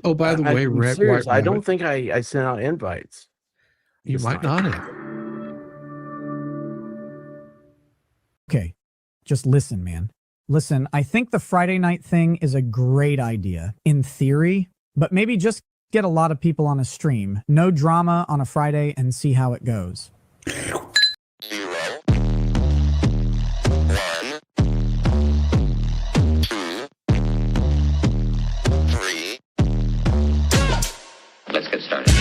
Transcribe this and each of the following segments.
Oh, by the way, I'm Red serious. White I don't Rabbit, think I sent out invites. you might not have. Okay, just listen, man. Listen, I think the Friday night thing is a great idea in theory, but maybe just get a lot of people on a stream. No drama on a Friday and see how it goes. 0, 1, 2, 3. Let's get started.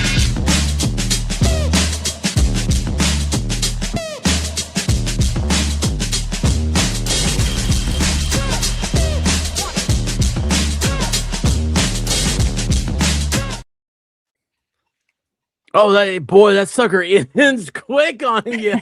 Oh, that sucker ends quick on you.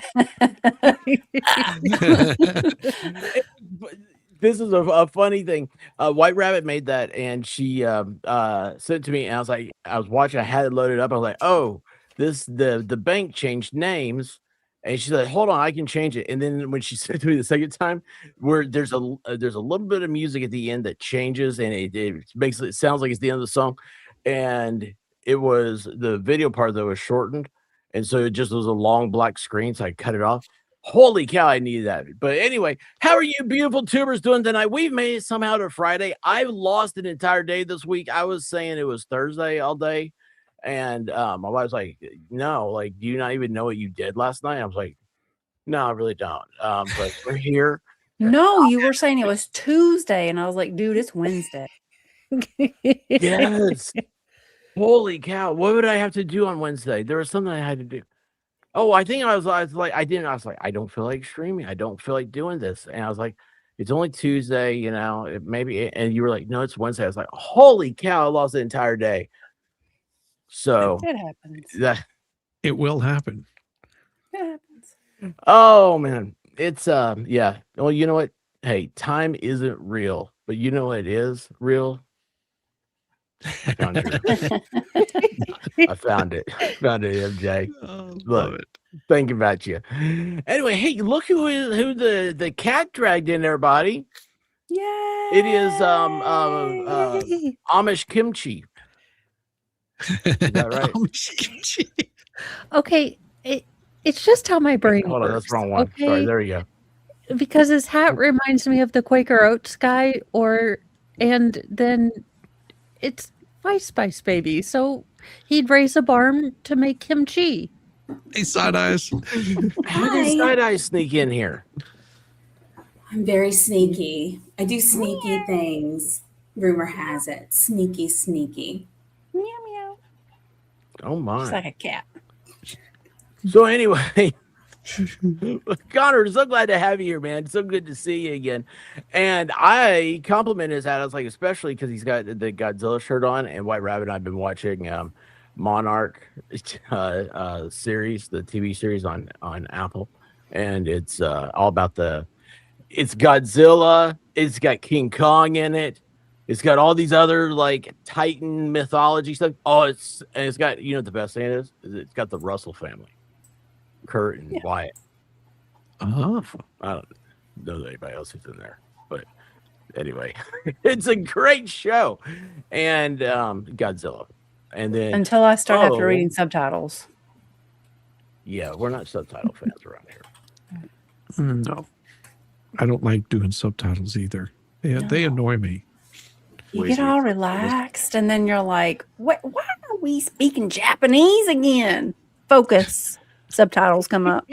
This is a funny thing. White Rabbit made that, and she sent it to me, and I was watching. I had it loaded up. I was like, oh, the bank changed names, and she's like, hold on, I can change it. And then when she sent it to me the second time, where there's a little bit of music at the end that changes, and it makes it sounds like it's the end of the song, and it was the video part that was shortened, and so it just was a long black screen, so I cut it off. Holy cow, I needed that. But anyway, how are you beautiful tubers doing tonight? We've made it somehow to Friday. I've lost an entire day this week. I was saying it was Thursday all day, and my wife's like, no, like, do you not even know what you did last night? I was like, no, I really don't. But we're here. No, you were saying it was Tuesday, and I was like, dude, it's Wednesday. Yes. Holy cow. What would I have to do on Wednesday? There was something I had to do. Oh, I think I was like, I don't feel like streaming. I don't feel like doing this. And I was like, it's only Tuesday, maybe. And you were like, no, it's Wednesday. I was like, holy cow, I lost the entire day. So It happens. It will happen. It happens. oh man, it's yeah. Well, you know what? Hey, time isn't real, but you know what is real? I found it. Found it, MJ. Oh, Look, love it. thinking about you. Anyway, hey, look who the cat dragged in there, buddy. Yay! It is Amish kimchi. Is that right? Okay, it's just how my brain Hold works. on, that's the wrong one. Okay? Sorry, there you go. Because his hat reminds me of the Quaker Oats guy, and then it's Ice Spice Baby. So he'd raise a barn to make kimchi. Hey, Side Eyes. How did Side Eye sneak in here? I'm very sneaky. I do sneaky things. Rumor has it. Sneaky, sneaky. Meow meow. Oh my. Just like a cat. So anyway, Connor, so glad to have you here, man. So good to see you again. And I complimented his hat. I was like, especially because he's got the Godzilla shirt on. And White Rabbit and I've been watching Monarch series, the TV series on Apple, and it's all about it's Godzilla. It's got King Kong in it. It's got all these other like Titan mythology stuff. Oh, it's got, the best thing is it's got the Russell family. Kurt and Wyatt. Oh. I don't know that anybody else is in there, but anyway, it's a great show. And Godzilla. And then Until I start after reading subtitles. Yeah, we're not subtitle fans around here. No. I don't like doing subtitles either. They annoy me. You get all relaxed, and then you're like, why are we speaking Japanese again? Focus. Subtitles come up.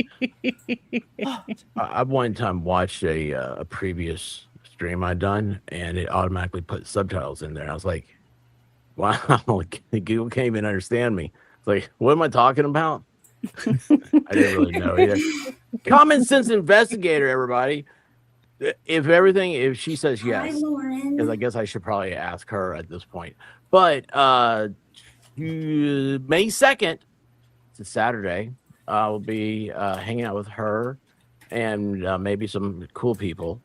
I one time watched a previous stream I'd done, and it automatically put subtitles in there. I was like, wow, Google can't even understand me. It's like, what am I talking about? I didn't really know either. Common sense investigator, everybody. If she says yes, because I guess I should probably ask her at this point. But May 2nd, it's a Saturday, I'll be hanging out with her and maybe some cool people.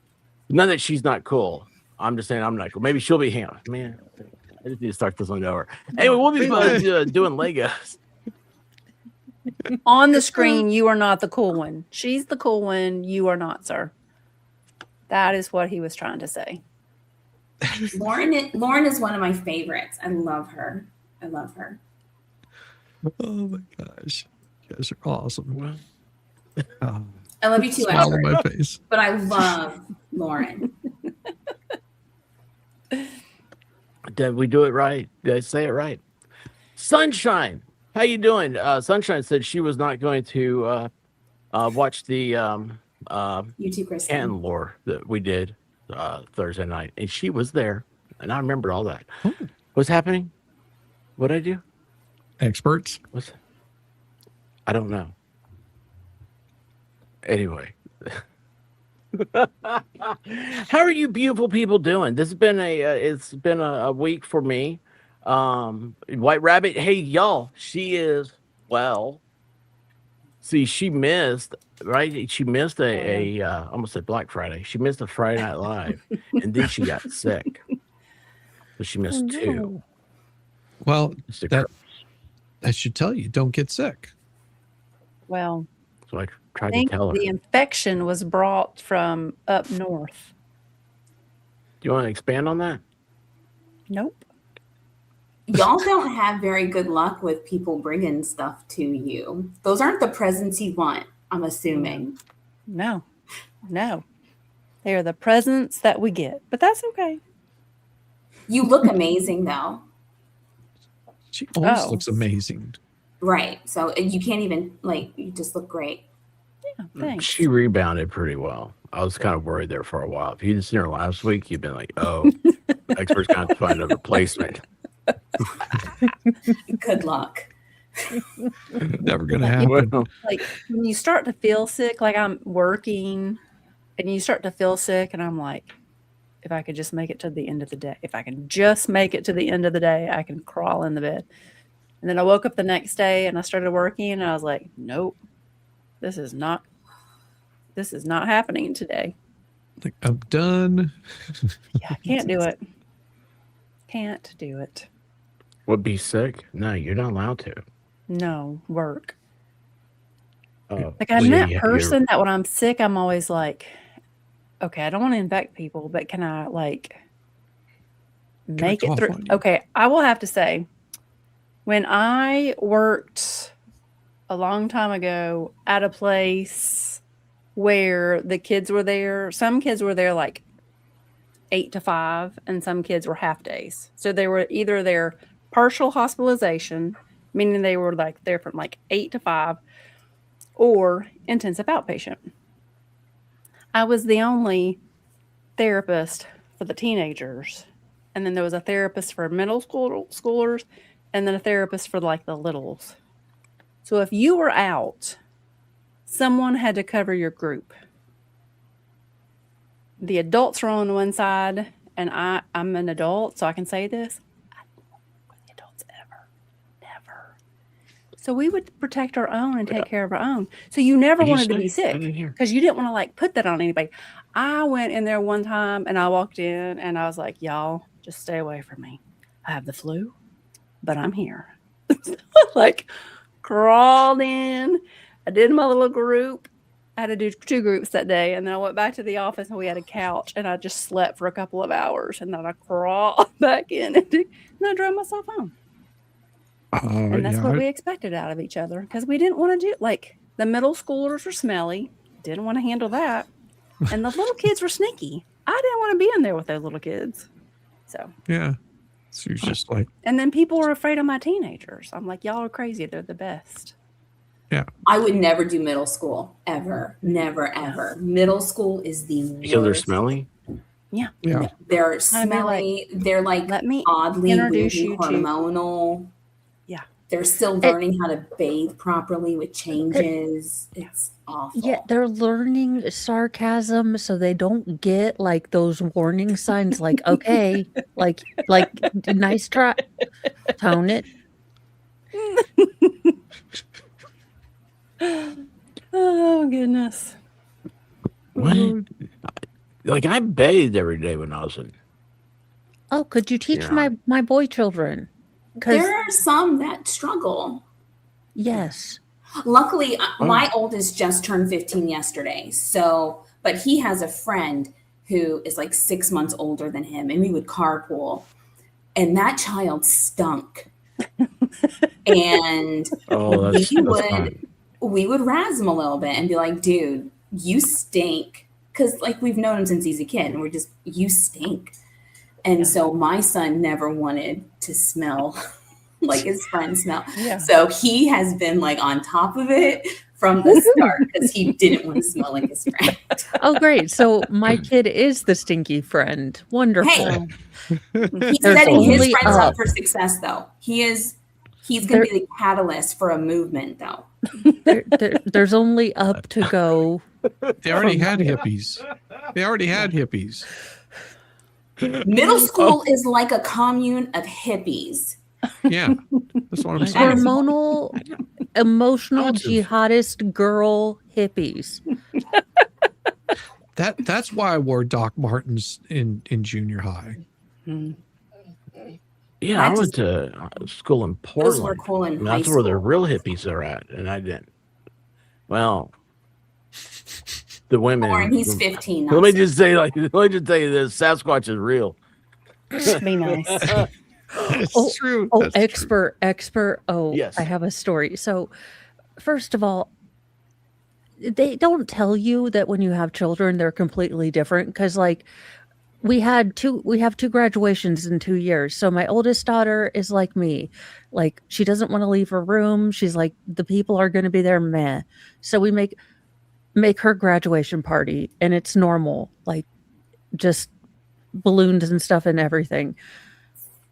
None that she's not cool. I'm just saying I'm not cool. Maybe she'll be hanging out. Man, I just need to start this one over. Anyway, we'll be doing Legos. On the screen, you are not the cool one. She's the cool one. You are not, sir. That is what he was trying to say. Lauren is one of my favorites. I love her. I love her. Oh my gosh. You guys are awesome. Well, I love you too, Smile on Esther. my face. But I love Lauren. did we do it right? Did I say it right? Sunshine, how you doing? Sunshine said she was not going to watch the You too, Kristen. Canton lore that we did Thursday night, and she was there, and I remember all that. Oh. What's happening? What did I do? Experts. What's? I don't know. Anyway, how are you beautiful people doing? This has been a week for me. White Rabbit, hey y'all, she is well. See, she missed, right? She missed a almost said Black Friday. She missed a Friday Night Live, and then she got sick. So she missed two. Well, Just a that curse. that should tell you don't get sick. Well, So I I tried to think tell her. the Do infection was brought from up north. you want to expand on that? Nope. Y'all don't have very good luck with people bringing stuff to you. Those aren't the presents you want, I'm assuming. No. They are the presents that we get, but that's okay. You look amazing, though. She always Oh. looks amazing. Right. So you can't even, you just look great. Yeah, thanks. She rebounded pretty well. I was kind of worried there for a while. If you didn't see her last week, you'd been like, "Oh, experts gonna have to find a replacement." Good luck. Never gonna happen. Well, Like when you start to feel sick, like I'm working and you start to feel sick, and I'm like, if I could just make it to the end of the day, if I can just make it to the end of the day, I can crawl in the bed. And then I woke up the next day and I started working, and I was like, nope, this is not happening today. Like, I'm done. Yeah, I can't do it. Can't do it. would be sick? No, you're not allowed to. No, work. Oh, Like I'm so that you're- person that when I'm sick, I'm always like, okay, I don't want to infect people, but can I make it cough through? on you? Okay, I will have to say, when I worked a long time ago at a place where the kids were there, some kids were there like 8 to 5, and some kids were half days. So they were either there partial hospitalization, meaning they were like there from like 8 to 5, or intensive outpatient. I was the only therapist for the teenagers. And then there was a therapist for middle schoolers, and then a therapist for like the littles. So if you were out, someone had to cover your group. The adults were on one side, and I'm an adult, so I can say this. I don't work with the adults ever. Never. So we would protect our own and take care of our own. So you never What'd you wanted to be say? I sick didn't hear. because you didn't want to like put that on anybody. I went in there one time and I walked in and I was like, y'all, just stay away from me. I have the flu, but I'm here. Like crawled in. I did my little group. I had to do 2 groups that day. And then I went back to the office and we had a couch and I just slept for a couple of hours. And then I crawled back in and I drove myself home. And that's what we expected out of each other because we didn't want to do like the middle schoolers were smelly, didn't want to handle that. And the little kids were sneaky. I didn't want to be in there with those little kids. So, yeah. So you're just like, and then people were afraid of my teenagers. I'm like, y'all are crazy. They're the best. I would never do middle school, ever. Never, ever. Middle school is the worst. Because they're smelly? yeah. They're I smelly. They're like Let me oddly introduce weirdly you to- hormonal. Yeah. They're still learning how to bathe properly with changes. It's awful. Yeah, they're learning sarcasm so they don't get like those warning signs like, okay, like nice try. Tone it. Oh, goodness. What? Like I bathed every day when I was in. Oh, could you teach Yeah. my boy children? Because There are some that struggle. yes. Luckily, my oldest just turned 15 yesterday. So, but he has a friend who is like 6 months older than him, and we would carpool, and that child stunk. And Oh, that's fun. we would razz him a little bit and be like, dude, you stink. Because like we've known him since he's a kid, and we're just, you stink. And so my son never wanted to smell like his friend smell. Yeah. So he has been like on top of it from the start because he didn't want to smell like his friend. Oh, great. So my kid is the stinky friend. Wonderful. Hey, he's There's setting his only friends up up. for success, though. He's going to be the catalyst for a movement, though. There's only up to go. They already had hippies. Middle school is like a commune of hippies. Yeah, that's what I'm saying. Hormonal, emotional, jihadist girl hippies. That's why I wore Doc Martens in junior high. Yeah, I went to school in Portland. Those were cool in And high that's where the school. real hippies are at, and I didn't. Well, the women. Lauren, he's 15. Let me just say, let me just tell you this: Sasquatch is real. Be nice. It's true. Oh, That's expert. Oh, Yes. I have a story. So, first of all, they don't tell you that when you have children, they're completely different. Because, like, we have two graduations in 2 years. So my oldest daughter is like me. Like, she doesn't want to leave her room. She's like, the people are going to be there, meh. So we make her graduation party, and it's normal, like just balloons and stuff and everything.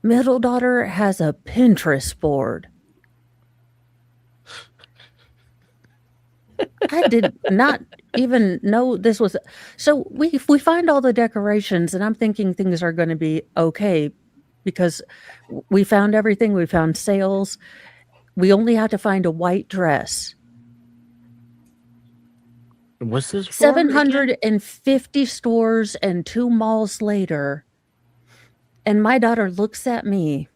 Middle daughter has a Pinterest board. I did not even know this was. So we find all the decorations, and I'm thinking things are going to be okay because we found everything. We found sales. We only had to find a white dress. What's this? for? 750 stores and 2 malls later, and my daughter looks at me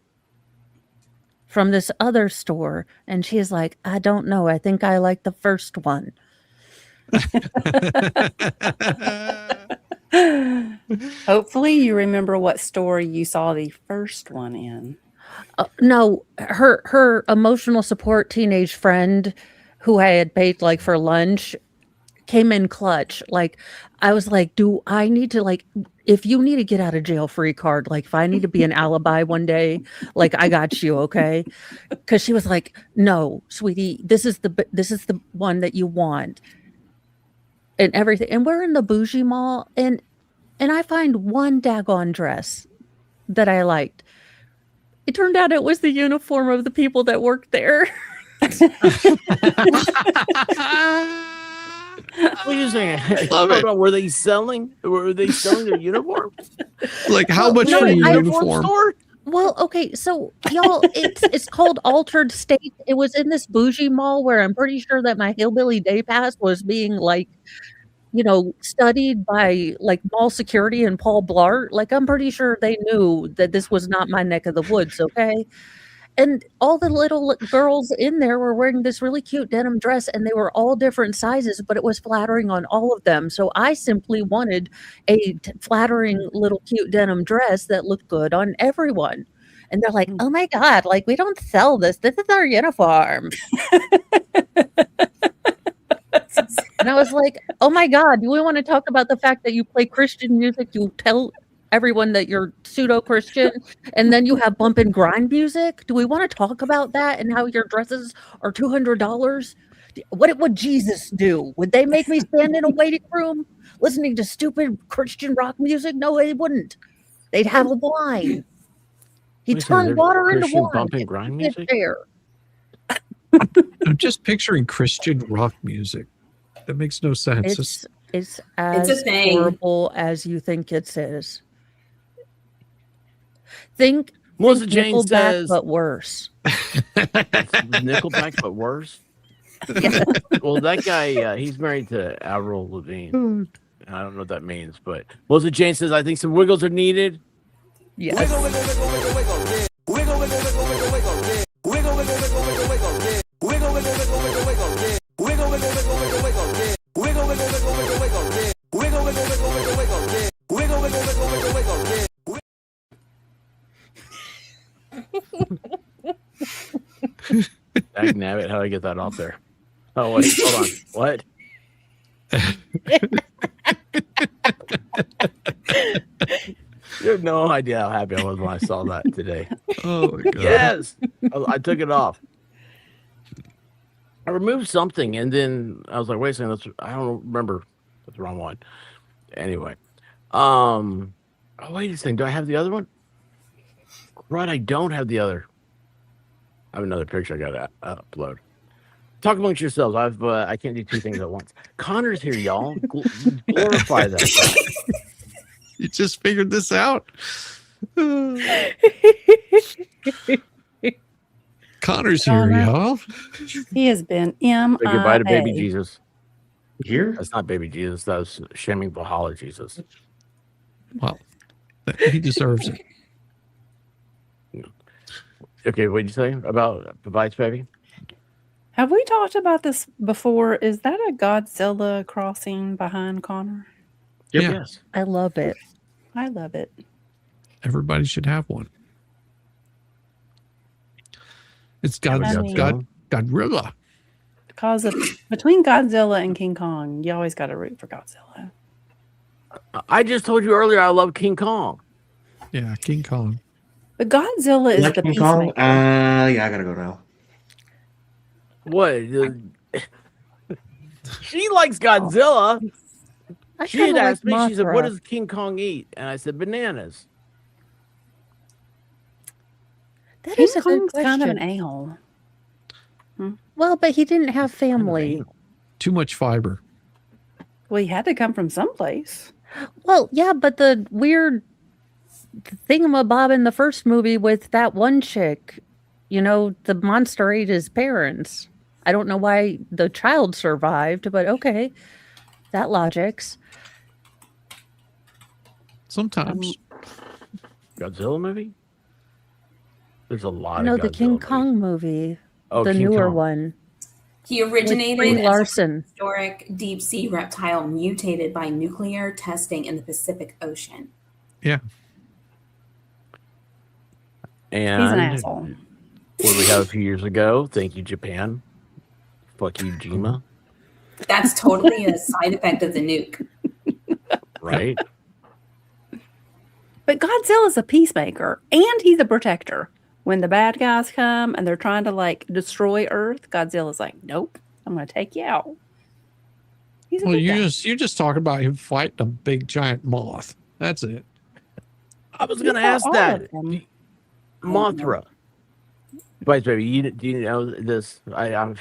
from this other store, and she's like, I don't know. I think I like the first one. Hopefully, you remember what store you saw the first one in. No, her emotional support teenage friend who I had paid like for lunch came in clutch. Like, I was like, do I need to, like, if you need to get out of jail free card, like if I need to be an alibi one day, like I got you, okay? Because she was like, no, sweetie, this is the one that you want, and everything. And we're in the bougie mall, and I find one daggone dress that I liked. It turned out it was the uniform of the people that worked there. What are you saying? Were they selling? Were they selling their uniforms? like how Well, much no, for your I- uniform? Store? Well, okay, so y'all, it's called Altered State. It was in this bougie mall where I'm pretty sure that my hillbilly day pass was being like, studied by like mall security and Paul Blart. Like, I'm pretty sure they knew that this was not my neck of the woods, okay? And all the little girls in there were wearing this really cute denim dress, and they were all different sizes, but it was flattering on all of them. So I simply wanted a flattering little cute denim dress that looked good on everyone. And they're like, oh my God, like, we don't sell this. This is our uniform. And I was like, oh my God, do we want to talk about the fact that you play Christian music? You tell everyone that you're pseudo-Christian, and then you have bump and grind music? Do we want to talk about that and how your dresses are $200? What would Jesus do? Would they make me stand in a waiting room listening to stupid Christian rock music? No, they wouldn't. They'd have a wine. He'd Wait a second, turn there's water into Christian wine. bump and grind It's music? fair. I'm just picturing Christian rock music. That makes no sense. It's a as thing. horrible as you think it is. Think Melissa Jane Nickelback, says but worse. Nickelback, but worse. Well, that guy, he's married to Avril Lavigne. I don't know what that means, but Melissa Jane says, I think some wiggles are needed. Yes. Dagnabbit, how do I get that off there? Oh, wait, hold on. What? You have no idea how happy I was when I saw that today. Oh my god. Yes, I took it off. I removed something, and then I was like, "Wait a second, I don't remember. That's the wrong one." Anyway, oh wait a second, do I have the other one? Right, I don't have the other. I have another picture I got to upload. Talk amongst yourselves. I can't do two things at once. Connor's here, y'all. Glorify that. You just figured this out. Connor's here, Connor. y'all. He has been Say goodbye to baby MIA. Jesus. Here? That's not baby Jesus. That's shaming Valhalla Jesus. Well, he deserves it. Okay, what did you say about Vice Baby? Have we talked about this before? Is that a Godzilla crossing behind Connor? Yep. Yeah. Yes. I love it. I love it. Everybody should have one. It's Yeah, we got Godzilla. Because between Godzilla and King Kong, you always got to root for Godzilla. I just told you earlier I love King Kong. Yeah, King Kong. But Godzilla is Like the King Kong? peacemaker. Yeah, I gotta go now. What? She likes Godzilla. I She had kinda asked me, like she said, what Mothra. does King Kong eat? And I said, bananas. That King is a good Kong's kind of an question. a-hole. Well, but he didn't have family. Too much fiber. Well, he had to come from someplace. Well, yeah, but the weird thingamabob in the first movie with that one chick, the monster ate his parents. I don't know why the child survived, but okay. That logics. Sometimes. Godzilla movie? There's a lot No, of the Godzilla King movies. Kong movie. Oh, the King newer Kong. one. He With originated Brie as a Larson. prehistoric deep sea reptile mutated by nuclear testing in the Pacific Ocean. Yeah. And He's an asshole. what did we have a few years ago? Thank you, Japan. Fuck you, Jima. That's totally a side effect of the nuke. Right? But Godzilla's a peacemaker and he's a protector. When the bad guys come and they're trying to destroy Earth, Godzilla's like, nope, I'm going to take you out. He's a Well, good guy. you're just talking about him fighting a big giant moth. That's it. I was going to Not ask all that. of them. Mothra. Vice Baby, do you know this? I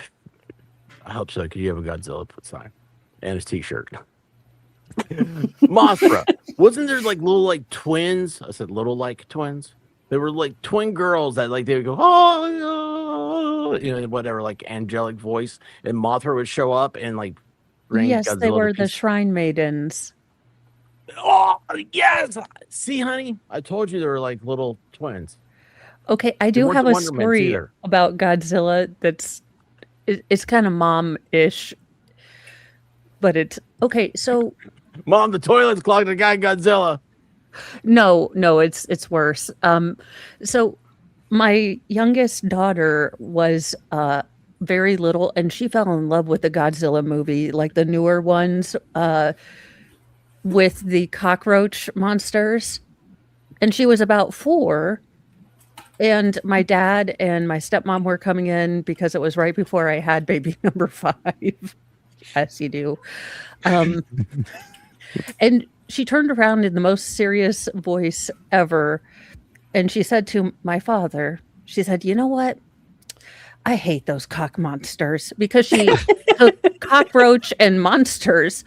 hope so, because you have a Godzilla sign and his t-shirt. Mothra. Wasn't there little twins? I said little twins. They were twin girls that they would go, oh, whatever, angelic voice. And Mothra would show up and bring Yes, Godzilla they to were the peace. Shrine Maidens. Oh, yes. See, honey, I told you they were little twins. Okay, I They do weren't have the a Wonder Mans story either. about Godzilla it's kind of mom-ish. But it's okay, so Mom, the toilet's clogged. I got Godzilla. no, it's worse. So my youngest daughter was very little and she fell in love with the Godzilla movie, like the newer ones, with the cockroach monsters. And she was about 4. And my dad and my stepmom were coming in because it was right before I had baby number 5. As you do. And she turned around in the most serious voice ever. And she said to my father, she said, you know what? I hate those cock monsters, because she took cockroach and monsters.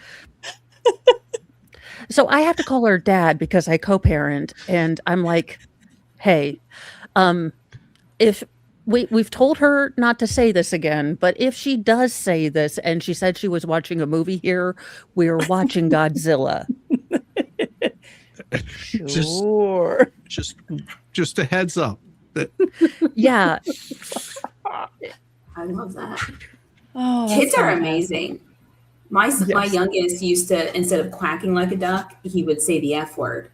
So I have to call her dad because I co-parent. And I'm like, hey, if we've told her not to say this again, but if she does say this and she said she was watching a movie here, we're watching Godzilla. Sure. Just a heads up. That Yeah. I love that. Oh, that's Kids are fantastic. amazing. My youngest used to, instead of quacking like a duck, he would say the F word.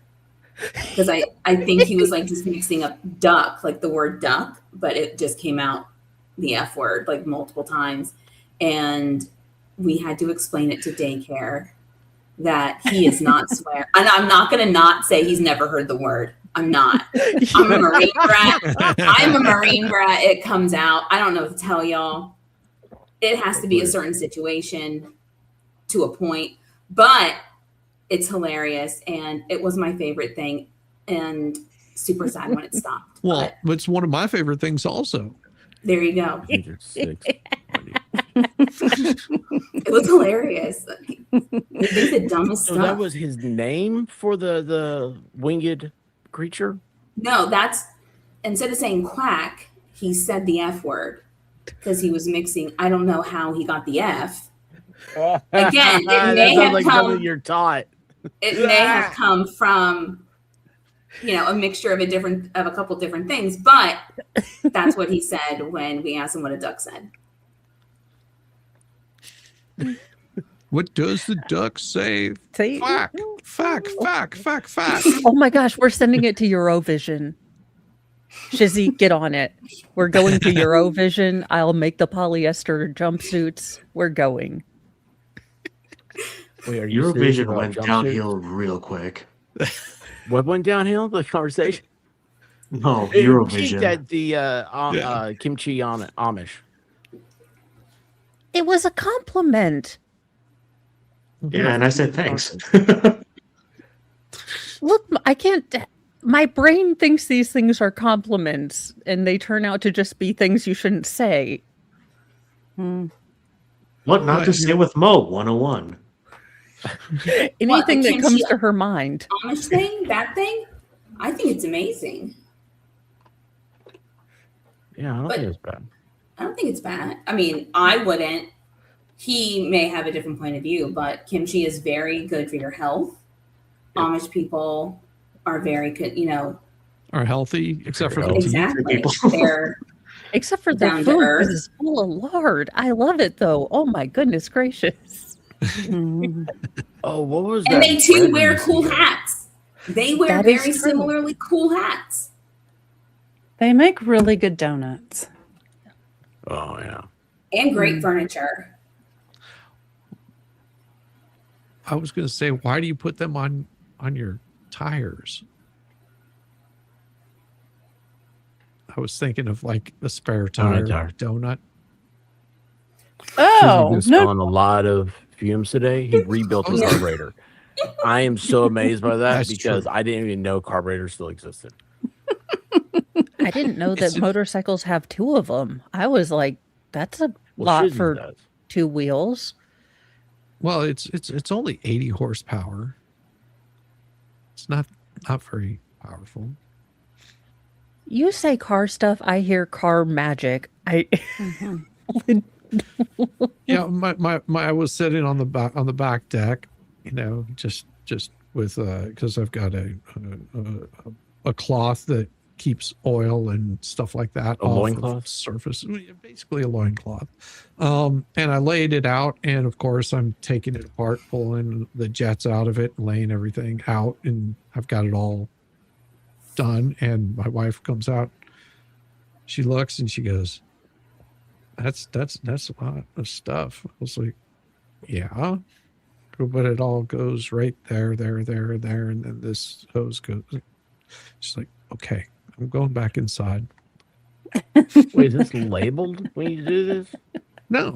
Because I think he was just mixing up duck, like the word duck, but it just came out the F word like multiple times. And we had to explain it to daycare that he is not swear. And I'm not going to not say he's never heard the word. I'm not. I'm a Marine brat. I'm a Marine brat. It comes out. I don't know what to tell y'all. It has to be a certain situation to a point, but it's hilarious. And it was my favorite thing and super sad when it stopped. Well, it's one of my favorite things also. There you go. 106. It was hilarious. They think the dumbest So stuff. that was his name for the winged creature? No, that's instead of saying quack, he said the F word because he was mixing. I don't know how he got the F. Again, it that may sounds have like come. something you're taught. It may have come from, a mixture of a couple different things, but that's what he said when we asked him what a duck said. What does the duck say? Say- Fuck, fuck, fuck, fuck, fuck. Oh my gosh, we're sending it to Eurovision. Shizzy, get on it. We're going to Eurovision. I'll make the polyester jumpsuits. We're going. Wait, are you serious Eurovision about went jumpsuits? downhill real quick. What went downhill? The conversation? No, It Eurovision. peaked at the kimchi Amish. It was a compliment. Yeah, and I said thanks. Look, I can't. My brain thinks these things are compliments, and they turn out to just be things you shouldn't say. What not to say with Mo 101. Anything that comes kimchi- to her mind. Amish thing, that thing, I think it's amazing. Yeah, I don't But- think it's bad. I don't think it's bad. I mean, I wouldn't. He may have a different point of view, but kimchi is very good for your health. Amish people are very good, Are healthy, except for the teeth. exactly. people. They're Except for their Down to food, earth. because it's full of lard. I love it, though. Oh my goodness gracious. Oh, what was that? and they too bread wear you cool said? hats. They wear That is very true. similarly cool hats They make really good donuts. Oh, yeah. and great furniture. I was going to say, why do you put them on your tires? I was thinking of like a spare tire tire. donut. Oh, He's been no. smelling a lot of fumes today. He rebuilt his Yeah. carburetor. I am so amazed by that That's because true. I didn't even know carburetors still existed. I didn't know that It's- motorcycles have two of them. I was like, that's a Well, lot Shizzy for does. two wheels. Well, it's only 80 horsepower. It's not very powerful. You say car stuff, I hear car magic. Yeah, I was sitting on the back deck, just with because I've got a cloth that keeps oil and stuff like that A off loincloth? of surface, basically a loincloth. And I laid it out, and of course I'm taking it apart, pulling the jets out of it, laying everything out, and I've got it all done. And my wife comes out, she looks and she goes, that's a lot of stuff. I was like, yeah, but it all goes right there, and then this hose goes. She's like, okay, I'm going back inside. Wait, is this labeled when you do this? No,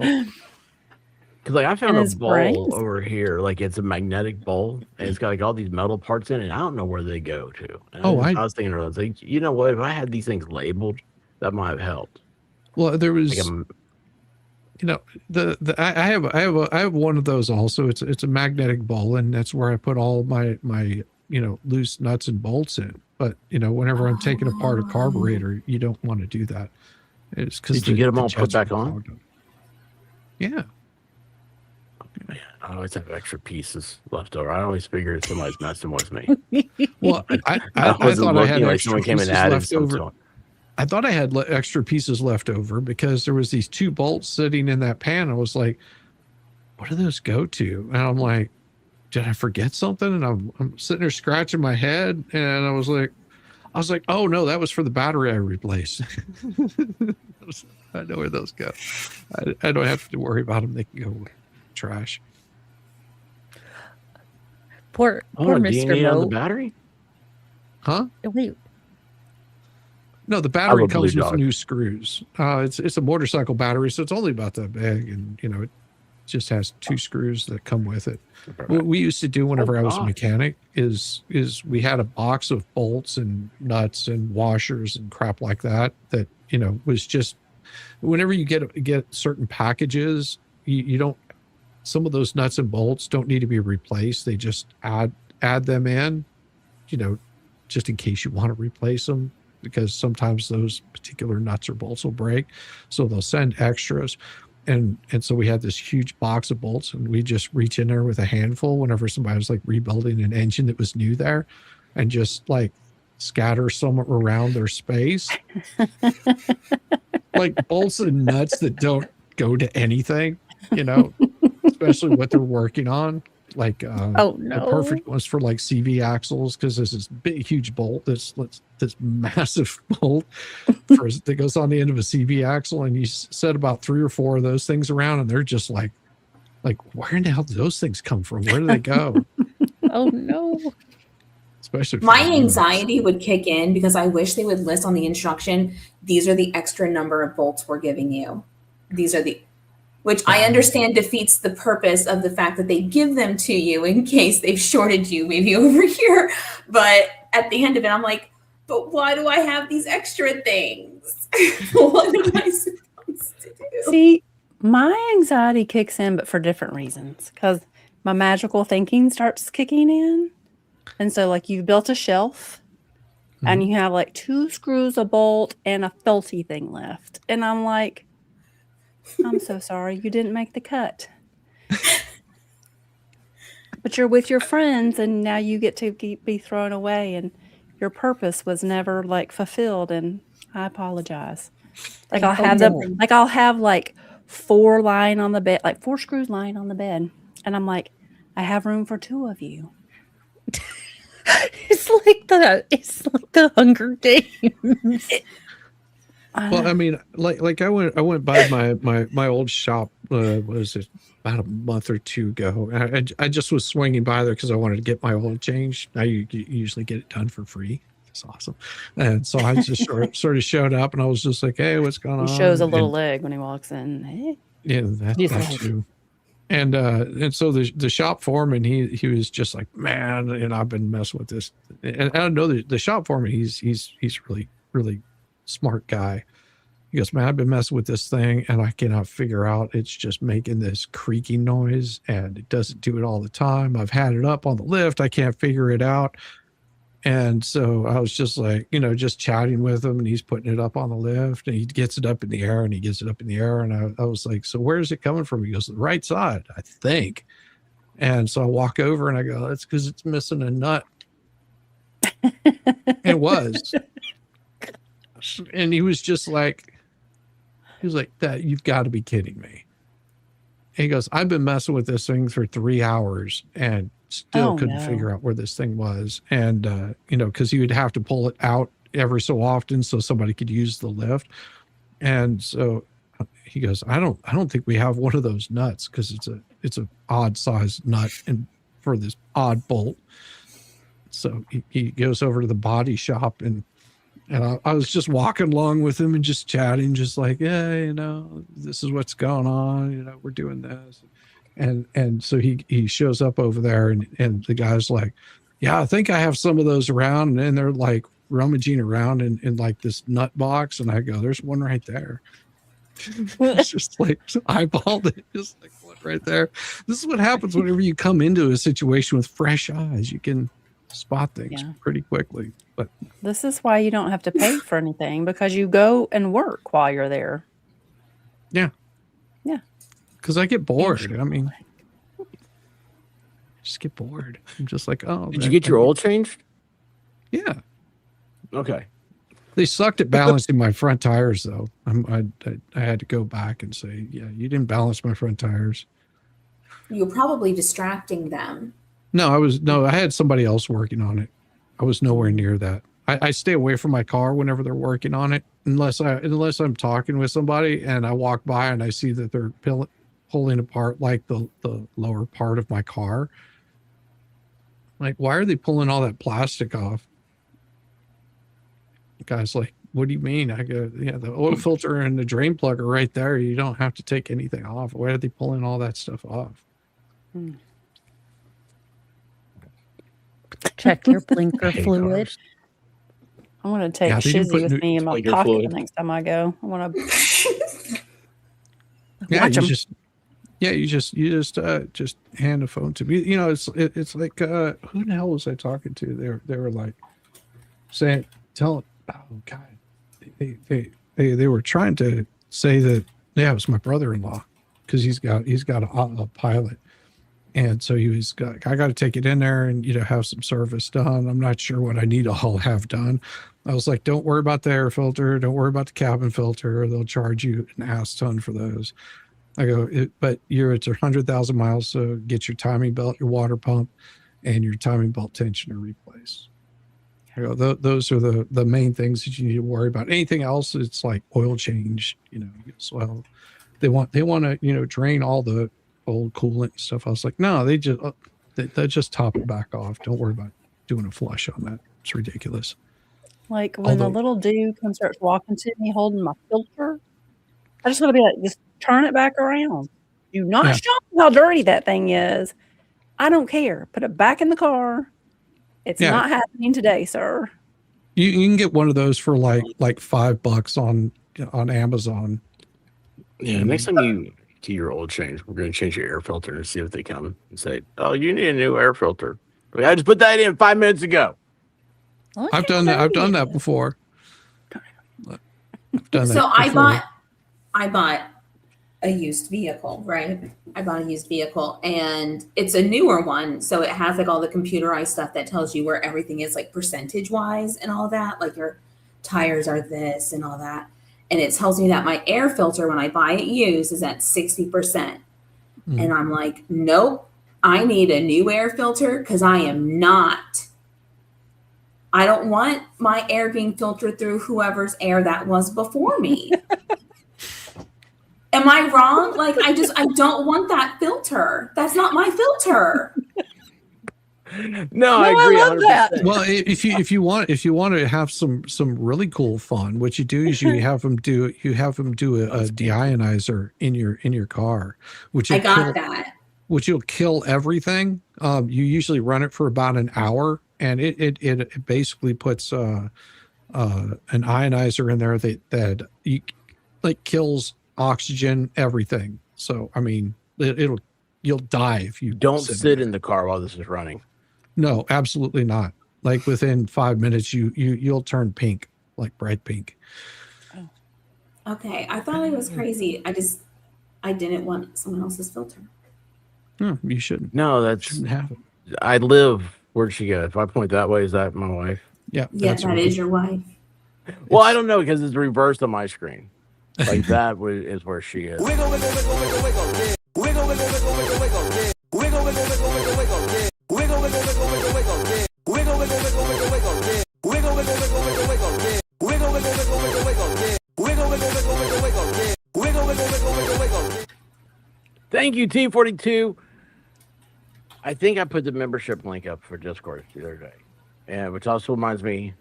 Because I found And a his bowl brains? over here, like it's a magnetic bowl, and it's got like all these metal parts in it. And I don't know where they go to. And I was thinking, I was like, you know what? If I had these things labeled, that might have helped. well, there was, Like I have one of those also. It's a magnetic bowl, and that's where I put all my loose nuts and bolts in. But whenever I'm taking apart a carburetor, you don't want to do that. It's because Did you get them all put back on? Yeah. I always have extra pieces left over. I always figured somebody's messing with me. Well, I wasn't thought I looking had like extra someone came pieces and added left over. something. I thought I had extra pieces left over because there was these 2 bolts sitting in that pan. I was like, what do those go to? And I'm like, did I forget something? And I'm sitting there scratching my head, and I was like, I was like, oh no, that was for the battery I replaced. I know where those go. I don't have to worry about them. They can go trash. Poor DNA Mr. on the Mo. battery? Huh? Wait, No, the battery love comes Blue with Dog. new screws. It's a motorcycle battery, so it's only about that big, and it just has 2 screws that come with it. What we used to do whenever I was a God. mechanic is we had a box of bolts and nuts and washers and crap like that was just whenever you get certain packages, you don't, some of those nuts and bolts don't need to be replaced. They just add them in, just in case you want to replace them, because sometimes those particular nuts or bolts will break. So they'll send extras. And so we had this huge box of bolts, and we just reach in there with a handful whenever somebody was like rebuilding an engine that was new there, and just like scatter some around their space. Like bolts and nuts that don't go to anything, especially what they're working on. Like oh no. the perfect ones for like CV axles, because there's this big huge bolt, this massive bolt that goes on the end of a CV axle, and you set about 3 or 4 of those things around, and they're just like where in the hell did those things come from? Where do they go? Oh no. Especially for My the nuts. anxiety would kick in because I wish they would list on the instruction, these are the extra number of bolts we're giving you. These are which I understand defeats the purpose of the fact that they give them to you in case they've shorted you maybe over here. But at the end of it, I'm like, but why do I have these extra things? What am I supposed to do? See, my anxiety kicks in, but for different reasons, because my magical thinking starts kicking in. And so, like, you've built a shelf and you have like 2 screws, a bolt, and a felty thing left. And I'm like, I'm so sorry, you didn't make the cut. But you're with your friends, and now you get to be thrown away, and your purpose was never like fulfilled. And I apologize. Like I'll have like 4 lying on the bed, like 4 screws lying on the bed, and I'm like, I have room for 2 of you. It's like the Hunger Games. Well, I mean, like I went by my old shop. Was it about a month or 2 ago? I just was swinging by there because I wanted to get my oil changed. Now you usually get it done for free. It's awesome. And so I just sort of showed up, and I was just like, "Hey, what's going on?" He shows a little leg when he walks in. Hey. Yeah, that too. And so the shop foreman, he was just like, man, and I've been messing with this. And I know the shop foreman, he's really, really smart guy. He goes, man, I've been messing with this thing, and I cannot figure out. It's just making this creaking noise, and it doesn't do it all the time. I've had it up on the lift. I can't figure it out. And so I was just like, just chatting with him, and he's putting it up on the lift, and he gets it up in the air, and he gets it up in the air. And I was like, so where's it coming from? He goes, the right side, I think. And so I walk over and I go, that's because it's missing a nut. It was. And he was like, that, you've got to be kidding me. And he goes, I've been messing with this thing for 3 hours and still couldn't figure out where this thing was. And, because he would have to pull it out every so often so somebody could use the lift. And so he goes, I don't think we have one of those nuts, because it's a odd sized nut and for this odd bolt. So he goes over to the body shop, and I was just walking along with him and just chatting, just like, yeah, this is what's going on. We're doing this. And so he shows up over there, and the guy's like, yeah, I think I have some of those around. And then they're like rummaging around in like this nut box. And I go, there's one right there. It's just like eyeballed it, just like one right there. This is what happens whenever you come into a situation with fresh eyes. You can spot things pretty quickly. But this is why you don't have to pay for anything, because you go and work while you're there. Yeah. Because I get bored. I mean, just get bored. I'm just like, oh. Did you get your oil changed? Yeah. Okay. They sucked at balancing my front tires, though. I had to go back and say, yeah, you didn't balance my front tires. You're probably distracting them. No, I had somebody else working on it. I was nowhere near that. I stay away from my car whenever they're working on it, unless I'm talking with somebody and I walk by and I see that they're pulling apart like the lower part of my car. Like, why are they pulling all that plastic off? The guy's like, what do you mean? I go, yeah, the oil filter and the drain plug are right there. You don't have to take anything off. Why are they pulling all that stuff off? Check your blinker fluid. I want to take Yeah, they didn't Shizzy put with me in my blinker pocket fluid. the next time I go. I want to Yeah, watch you 'em. just hand the phone to me. You know, it's like who the hell was I talking to? They were like saying, oh God, they were trying to say that, yeah, it was my brother-in-law, because he's got a pilot. And so he was, I got to take it in there and, have some service done. I'm not sure what I need to all have done. I was like, don't worry about the air filter. Don't worry about the cabin filter. They'll charge you an ass ton for those. I go, but it's 100,000 miles. So get your timing belt, your water pump, and your timing belt tensioner replaced. I go, those are the main things that you need to worry about. Anything else, it's like oil change, so they want to, drain all the old coolant and stuff. I was like, no, they just top it back off. Don't worry about doing a flush on that. It's ridiculous. Like when the Although- little dude comes starts walking to me holding my filter, I just want to be like, just turn it back around. Do not Yeah. show me how dirty that thing is. I don't care. Put it back in the car. It's Yeah. not happening today, sir. You can get one of those for like $5 on Amazon. Yeah, next time you do your oil change, we're going to change your air filter and see if they come and say, "Oh, you need a new air filter." Like, I just put that in 5 minutes ago. Look I've how done that. I've dirty done it that is. before. I've done that So I before. bought a used vehicle, right? I bought a used vehicle and it's a newer one. So it has like all the computerized stuff that tells you where everything is, like percentage wise and all that. Like your tires are this and all that. And it tells me that my air filter, when I buy it used, is at 60%. Mm. And I'm like, nope, I need a new air filter because I don't want my air being filtered through whoever's air that was before me. Am I wrong? Like, I don't want that filter. That's not my filter. No, I I agree. love that. 100%. Well, if you want to have some really cool fun, what you do is you have them do a deionizer in your car, which I will got that. which will kill everything. You usually run it for about an hour, and it basically puts an ionizer in there that like kills oxygen, everything. So I mean, you'll die if you Don't sit sit there. in the car while this is running. No, absolutely not. Like within 5 minutes, you'll turn pink, like bright pink. Okay. I thought it was crazy. I didn't want someone else's filter. No, you shouldn't. No, that's. Shouldn't have it. I live. Where'd she go? If I point that way, is that my wife? Yeah, Yeah, that's that right. is your wife. Well, I don't know because it's reversed on my screen. Like that is where she is. Thank you, T42. I think I put the membership link up for Discord the other day. And which also reminds me,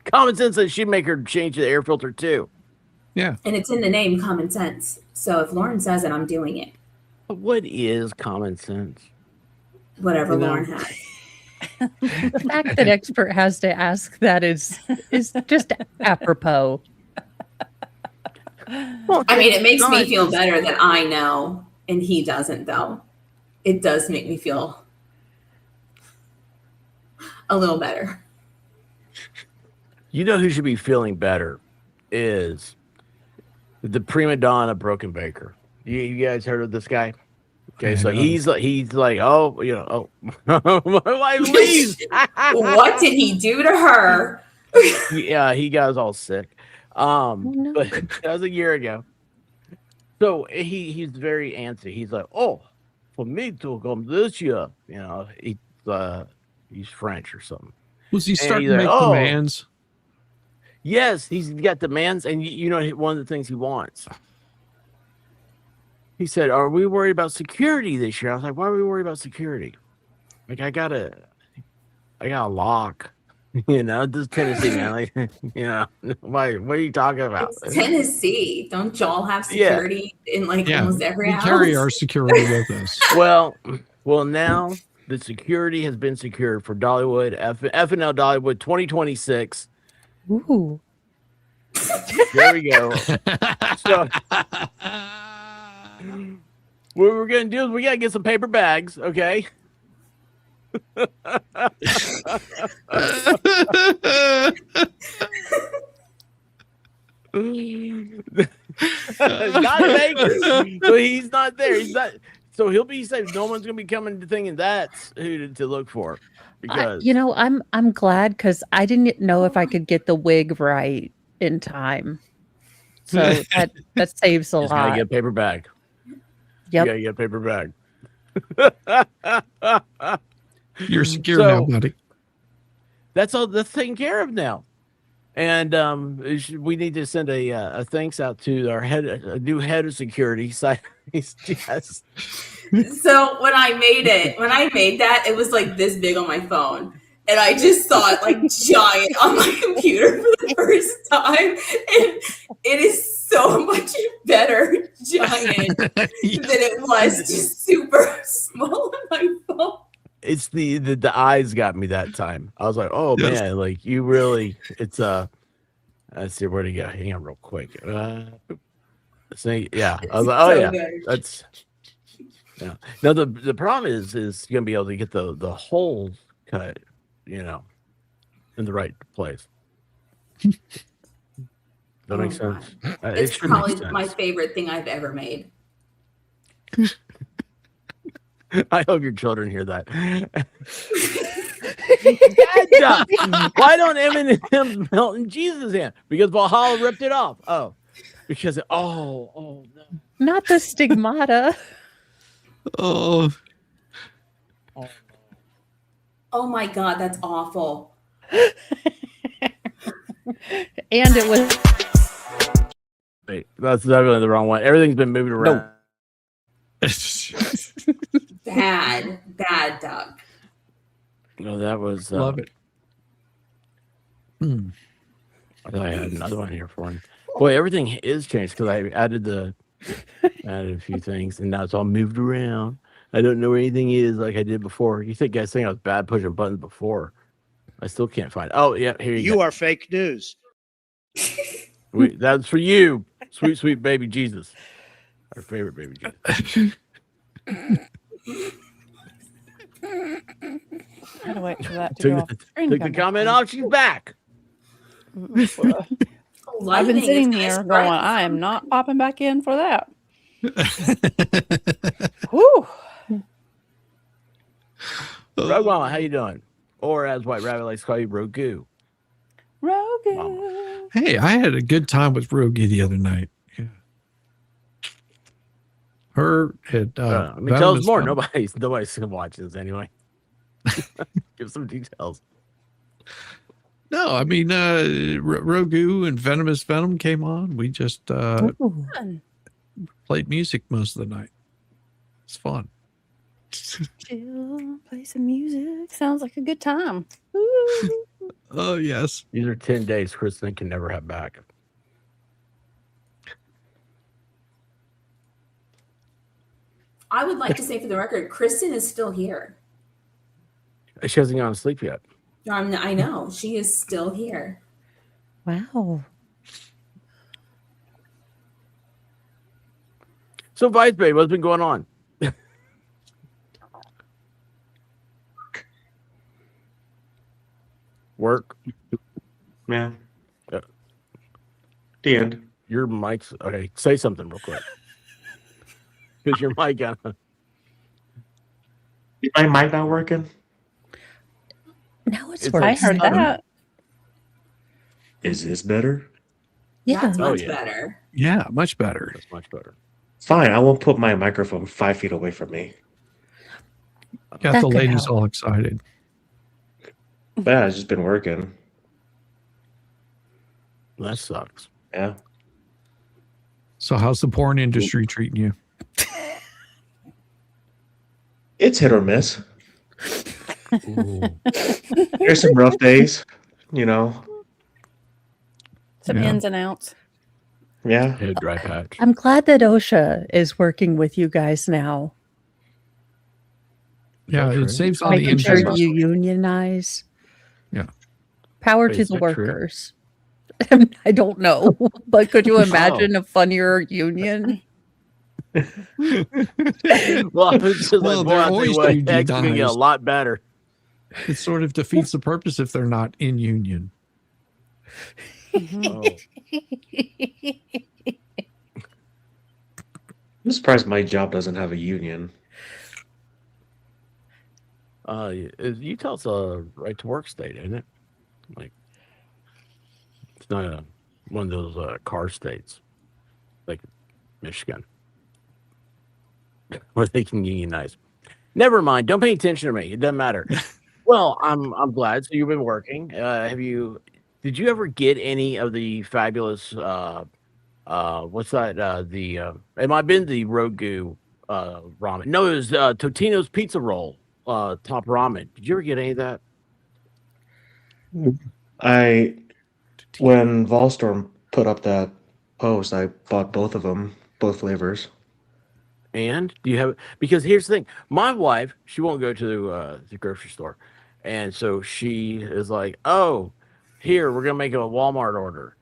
Common Sense says she'd make her change the air filter too. Yeah. And it's in the name Common Sense. So if Lauren says it, I'm doing it. But what is common sense? Whatever You know. Lauren has. The fact that expert has to ask that is just apropos. Well, I mean, it makes me Nice. feel better that I know and he doesn't, though. It does make me feel a little better. You know who should be feeling better is the prima donna Broken Baker. You guys heard of this guy? Okay, so he's like, oh, my wife leaves. What did he do to her? Yeah, he got us all sick. no. But that was a year ago. So he's very antsy. He's like, oh, for me to come this year, he's French or something. Was he And starting he's to like, make "Oh." demands? Yes, he's got demands, and you know one of the things he wants. He said, "Are we worried about security this year?" I was like, "Why are we worried about security? Like, I got a lock." You know, this is Tennessee, man. Like, you know, why? What are you talking about? It's Tennessee. Don't y'all have Yeah. security in like Yeah, almost every we house? carry our security with us. Well, now the security has been secured for Dollywood, FNL Dollywood 2026. Ooh. There we go. So what we're gonna do is we gotta get some paper bags, okay? Not Vegas. So he's not there. He's not. So he'll be safe. No one's gonna be coming to thinking that's who to look for. Because You know, I'm glad because I didn't know if I could get the wig right in time. So that saves a just gotta lot. get a paper bag. Yep. You gotta get a paper bag. You're secure now, buddy. That's all that's taken care of now. And we need to send a thanks out to our new head of security. Yes. So when I made that, it was like this big on my phone. And I just saw it like giant on my computer for the first time. And it is so much better giant than it was just super small on my phone. It's the eyes got me that time. I was like, oh Yes. man, like you really, it's let's see where to go. Hang on real quick. Yeah. I was like, oh So yeah, good. that's yeah. Now the problem is you're gonna be able to get the holes cut, you know, in the right place. That makes Oh, sense. It's should make probably my sense. favorite thing I've ever made. I hope your children hear that. Dad, why don't M&M's melt in Jesus' hand? Because Valhalla ripped it off. Oh, because no. Not the stigmata. Oh, Oh, Oh my God, that's awful. And it was wait, that's definitely the wrong one. Everything's been moved around. Bad, Doug. No, that was love it. I thought I had another one here for him. Boy, everything is changed because I added a few things, and now it's all moved around. I don't know where anything is like I did before. You think guys think I was bad pushing buttons before? I still can't find. Oh yeah, here you go. You are fake news. That's for you, sweet, sweet baby Jesus, our favorite baby Jesus. Gotta wait for that to go off the screen. Took the comment off. She's back. I've been Lightning sitting is here nice, going, right? I am not popping back in for that. Whew. Rogue Mama, how you doing? Or as White Rabbit likes to call you, Rogu. Rogan. Hey, I had a good time with Rogie the other night. Yeah. Her had Tell us venomous more. venom. Nobody's watching this anyway. Give some details. No, I mean Rogu and Venomous Venom came on. We just Fun. played music most of the night. It's fun. Chill, play some music. Sounds like a good time. Ooh. Oh yes. These are 10 days Kristen can never have back. I would like to say for the record, Kristen is still here. She hasn't gone to sleep yet. I know. She is still here. wow. So, Vice Babe, what's been going on? Work. Yeah. Yeah. The end. Your mic's okay. Say something real quick. Because your mic got. Is my mic not working? Now it's It's working. I heard that. Is this better? Yeah. That's Oh, much yeah. better. Yeah, much better. That's much better. Fine. I won't put my microphone 5 feet away from me. Got That the could ladies help. all excited. But yeah, it's just been working. That sucks. Yeah. So how's the porn industry treating you? It's hit or miss. Ooh. There's some rough days, you know. Some Yeah. ins and outs. Yeah. Head dry patch. I'm glad that OSHA is working with you guys now, Yeah, true? it saves on the making sure injuries. you unionize. Yeah. Power Wait, to is the that true? workers. I don't know, but could you Oh. imagine a funnier union? Well, it's just Well, like, boy, they're I tell you always what, heck's gonna get a unionized. lot better. It sort of defeats the purpose if they're not in union. Oh. I'm surprised my job doesn't have a union. Utah's a right to work state, isn't it? Like, it's not one of those car states like Michigan where they can unionize. Never mind. Don't pay attention to me. It doesn't matter. Well, I'm glad. So you've been working. Did you ever get any of the fabulous what's that? It might have been the Rogu ramen. No, it was Totino's pizza roll, top ramen. Did you ever get any of that? When Volstorm put up that post, I bought both of them, both flavors. And do you have because here's the thing, my wife, she won't go to the grocery store. And so she is like, oh, here, we're gonna make a Walmart order.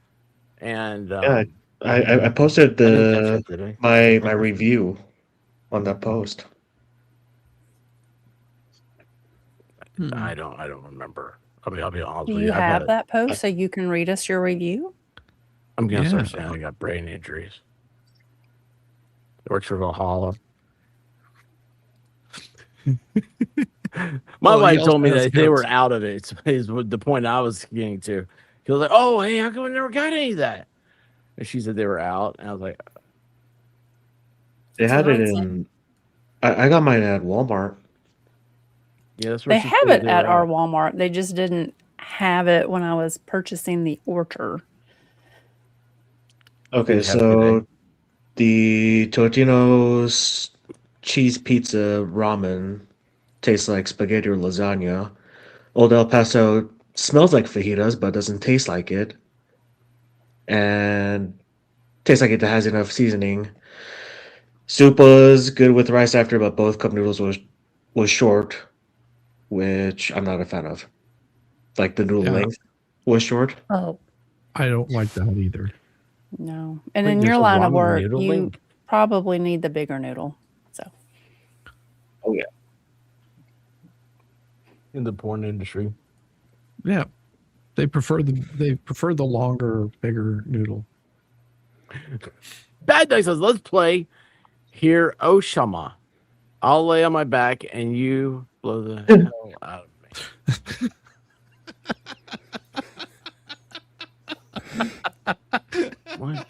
And Yeah, I posted I didn't catch that today. my review on that post. I don't remember. I'll be honest Do with you you. have that post so you can read us your review? I'm gonna Yeah. start saying I got brain injuries. It works for Valhalla. My Well, he wife also told me has that they were guts. out of it. Is what the point I was getting to. He was like, "Oh, hey, how come I never got any of that?" And she said they were out, and I was like, They That's had what it I said. in. I got mine at Walmart. "Yeah, that's where They she have said it they at were our out." Walmart. They just didn't have it when I was purchasing the order. Okay, They have so today. the Totino's cheese pizza ramen tastes like spaghetti or lasagna. Old El Paso smells like fajitas but doesn't taste like it, and tastes like it has enough seasoning. Soup was good with rice after, but both cup noodles was short, which I'm not a fan of. Like the noodle Yeah. length was short. Oh, I don't like that either. No. And Wait, in there's your a line of ramen work, noodle you link? probably need the bigger noodle. So Oh yeah. In the porn industry. Yeah. They prefer the longer, bigger noodle. Bad Guy says, "Let's play here, Oshama. I'll lay on my back and you blow the hell out of me." What?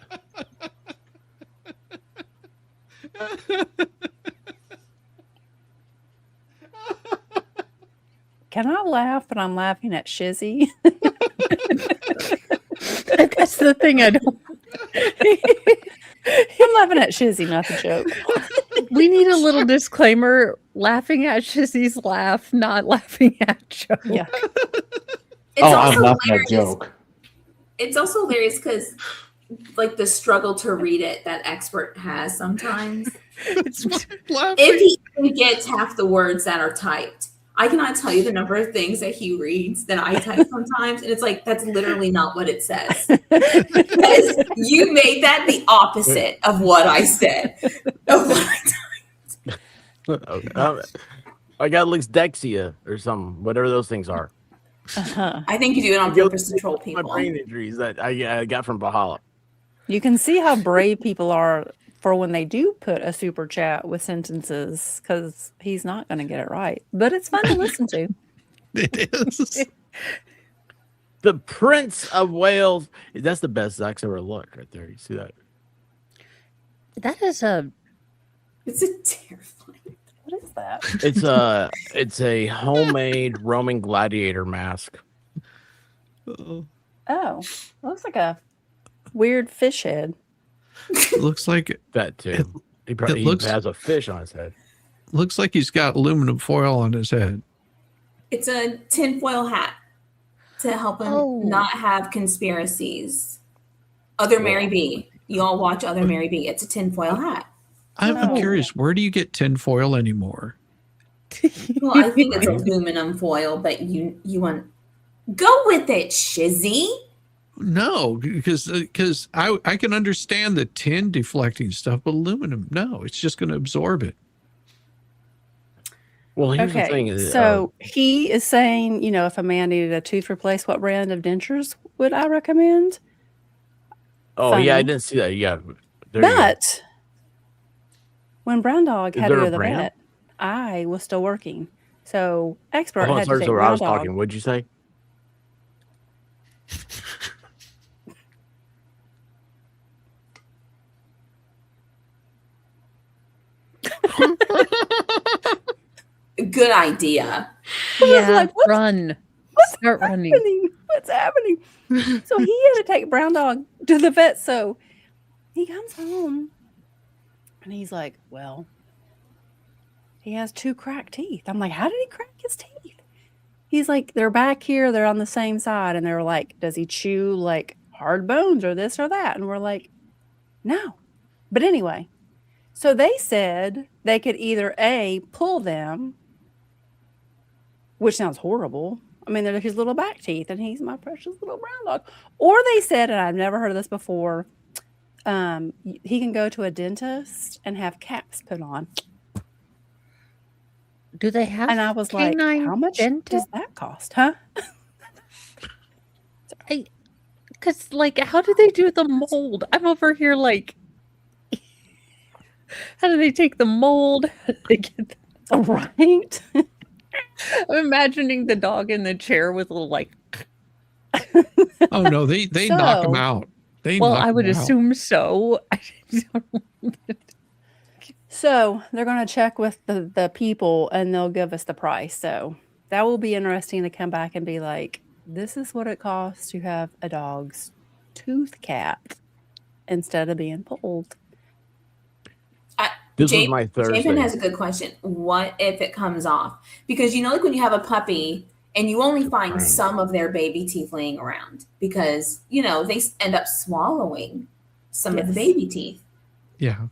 can I laugh, but I'm laughing at Shizzy? that's the thing. I don't. I'm laughing at Shizzy, not the joke. We need a little disclaimer: laughing at Shizzy's laugh, not laughing at joke. Yeah. It's I'm also laughing at hilarious. joke. It's also hilarious because, like, the struggle to read it that expert has sometimes. If he even gets half the words that are typed, I cannot tell you the number of things that he reads that I type sometimes, and it's like that's literally not what it says. Because you made that the opposite of what I said. Of what I typed. Okay. I got Lexdexia or something, whatever those things are. Uh-huh. I think you do it on purpose to troll My people. brain injuries that I got from Valhalla. You can see how brave people are for when they do put a super chat with sentences because he's not going to get it right. But it's fun to listen to. It is. The Prince of Wales. That's the best Zach's ever looked right there. You see that? That is a It's a terrifying. What is that? It's a homemade Roman gladiator mask. Oh, looks like a weird fish head. It looks like That too. He looks- has a fish on his head. looks like he's got aluminum foil on his head. It's a tinfoil hat to help him Oh. not have conspiracies. Other Mary B. You all watch Other Mary B. It's a tinfoil hat. I'm Oh. curious, where do you get tin foil anymore? Well, I think it's aluminum foil, but you want go with it, Shizzy. No, because I can understand the tin deflecting stuff, but aluminum, no, it's just going to absorb it. Well, here's the Okay, thing. Is, so he is saying, if a man needed a tooth replaced, what brand of dentures would I recommend? oh yeah, I funny. didn't see that. Yeah, there you go. But when Brown Dog Is had to there go a to the brand? vet, I was still working. So expert Hold on, had to sorry, take so I Brown was Dog. talking. What'd you say? Good idea. Yeah, like, what's- run. Start running. happening? What's happening? So he had to take Brown Dog to the vet. So he comes home and he's like, well, he has 2 cracked teeth. I'm like, how did he crack his teeth? He's like, they're back here. They're on the same side. And they're like, does he chew like hard bones or this or that? And we're like, no. But anyway, so they said they could either A, pull them, which sounds horrible. I mean, they're his little back teeth, and he's my precious little brown dog. Or they said, and I've never heard of this before, he can go to a dentist and have caps put on. Do they have? And I was like, canine how much dentist? does that cost, huh? Because, like, how do they do the mold? I'm over here like, how do they take the mold? How do they get Right? I'm imagining the dog in the chair with a little like. Oh no, they knock him So- out. They Well, knock I would him out. assume so. So they're going to check with the people, and they'll give us the price. So that will be interesting to come back and be like, this is what it costs to have a dog's tooth capped instead of being pulled. This was Jason- my Thursday. Jason has a good question. What if it comes off? Because like when you have a puppy and you only find Right. some of their baby teeth laying around because they end up swallowing some of the Yes. baby teeth. Yeah.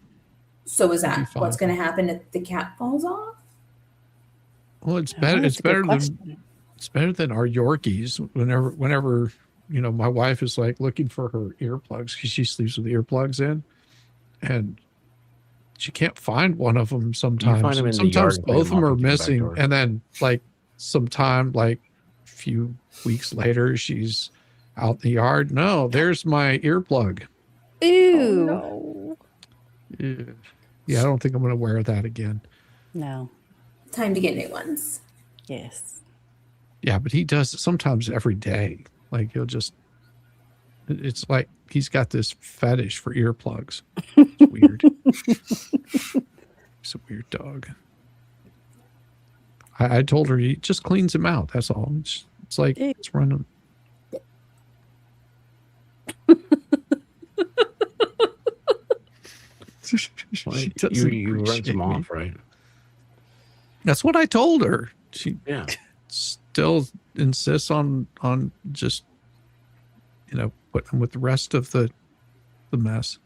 So is That'd that be what's fine. going to happen if the cap falls off? Well, it's Oh, better. that's It's a good better than question. it's better than our Yorkies. Whenever my wife is like looking for her earplugs because she sleeps with earplugs in, and she can't find one of them sometimes. find 'em in the yard Sometimes and clean both of them them are off into the back missing, door. and then like sometime like a few weeks later, she's out in the yard. No, there's my earplug. Ew. no. Yeah, I don't think I'm going to wear that again. No. Time to get new ones. Yes. Yeah, but he does it sometimes every day. Like he'll just, it's like he's got this fetish for earplugs. It's weird. He's a weird dog. I told her he just cleans him out. That's all. It's like it's running. She doesn't You run appreciate some me. off, right? That's what I told her. She Yeah. still insists on just putting him with the rest of the mess.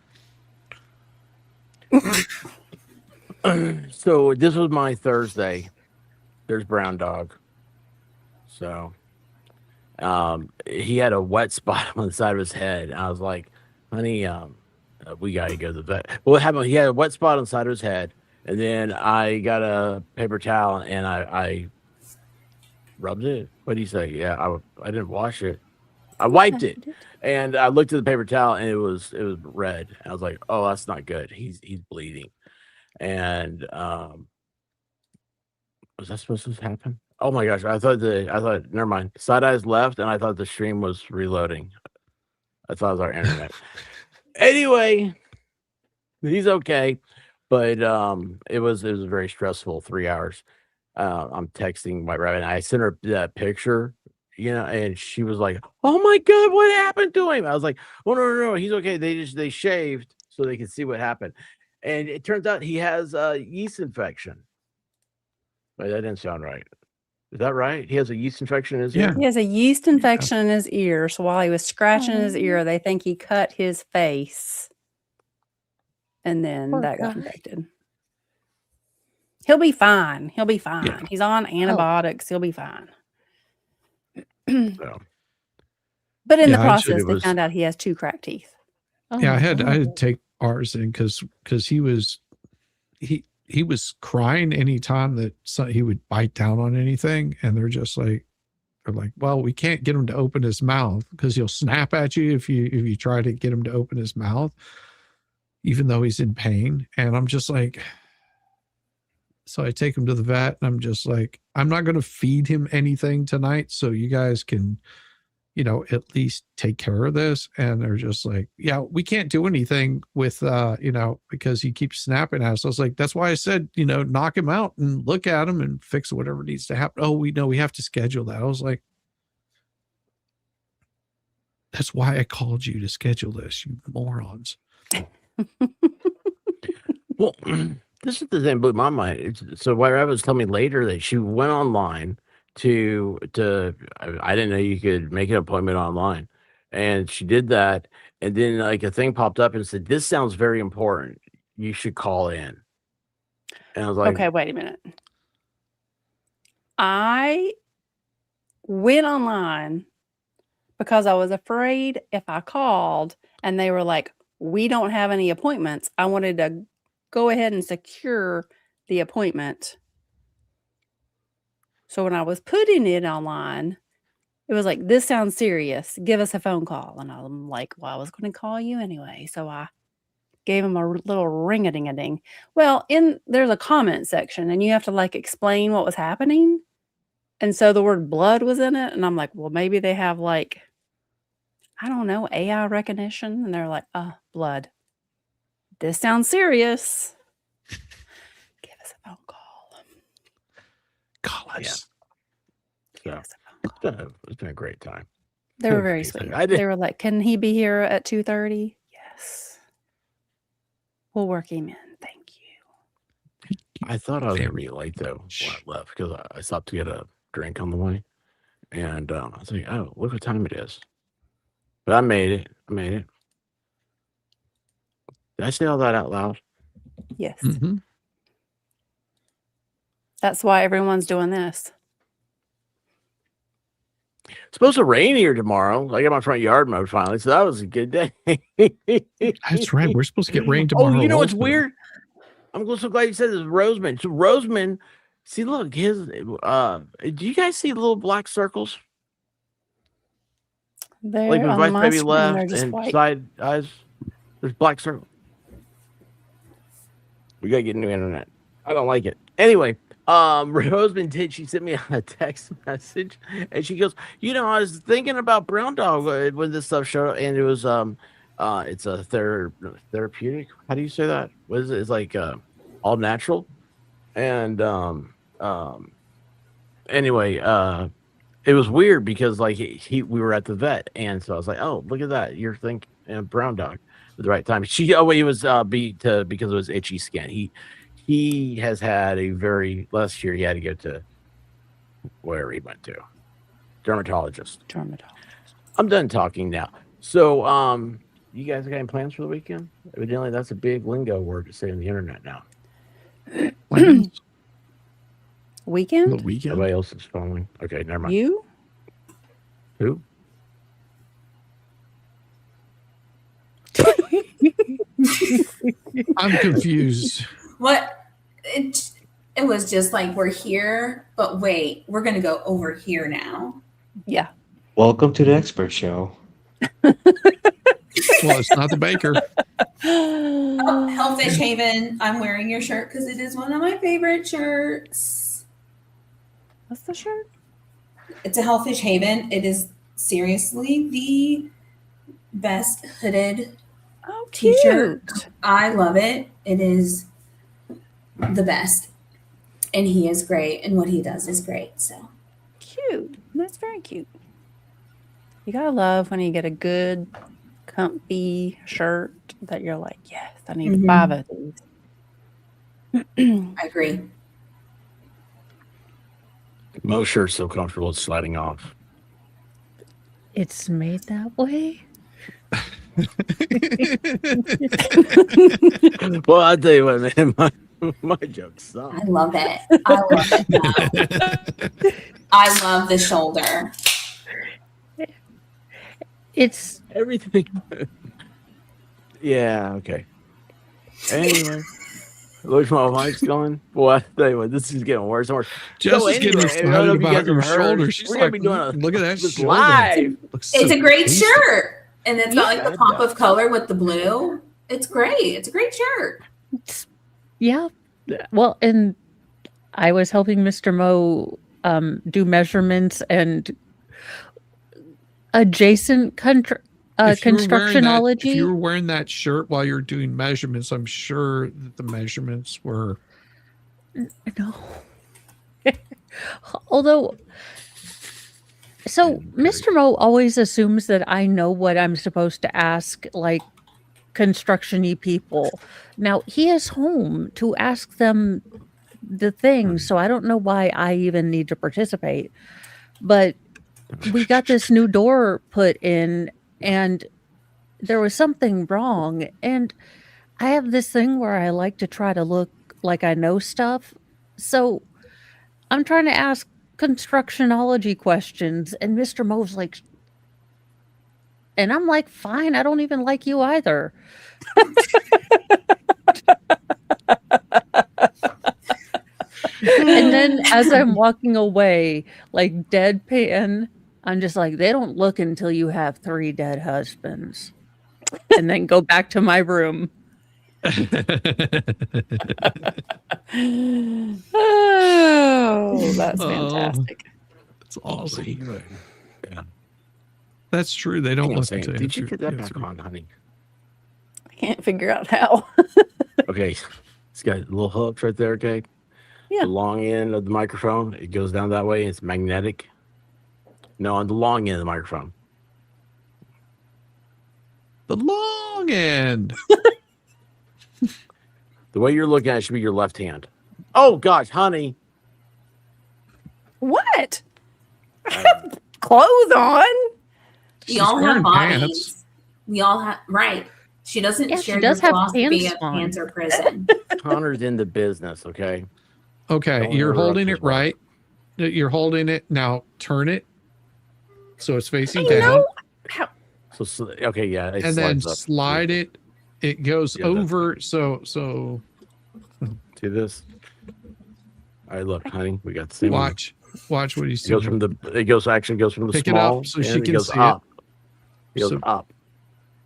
So this was my Thursday. There's Brown Dog. So he had a wet spot on the side of his head. I was like, honey, we gotta go to the vet. Well, what happened? He had a wet spot on the side of his head, and then I got a paper towel and I rubbed it. What do you say? Yeah, I didn't wash it. I wiped it, and I looked at the paper towel, and it was red. I was like, oh, that's not good. He's bleeding. And was that supposed to happen? Oh my gosh! I thought never mind. Side eyes left, and I thought the stream was reloading. I thought it was our internet. Anyway, he's okay. But it was a very stressful 3 hours. I'm texting White Rabbit, and I sent her that picture, and she was like, "Oh my god, what happened to him?" I was like, "Oh no, he's okay. They shaved so they could see what happened." And it turns out he has a yeast infection. Wait, that didn't sound right. Is that right? He has a yeast infection in his Yeah. ear? He has a yeast infection in his ear. So while he was scratching his Oh. ear, they think he cut his face. And then Poor that got guy. infected. He'll be fine. He'll be fine. Yeah. He's on antibiotics. He'll be fine. So, But in the Yeah, process, it they was- found out he has 2 cracked teeth. Oh Yeah, I my had God. to take ours in because he was crying anytime that he would bite down on anything, and they're like, well, we can't get him to open his mouth because he'll snap at you if you try to get him to open his mouth, even though he's in pain. And I'm just like, so I take him to the vet, and I'm just like, I'm not going to feed him anything tonight, so you guys can, at least take care of this. And they're just like, yeah, we can't do anything with, because he keeps snapping at us. I was like, that's why I said, knock him out and look at him and fix whatever needs to happen. Oh, we know we have to schedule that. I was like, that's why I called you to schedule this, you morons. Well, this is the thing that blew my mind. So White Rabbit was telling me later that she went online to I didn't know you could make an appointment online, and she did that, and then like a thing popped up and said, "This sounds very important. You should call in." And I was like, Okay, wait a minute. I went online because I was afraid if I called and they were like, we don't have any appointments, I wanted to go ahead and secure the appointment. So when I was putting it online, it was like, this sounds serious. Give us a phone call. And I'm like, well, I was going to call you anyway. So I gave him a little ring-a-ding-a-ding. Well, there's a comment section and you have to like explain what was happening. And so the word blood was in it. And I'm like, well, maybe they have like, I don't know, AI recognition. And they're like, blood. This sounds serious. Give us a phone call. Call us. Yeah. Give us a phone call. it's been a great time. They were very Amazing. sweet. They were like, can he be here at 2:30? Yes. We'll work him in. Thank you. I thought I was gonna Very be late though when I left because I stopped to get a drink on the way, and I was like, "Oh, look what time it is!" But I made it. Did I say all that out loud? Yes. Mhm. That's why everyone's doing this. It's supposed to rain here tomorrow. I got my front yard mowed finally, so that was a good day. That's right. We're supposed to get rain tomorrow. Oh, you know what's also. weird? I'm so glad you said this, Roseman. So Roseman, see, look, his. Do you guys see little black circles? They're Like with on right my baby screen, they're left just and white. side eyes. There's black circles. We gotta get new internet. I don't like it. Anyway, Roseman she sent me a text message and she goes, I was thinking about Brown Dog when this stuff showed up, and it was it's a therapeutic. How do you say that? What is it? It's like all natural. And anyway, it was weird because like we were at the vet, and so I was like, oh, look at that, you're thinking Brown Dog at the right time. He was because it was itchy skin. He has had a last year he had to go to where he went to dermatologist. I'm done talking now. So you guys got any plans for the weekend? Evidently that's a big lingo word to say on the internet now. Plans? The Weekend? weekend. Nobody else is following. Okay, never mind. You? Who? I'm confused. What? It was just like we're here, but wait, we're gonna go over here now. Yeah. Welcome to the expert show. Well, it's not the baker. Oh, Hellfish Haven. I'm wearing your shirt because it is one of my favorite shirts. What's the shirt? It's a Hellfish Haven. It is seriously the best hooded Oh, t-shirt. cute. I love it. It is the best. And he is great, and what he does is great. So Cute. That's very cute. You gotta love when you get a good, comfy shirt that you're like, yes, I need 5 of these. I agree. Most shirts so comfortable it's sliding off. It's made that way. Well, I'll tell you what, man, my joke sucks. I love it. I love it. I love the shoulder. It's Everything. Yeah, okay. Anyway. Look, my mic's going. Boy, I tell you what, this is getting worse and worse. Jess So is getting anyway, I don't know excited if you about guys your have heard, shoulder. She's we're gonna like, be doing look at that this shoulder. live. Looks It's so a great tasty. shirt. And it's got like the Yeah. pop of color with the blue. It's great. It's a great shirt. yeah. Well, and I was helping Mr. Mo do measurements and adjacent If you were wearing that- constructionology. If you were wearing that shirt while you're doing measurements, I'm sure that the measurements were. No. Although, so Mr. Mo always assumes that I know what I'm supposed to ask, like construction-y people. Now, he is home to ask them the things, so I don't know why I even need to participate. But we got this new door put in, and there was something wrong. And I have this thing where I like to try to look like I know stuff. So I'm trying to ask constructionology questions, and Mr. Mo's like, and I'm like, fine, I don't even like you either. And then as I'm walking away, like deadpan, I'm just like, they don't look until you have 3 dead husbands. And then go back to my room. Oh, that's Oh. fantastic. It's awesome. Yeah. That's true. They don't Hang on a look second. into Did you it. get that back on, honey? I can't figure out how. Okay. It's got little hooks right there, okay? Yeah. The long end of the microphone, it goes down that way. It's magnetic. No, on the long end of the microphone. The long end. The way you're looking at it should be your left hand. Oh, gosh, honey. What? I have clothes on. We She's all have wearing bodies. pants. We all have, right. She doesn't Yeah, she share does your have philosophy pants of on. pants or prison. Connor's in the business, okay? Okay, Don't you're interrupt holding his it right. You're holding it now. Turn it so it's facing I down, know. How? So okay, yeah. It and then slides up. slide it. It goes Yeah, that's over. So See this? All right, look, honey, we got the same one. watch what he's It goes doing. from the. It goes actually goes from the Pick it up small. so she and can it goes see it. up. It goes So- up.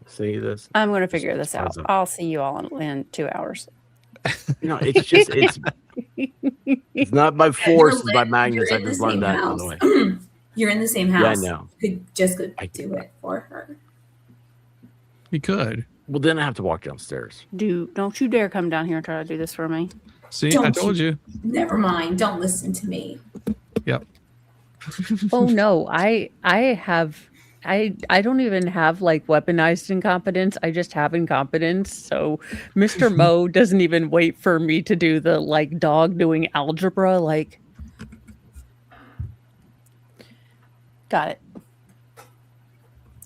See this? I'm going to figure this out. Slides up. I'll see you all in 2 hours. No, it's just it's not by force, it's by magnets. You're I in the just same learned that, by house. the way. You're in the same Yeah, I house. know. Could just go I- do it for her. You could Well, then I have to walk downstairs. Don't you dare come down here and try to do this for me. see. I Don't told you. Never mind. Don't listen to me. Yep. Oh no, I don't even have like weaponized incompetence. I just have incompetence. So Mr. Mo doesn't even wait for me to do the like dog doing algebra. Like, Got it.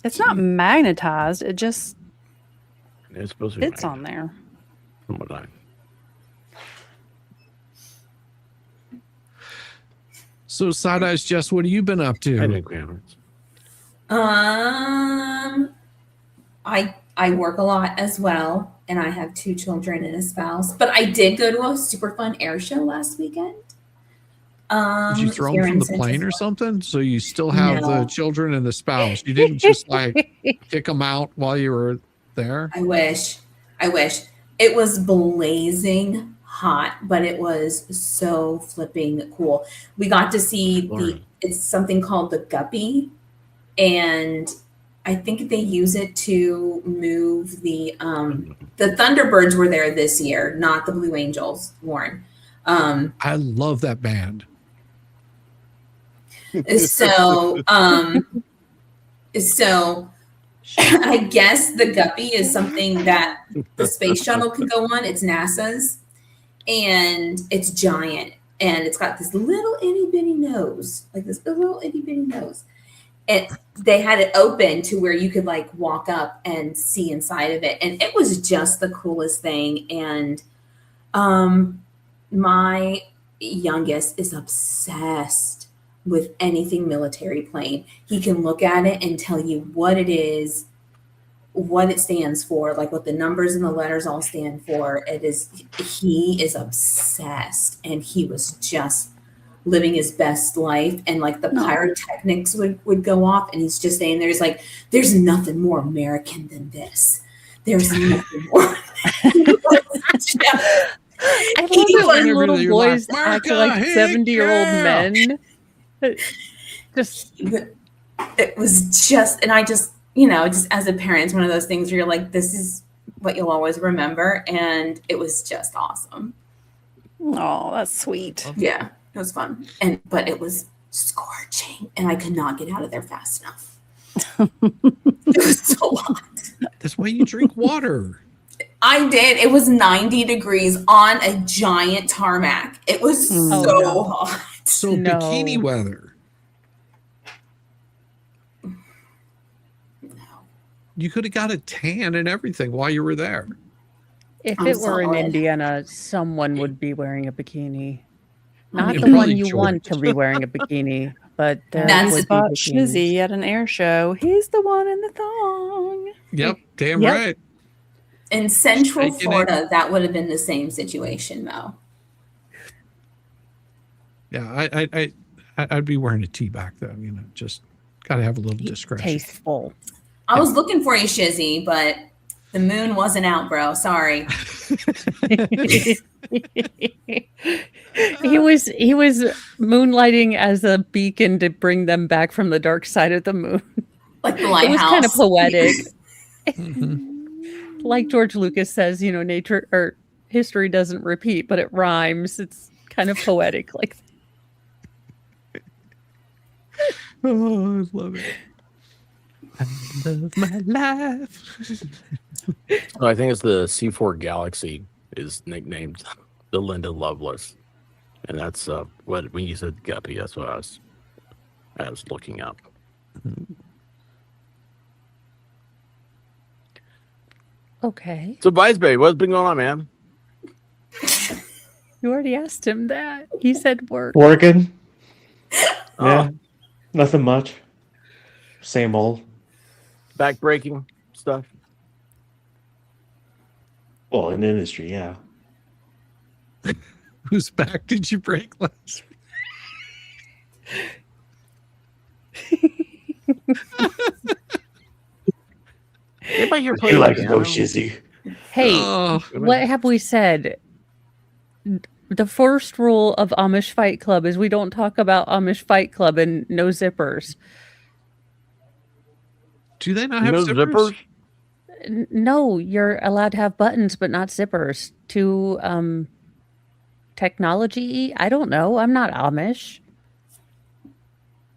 It's not magnetized. It just It's supposed to be. fits on there. From what I. So side eyes, Jess, what have you been up I to? think grammars. I work a lot as well, and I have 2 children and a spouse. But I did go to a super fun air show last weekend. Did you throw here them from in the Central plane or Florida. something? So you still have No. the children and the spouse. You didn't just like kick them out while you were there. I wish. It was blazing hot, but it was so flipping cool. We got to see Boring. it's something called the guppy, and I think they use it to move the Thunderbirds were there this year, not the Blue Angels, Warren. I love that band. So I guess the Guppy is something that the space shuttle could go on. It's NASA's, and it's giant, and it's got this little itty bitty nose, like this little itty bitty nose. And they had it open to where you could like walk up and see inside of it, and it was just the coolest thing. And my youngest is obsessed with anything military plane. He can look at it and tell you what it is, what it stands for, like what the numbers and the letters all stand for. He is obsessed, and he was just living his best life, and like the pyrotechnics would go off, and he's just saying there's nothing more American than this. There's nothing more. I love it when little boys act like 70-year-old men. It was just, and I just, just as a parent, it's one of those things where you're like, this is what you'll always remember. And it was just awesome. Oh, that's sweet. Yeah, it was fun. But it was scorching, and I could not get out of there fast enough. It was so hot. That's why you drink water. I did. It was 90 degrees on a giant tarmac. It was so hot. So bikini weather. You could have got a tan and everything while you were there. If it were in Indiana, someone would be wearing a bikini. Not And the one probably you George. want to be wearing a bikini, but there That's would be Spot bikinis. Shizzy at an air show. He's the one in the thong. Yep, damn Yep. right. In Central Shaking it. Florida, that would have been the same situation, though. Yeah, I'd be wearing a tee back though. Just got to have a little discretion. Tasteful. I was looking for you, Shizzy, but the moon wasn't out, bro. Sorry. He was moonlighting as a beacon to bring them back from the dark side of the moon. Like the It lighthouse. was kind of poetic. Mhm. Like George Lucas says, nature or history doesn't repeat, but it rhymes. It's kind of poetic like Oh, I love it. I love my life. Oh, I think it's the C4 Galaxy is nicknamed the Linda Lovelace, and that's what when you said Guppy, that's what I was looking up. Okay. So, Vice Baby, what's been going on, man? You already asked him that. He said work. Working. Oh. Yeah. Nothing much. Same old. Back-breaking stuff. Well, in the industry, yeah. Whose back did you break last Anybody here play You like to piano? go shizzy. Hey, Oh, what have we said? The first rule of Amish Fight Club is we don't talk about Amish Fight Club and no zippers. do they not have No zippers? zippers? No, you're allowed to have buttons, but not zippers. To technology, I don't know. I'm not Amish.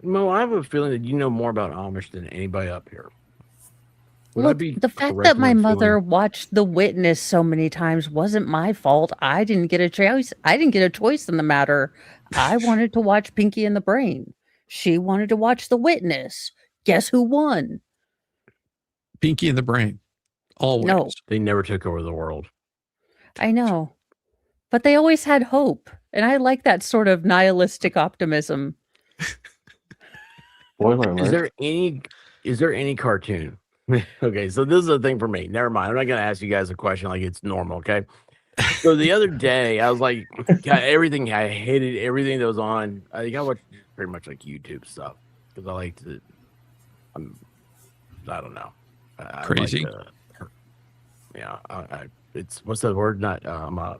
Mo, I have a feeling that you know more about Amish than anybody up here. Would I Well, be the fact correct that in my that mother feeling? watched The Witness so many times wasn't my fault. I didn't get a choice. I didn't get a choice in the matter. I wanted to watch Pinky and the Brain. She wanted to watch The Witness. Guess who won? Pinky in the Brain. Always. No. They never took over the world. I know. But they always had hope. And I like that sort of nihilistic optimism. Spoiler alert. Is there any cartoon? Okay, so this is a thing for me. Never mind. I'm not gonna ask you guys a question like it's normal, okay? So the other day I was like, God, I hated everything that was on. I think I watched pretty much like YouTube stuff because I like to I don't know. I Crazy. Yeah, it's what's that word? Not I'm a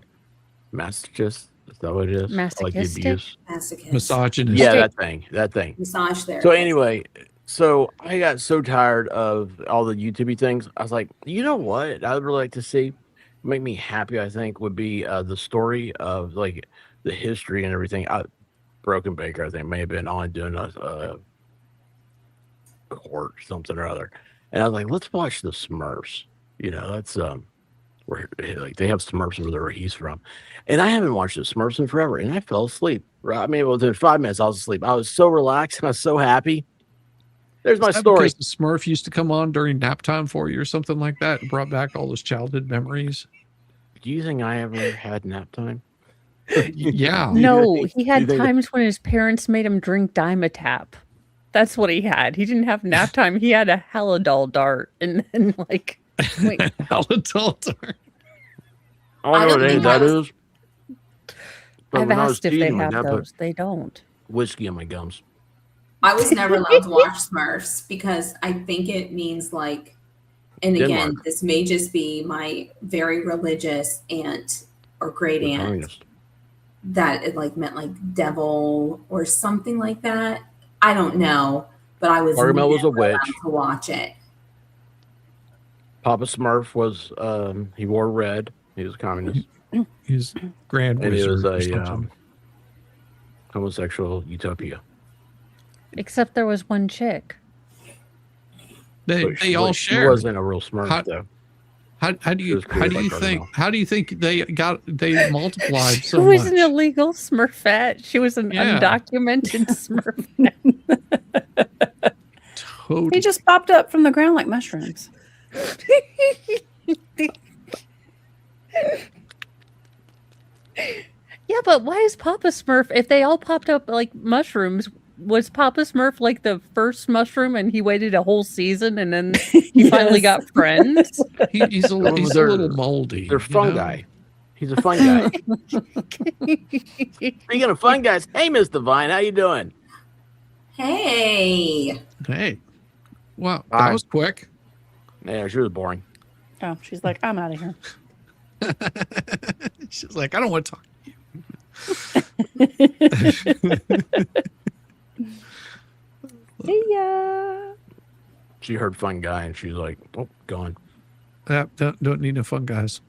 masochist. Is that what it is? I like the Masochistic? abuse. Masochist. Misogynist. Yeah, Okay. that thing. Massage therapist. So anyway, So I got so tired of all the YouTube things. I was like, you know what? I would really like to see, make me happy. I think would be the story of like the history and everything. Broken Baker, I think, may have been on doing a court something or other, and I was like, let's watch the Smurfs. You know, that's where like they have Smurfs where he's from, and I haven't watched the Smurfs in forever, and I fell asleep. Right? I mean, within 5 minutes, I was asleep. I was so relaxed and I was so happy. There's my Is that story. because the Smurf used to come on during nap time for you or something like that? It brought back all those childhood memories. Do you think I ever had nap time? Yeah. No, he you had think- times when his parents made him drink Dimetap. That's what he had. He didn't have nap time. He had a Halidol dart, and then like, wait, Halidol. I don't know what any of that is. But I've when I was asked if they teasing, my have dad put those. They don't. whiskey in my gums. I was never allowed to watch Smurfs because I think it means like, and again, Denmark. this may just be my very religious aunt or great The aunt communist. that it like meant like devil or something like that. I don't know, but I was Gargamel was a never allowed witch. to watch it. Papa Smurf was he wore red. He was a communist. He's grand And he wizard was or a something. homosexual utopia. Except there was one chick. They But all she share. wasn't a real Smurf How- though. How do It you was created by think Gargamel. how do you think they multiplied She so was much? an illegal Smurfette. She was an Yeah. undocumented Smurfette. Totally. He just popped up from the ground like mushrooms. Yeah, but why is Papa Smurf? If they all popped up like mushrooms, was Papa Smurf like the first mushroom, and he waited a whole season, and then he finally Yes. got friends? He's a They're- little moldy. They're you fungi. know? He's a fun guy. Speaking of fun guys, hey Miss Divine, how you doing? Hey, Hey. Wow, that Bye. was quick. Yeah, she was boring. Oh, she's like, I'm out of here. She's like, I don't want to talk. See ya. She heard fun guy and she's like, oh, gone. Don't need no fun guys.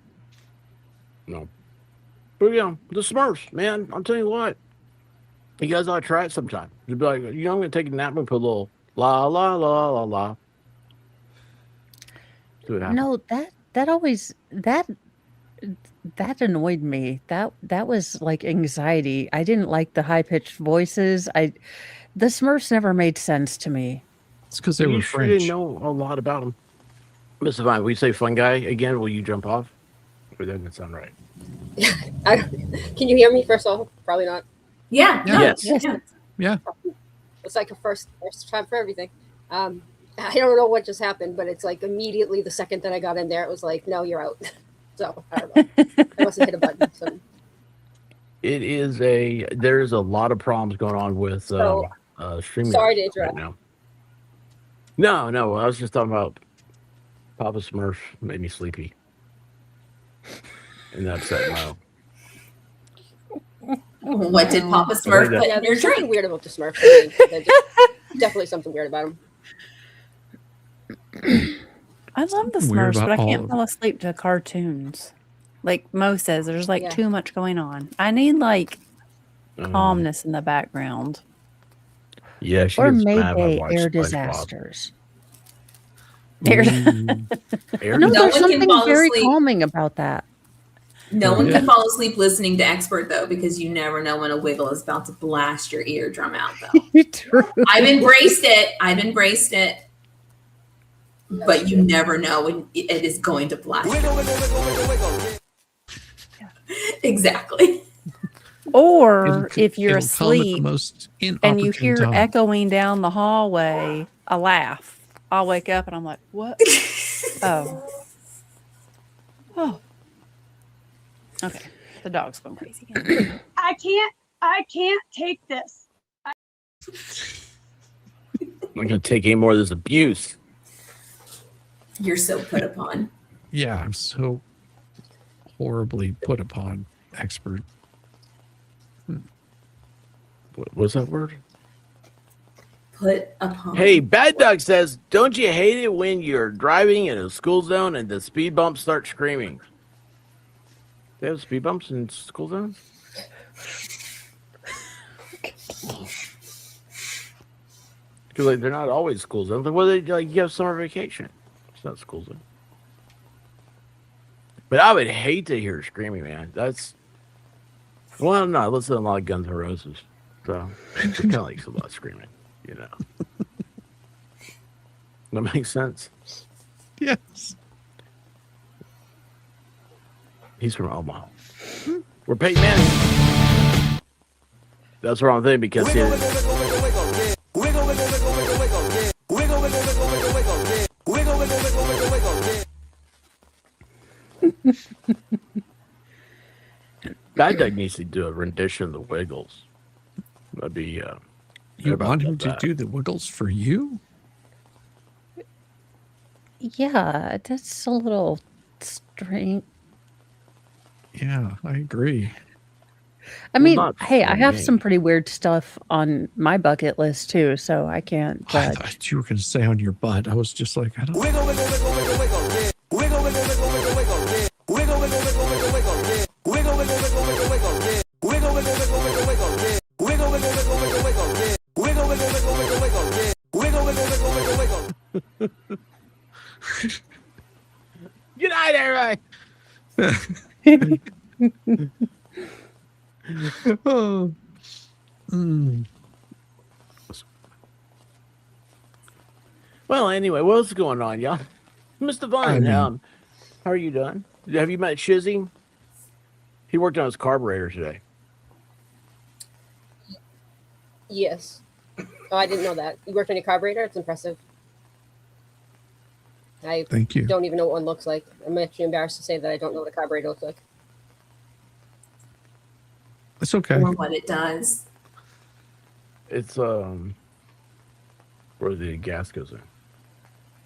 No. But yeah, the Smurfs, man. I'm telling you what. You guys ought to try it sometime. You'd be like, you know, I'm gonna take a nap and put a little la la la la la. See what happens. No, that always that annoyed me. That was like anxiety. I didn't like the high pitched voices. The Smurfs never made sense to me. It's because they you were sure French. didn't know a lot about them. Miss Divine, we say fun guy again. Will you jump off? Or that doesn't sound right. Can you hear me first of all? Probably not. yeah, no, Yes. yeah. It's like a first time for everything. I don't know what just happened, but it's like immediately the second that I got in there, it was like, no, you're out. So I don't know. I must have hit a button. So It is there's a lot of problems going on with So, streaming sorry to right interrupt. now. No, I was just talking about Papa Smurf made me sleepy. And that's that now. What did Papa Smurf Yeah, put yeah, in your there's something drink? weird about the Smurfs. I think. There's definitely something weird about them. I love the Something weird Smurfs, but I about all can't of fall asleep to cartoons. Like Mo says, there's like Yeah. too much going on. I need like calmness in the background. Yeah, she Or gets mad when I Mayday watch air SpongeBob. disasters. Air No, No there's one can something fall very asleep. calming about that. No one Yeah. can fall asleep listening to Expert though, because you never know when a wiggle is about to blast your eardrum out. Though True. I've embraced it, but you never know when it is going to blast. Exactly. Or if you're it'll come at the asleep most and you inopportune hear time. echoing down the hallway a laugh, I'll wake up and I'm like, what? Oh. Okay. The dog's going crazy again. I can't take this. I'm not gonna take any more of this abuse. You're so put upon. Yeah, I'm so horribly put upon. Expert. What was that word? put upon. Hey, Bad Dog says, don't you hate it when you're driving in a school zone and the speed bumps start screaming? They have speed bumps in school zones? Because like, they're not always school zones. Like, well, they like you have summer vacation. It's not school zone. But I would hate to hear screaming, man. That's well, no, I listen to a lot of Guns N' Roses, so it kind of likes a lot of screaming, you know. That makes sense. Yes. He's from Omaha. We're Peyton Manning. That's the wrong thing because he. Bad Dog needs to do a rendition of the Wiggles. That'd be. You want him to do the Wiggles for you? Yeah, that's a little strange. Yeah, I agree. I mean, not hey, I for have me. some pretty weird stuff on my bucket list too, so I can't I judge. thought you were going to say on your butt. I was just like, I don't. Good night, everybody. Oh. Mm. Well, anyway, what's going on, y'all? Mr. Vaughn, how are you doing? Have you met Shizzy? He worked on his carburetor today. Yes. Oh, I didn't know that. You worked on your carburetor? It's impressive. I Thank you. don't even know what one looks like. I'm actually embarrassed to say that I don't know what a carburetor looks like. It's okay. Or what it does. It's where the gas goes in.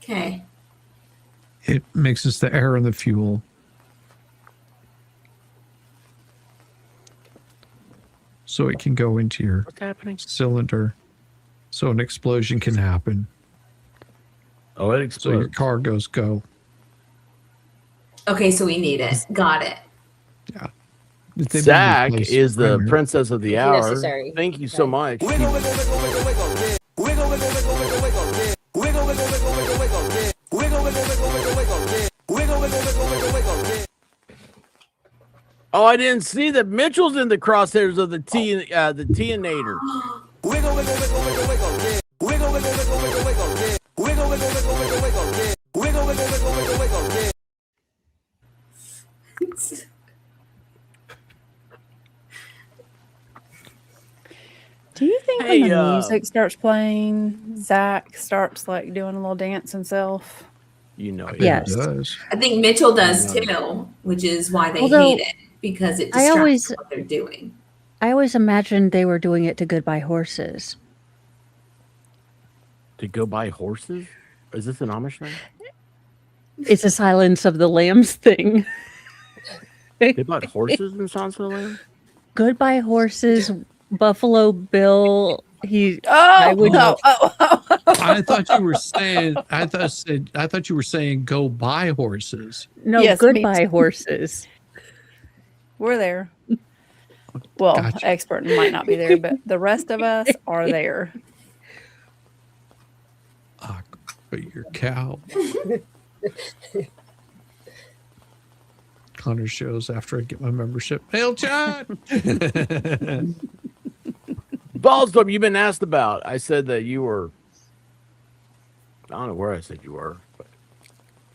Okay. It mixes the air and the fuel. So it can go into your What's happening? cylinder. So an explosion can happen. Oh, it So your explodes. car goes go. Okay, so we need it. Got it. Yeah. They've been Zach replaced is the primarily. princess of the If hour. necessary. Thank you so much. Oh, I didn't see that Mitchell's in the crosshairs of the T-nator. Do you think Hey, when the music starts playing, Zach starts like doing a little dance himself? You know it. Yes. It does. I think Mitchell does Yeah. too, which is why they Although, hate it, because it I distracts always- what they're doing. I always imagined they were doing it to Goodbye Horses. To go buy horses? Is this an Amish thing? It's a Silence of the Lambs thing. They bought horses in Silence of the Lambs? Goodbye Horses, Buffalo Bill. Oh, I would- I thought you were saying. I thought you were saying go buy horses. No, Yes, me Goodbye too. Horses. We're there. Well, Gotcha. expert might not be there, but the rest of us are there. But your cow. Connor shows after I get my membership. Hail John. Ballstorm, you've been asked about. I said that you were. I don't know where I said you were. But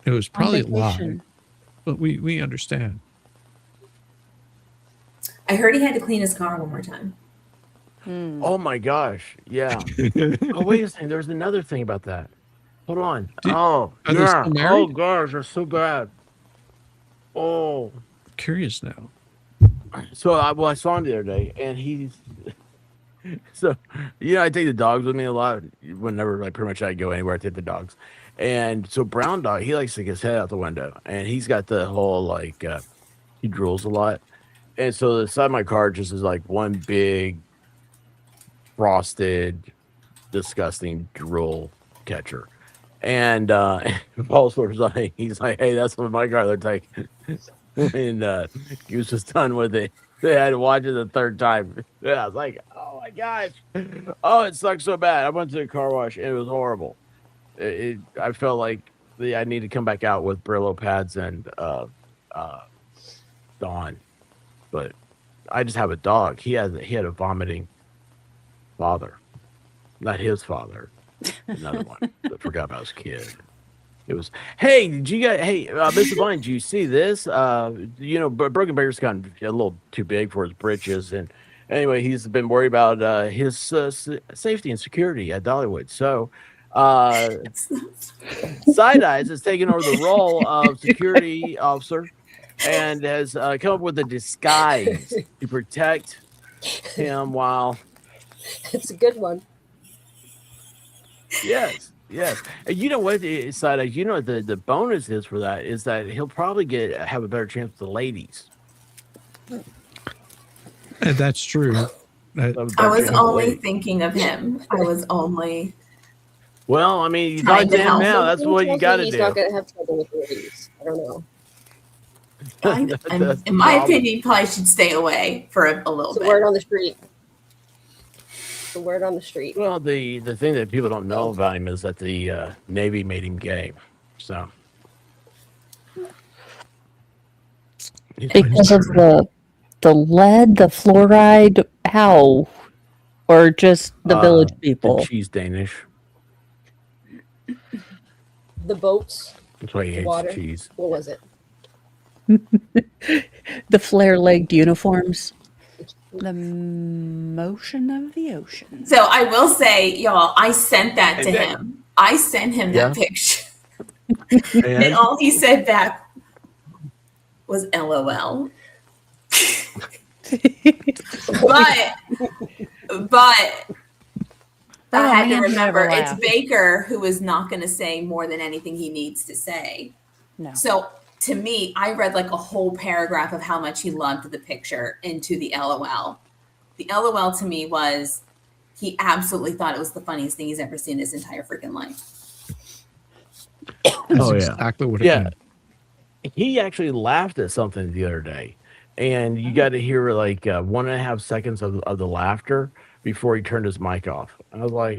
It was probably On live, vacation. but we understand. I heard he had to clean his car one more time. oh my gosh, yeah. Oh wait a second. There's another thing about that. Hold on. Did- oh are they yeah. still married? Oh gosh, they're so bad. Oh. Curious now. So I saw him the other day, and he's so I take the dogs with me a lot. Whenever like pretty much I go anywhere, I take the dogs. And so Brown Dog, he likes to get his head out the window, and he's got the whole like he drools a lot, and so the side of my car just is like one big frosted disgusting drool catcher. And Paul's was like, he's like, hey, that's what my car looked like. And he was just done with it. They had to watch it the third time. Yeah, I was like, oh my gosh. Oh, it sucks so bad. I went to the car wash and it was horrible. I felt like I need to come back out with Brillo pads and Dawn. But I just have a dog. He had a vomiting father. Not his father. Another one. I forgot about his kid. It was, hey, did you guys, hey, Mr. Vine, did you see this? Broken Bear's gotten a little too big for his britches. And anyway, he's been worried about his safety and security at Dollywood. So, Side Eyes has taken over the role of security officer and has come up with a disguise to protect him while. It's a good one. Yes. And you know what, Side Eyes, you know what the bonus is for that is that he'll probably have a better chance with the ladies. And that's true. I was only thinking of him. I was only. Well, I mean, you Trying talk to to him help now. him. That's what you got to He's do. not going to have trouble with the ladies. I don't know. That's In my the problem. opinion, probably should stay away for a little It's a bit. word on the street. The word on the street. Well, the thing that people don't know about him is that the Navy made him gay. So Because of the lead, the fluoride, how? Or just the village people? The cheese Danish. The boats. That's why he hates Water. cheese. What was it? The flare-legged uniforms? The motion of the ocean. So I will say, y'all, I sent that to him. I sent him that Yeah. picture. And And all he said back was LOL. but That I don't had to mean he remember never it's laughed. Baker who is not going to say more than anything he needs to say. No. So to me, I read like a whole paragraph of how much he loved the picture into the LOL. The LOL to me was he absolutely thought it was the funniest thing he's ever seen in his entire freaking life. That's Oh, yeah. exactly what it Yeah. meant. he actually laughed at something the other day, and you got to hear like 1.5 seconds of the laughter before he turned his mic off. I was like,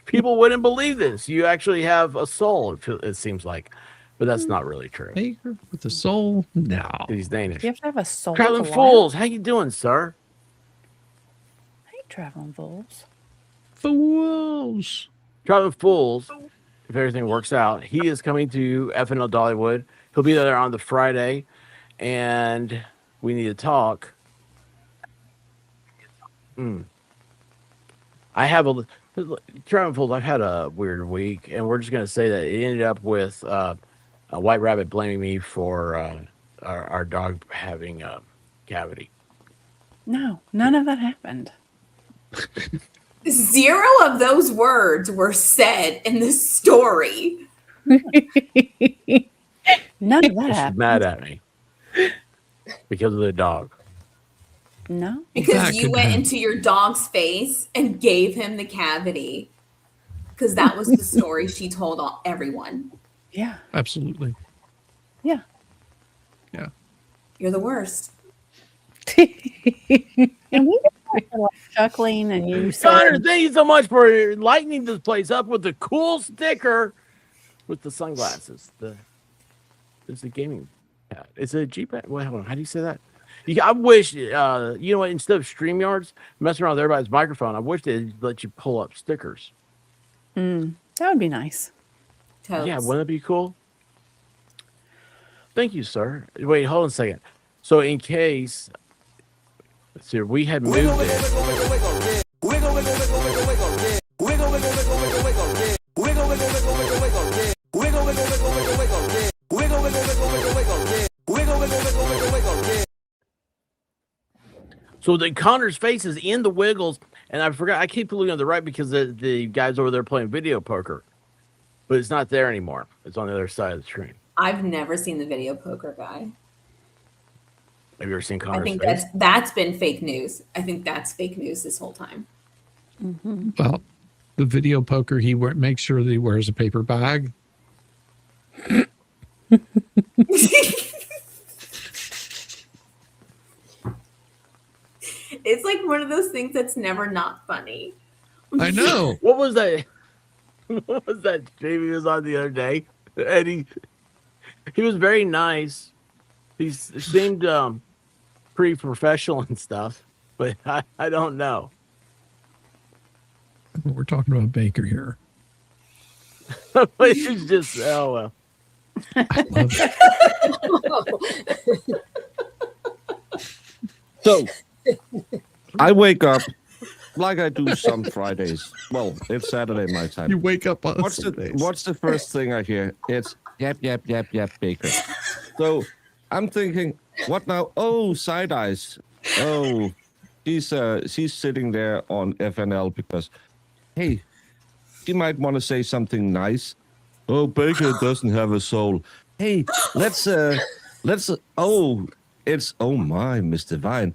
people wouldn't believe this. You actually have a soul. It seems like, but that's not really true. Baker with the soul? No. He's Danish. You have to have a soul. Traveling to laugh. Fools, how you doing, sir? Hey, traveling fools. Fools. Traveling Fools, if everything works out, he is coming to FNL Dollywood. He'll be there on the Friday, and we need to talk. I have Traveling Fools. I've had a weird week, and we're just gonna say that it ended up with a White Rabbit blaming me for our dog having a cavity. No, none of that happened. 0 of those words were said in the story. None of that She's happened. mad at me because of the dog. No. Because That you could went happen. into your dog's face and gave him the cavity. Because that was the story she told everyone. Yeah. Absolutely. Yeah. Yeah. You're the worst. And we were like chuckling, and you Connor, said, thank you so much for lighting this place up with the cool sticker with the sunglasses. It's a gaming pad. It's a G pad. Wait, hold on. How do you say that? I wish, you know what, instead of StreamYards, messing around with everybody's microphone, I wish they'd let you pull up stickers. that would be nice. Totes. Yeah, wouldn't that be cool? Thank you, sir. Wait, hold on a second. So in case, let's see, we had moved it. So the Connor's face is in the Wiggles, and I forgot. I keep looking on the right because the guy's over there playing video poker, but it's not there anymore. It's on the other side of the screen. I've never seen the video poker guy. Have you ever seen I Connor's think face? that's been fake news. I think that's fake news this whole time. Well, the video poker, makes sure that he wears a paper bag. It's like one of those things that's never not funny. I know. What was that? What was that Jamie was on the other day? And he was very nice. He seemed pretty professional and stuff, but I don't know. We're talking about Baker here. He's just well. I love it. So I wake up like I do some Fridays. Well, it's Saturday my time. You wake up on What's the first thing I hear? It's yap, yap, yap, yap, Baker. So I'm thinking, what now? Oh, side eyes. Oh, she's sitting there on FNL because, hey, she might want to say something nice. Oh, Baker doesn't have a soul. Hey, let's oh my, Mr. Vine.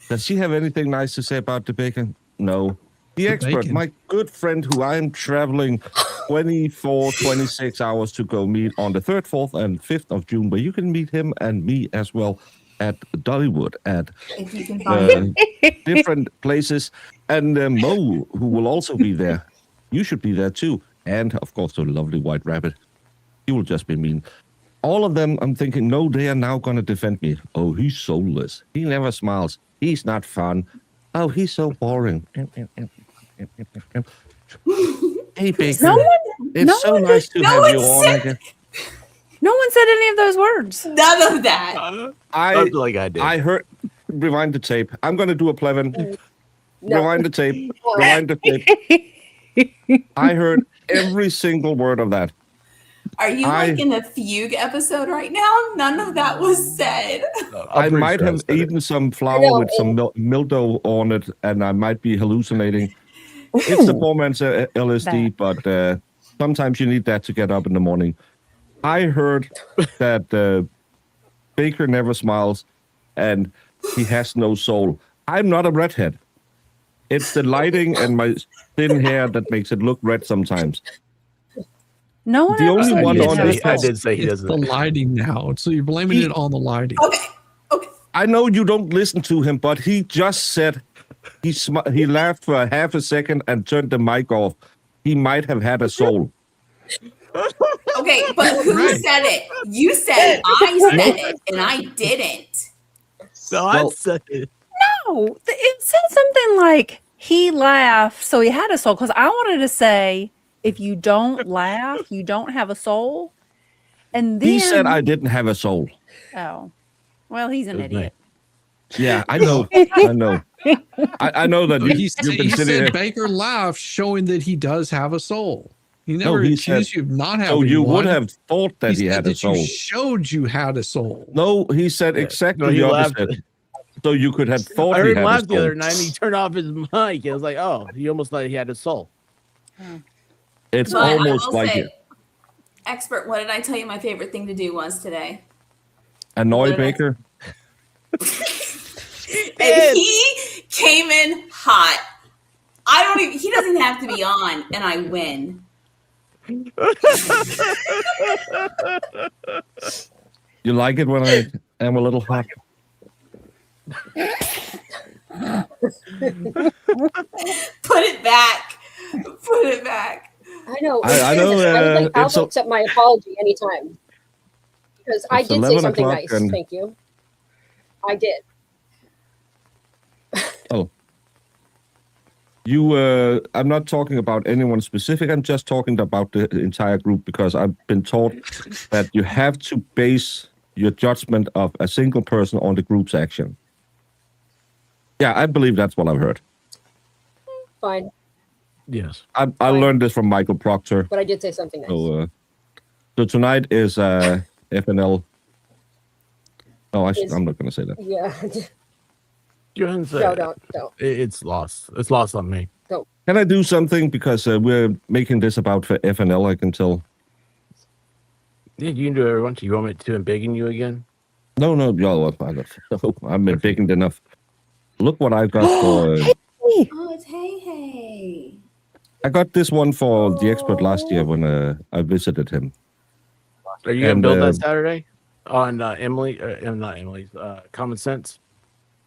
Does she have anything nice to say about the bacon? No. The expert, bacon. my good friend who I'm traveling 24, 26 hours to go meet on the 3rd, 4th, and 5th of June, where you can meet him and me as well at Dollywood at If you can find different places. And Mo, who will also be there. You should be there too. And, of course, the lovely White Rabbit. He will just be mean. All of them, I'm thinking, no, they are now going to defend me. Oh, he's soulless. He never smiles. He's not fun. Oh, he's so boring. Hey, Baker. It's so nice to have you on again. No one said any of those words. none of that. I like I did. I heard. Rewind the tape. I'm going to do a Plevin. No. Rewind the tape. Rewind the tape. I heard every single word of that. Are you like in a fugue episode right now? None of that was said. I might have eaten some flour with some mildew on it, and I might be hallucinating. It's the poor man's LSD, but sometimes you need that to get up in the morning. I heard that Baker never smiles, and he has no soul. I'm not a redhead. It's the lighting and my thin hair that makes it look red sometimes. No one The ever only said one he on didn't this have a I soul. did say he It's doesn't. the lighting now. So you're blaming it on the lighting. Okay. I know you don't listen to him, but he just said he laughed for a half a second and turned the mic off. He might have had a soul. Okay, but who said it? You said it. I said it, and I didn't. So I said it. No, it said something like he laughed, so he had a soul. Because I wanted to say, if you don't laugh, you don't have a soul. And then He said I didn't have a soul. Oh, well, he's an It was idiot. Yeah, I know. I know. I know that He you've been said sitting there. Baker laughed, showing that he does have a soul. He never he accused said- you of not having So you one. would have thought that he said had a that soul. You showed you had a soul. No, he said exactly No, he the laughed. opposite. So you could have thought I he heard him had a laugh the soul. other night, and he turned off his mic. I was like, "Oh, he almost thought he had a soul." It's But I almost will like say, it. expert, what did I tell you my favorite thing to do was today? Annoy What? Baker. And he came in hot. I don't even, he doesn't have to be on, and I win. You like it when I am a little hot? Put it back. Put it back. I know. I know, I would like, it's I'll accept my apology anytime. Because I It's did say 11 something o'clock nice. and- Thank you. I did. I'm not talking about anyone specific. I'm just talking about the entire group because I've been taught that you have to base your judgment of a single person on the group's action. Yeah, I believe that's what I've heard. Fine. Yes. I learned this from Michael Proctor. But I did say something nice. So tonight is FNL. Oh, I'm not going to say that. Yeah. Go ahead and say No, it. don't. It's lost. It's lost on me. Can I do something because we're making this about for FNL? I can tell. Yeah, you can do everyone. You want me to embiggen you again? No, I'm indignant enough. Look what I've got for. Oh, it's hey. I got this one for the expert last year when I visited him. Are you gonna And, build that Saturday on Emily? Not Emily's. Common Sense.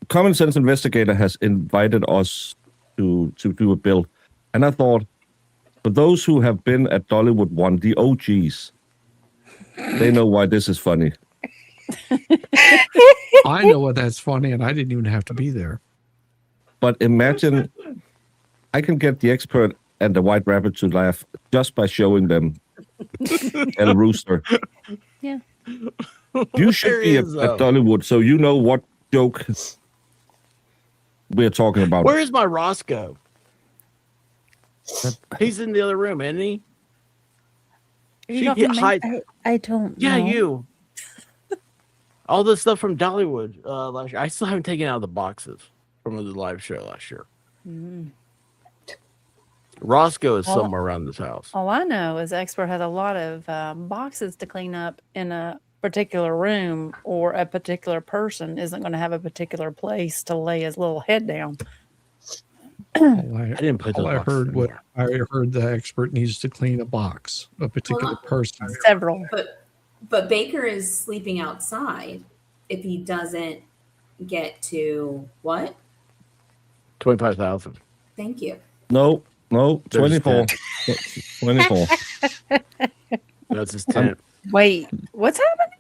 Common Sense Investigator has invited us to do a build, and I thought, for those who have been at Dollywood 1, the OGs, they know why this is funny. I know what that's funny, and I didn't even have to be there. But imagine, I can get the expert and the White Rabbit to laugh just by showing them El Rooster. Yeah. You should be at Dollywood, so you know what joke we're talking about. Where is my Roscoe? He's in the other room, isn't he? I don't Yeah, know. you. All the stuff from Dollywood last year. I still haven't taken out the boxes from the live show last year. Mm. Roscoe is somewhere around this house. All I know is Expert has a lot of boxes to clean up in a particular room, or a particular person isn't going to have a particular place to lay his little head down. I didn't put those I boxes heard in what there. I heard the expert needs to clean a box, a particular person. Several. But Baker is sleeping outside if he doesn't get to what? 25,000. Thank you. No, There's 24. 24. That's his tent. Wait, what's happening?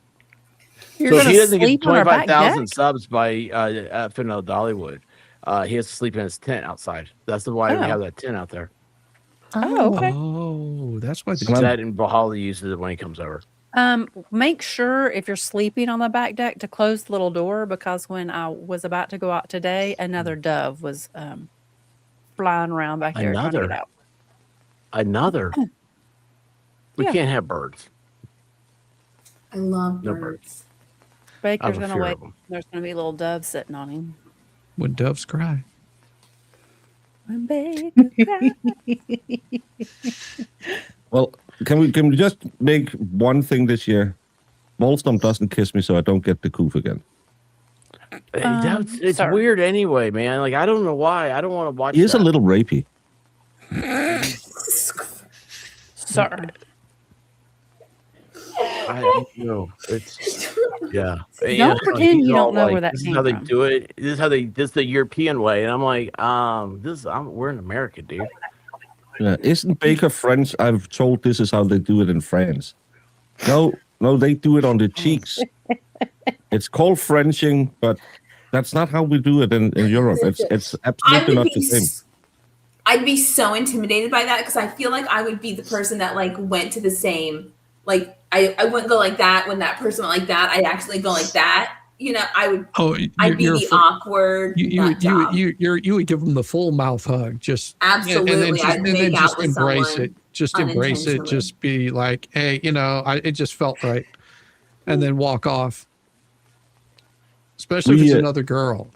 You're So if going he to doesn't get sleep on our back 25,000 deck? subs by Finno Dollywood, he has to sleep in his tent outside. That's why we have that tent out there. Oh, okay. Oh, that's why. That and Bahali uses it when he comes over. Make sure if you're sleeping on the back deck to close the little door, because when I was about to go out today, another dove was flying around back there trying to get out. Another. We Yeah. can't have birds. I love No birds. Baker's I have a going to fear wait. of 'em. There's going to be a little dove sitting on him. When doves cry. When Baker Well, can we just make one thing this year? Molstorm doesn't kiss me, so I don't get the coof again. It's sir. weird anyway, man. Like, I don't know why. I don't want to watch He is that. a little rapey. Sir. I don't know. It's yeah. Don't pretend he's you all don't know like, where that this is came how they from. do it. This is the European way, and I'm like, we're in America, dude. Yeah. Isn't Baker French? I've told this is how they do it in France. No, they do it on the cheeks. It's called Frenching, but that's not how we do it in Europe. It's absolutely not the same. I'd be so intimidated by that because I feel like I would be the person that like went to the same, like I wouldn't go like that when that person went like that. I'd actually go like that. You know, I would. I'd be the awkward nut job. You would give them the full mouth hug, just Absolutely. and then just with embrace someone it. Just embrace it. unintentionally. Just be like, hey, it just felt right, and then walk off. Especially if it's another girl,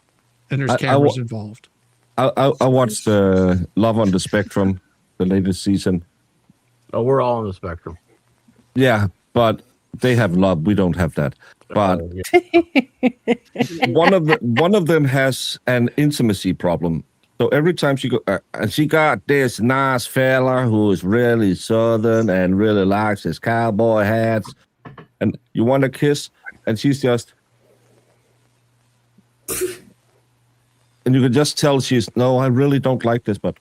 and there's cameras involved. I watched Love on the Spectrum, the latest season. Oh, we're all on the spectrum. Yeah, but they have love. We don't have that. But one of them has an intimacy problem. So every time she go, and she got this nice fella who is really southern and really likes his cowboy hats, and you want to kiss, and she's just. And you could just tell she's, no, I really don't like this, but.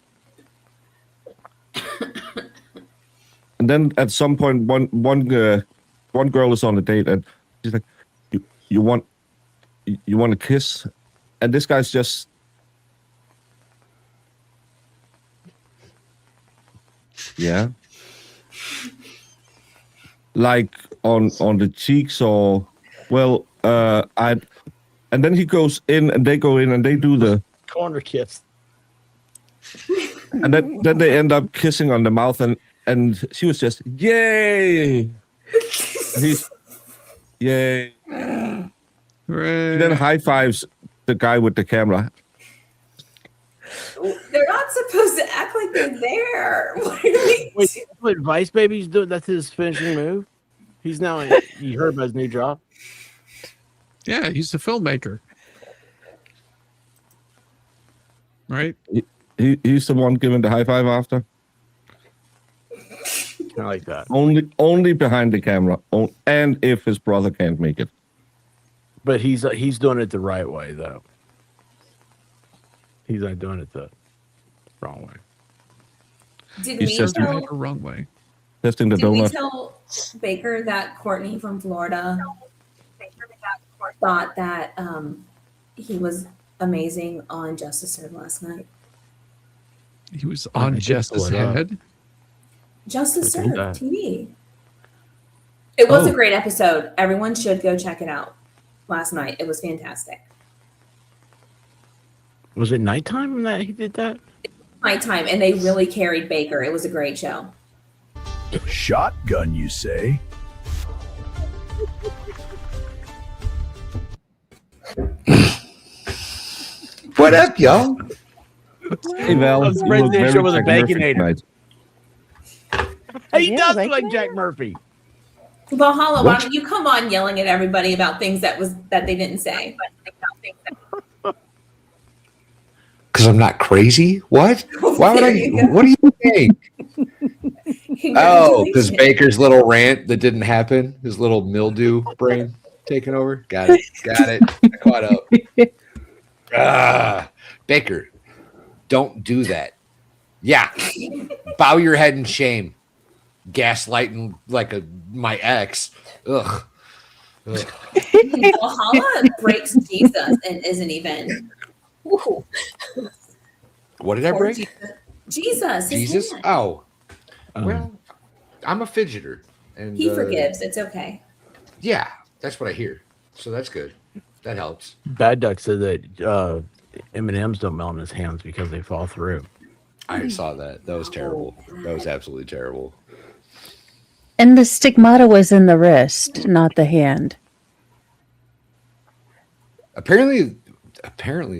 And then at some point, one girl is on a date, and she's like, "You want to kiss?" And this guy's just, yeah, like on the cheeks or, well, and then he goes in, and they go in, and they do the corner kiss, and then they end up kissing on the mouth, and she was just, yay! And he's, yay! She then high fives the guy with the camera. They're not supposed to act like they're there. What are they Wait, that's what Vice Baby's doing? That's his finishing move. He's now. You heard about his new job? Yeah, he's a filmmaker, right? He's the one giving the high five after. I like that. Only behind the camera, and if his brother can't make it. But he's doing it the right way, though. He's not doing it the wrong way. Did He's we just Doing tell, it the wrong way. Testing the did we donut. tell Baker that Courtney from Florida thought that he was amazing on Justice Served last night? He was I on did Jess's pull it up. head. Justice I did Served that. TV. It was Oh. a great episode. Everyone should go check it out. Last night, it was fantastic. Was it nighttime that he did that? Nighttime, and they really carried Baker. It was a great show. Shotgun, you say? What up, y'all? Hey, Val. I was you afraid look the very show was a Jack Murphy Baconator. tonight. He Yeah, does like look like Jack Murphy. Valhalla, why What? don't you come on yelling at everybody about things that they didn't say? Because I'm not crazy? What? Why would There I? you go. What do you think? Oh, because Baker's little rant that didn't happen, his little mildew brain taking over. Got it. Got it. I caught up. Baker, don't do that. Yeah. Bow your head in shame. Gaslighting like my ex. Ugh. Ugh. Valhalla breaks Jesus and isn't even. Ooh. What did I Poor break? Jesus. his Jesus? hand. Oh. Well, I'm a fidgeter. And He forgives. It's okay. Yeah, that's what I hear. So that's good. That helps. Bad Duck said that M&Ms don't melt in his hands because they fall through. I saw that. That was terrible. That was absolutely terrible. And the stigmata was in the wrist, not the hand. Apparently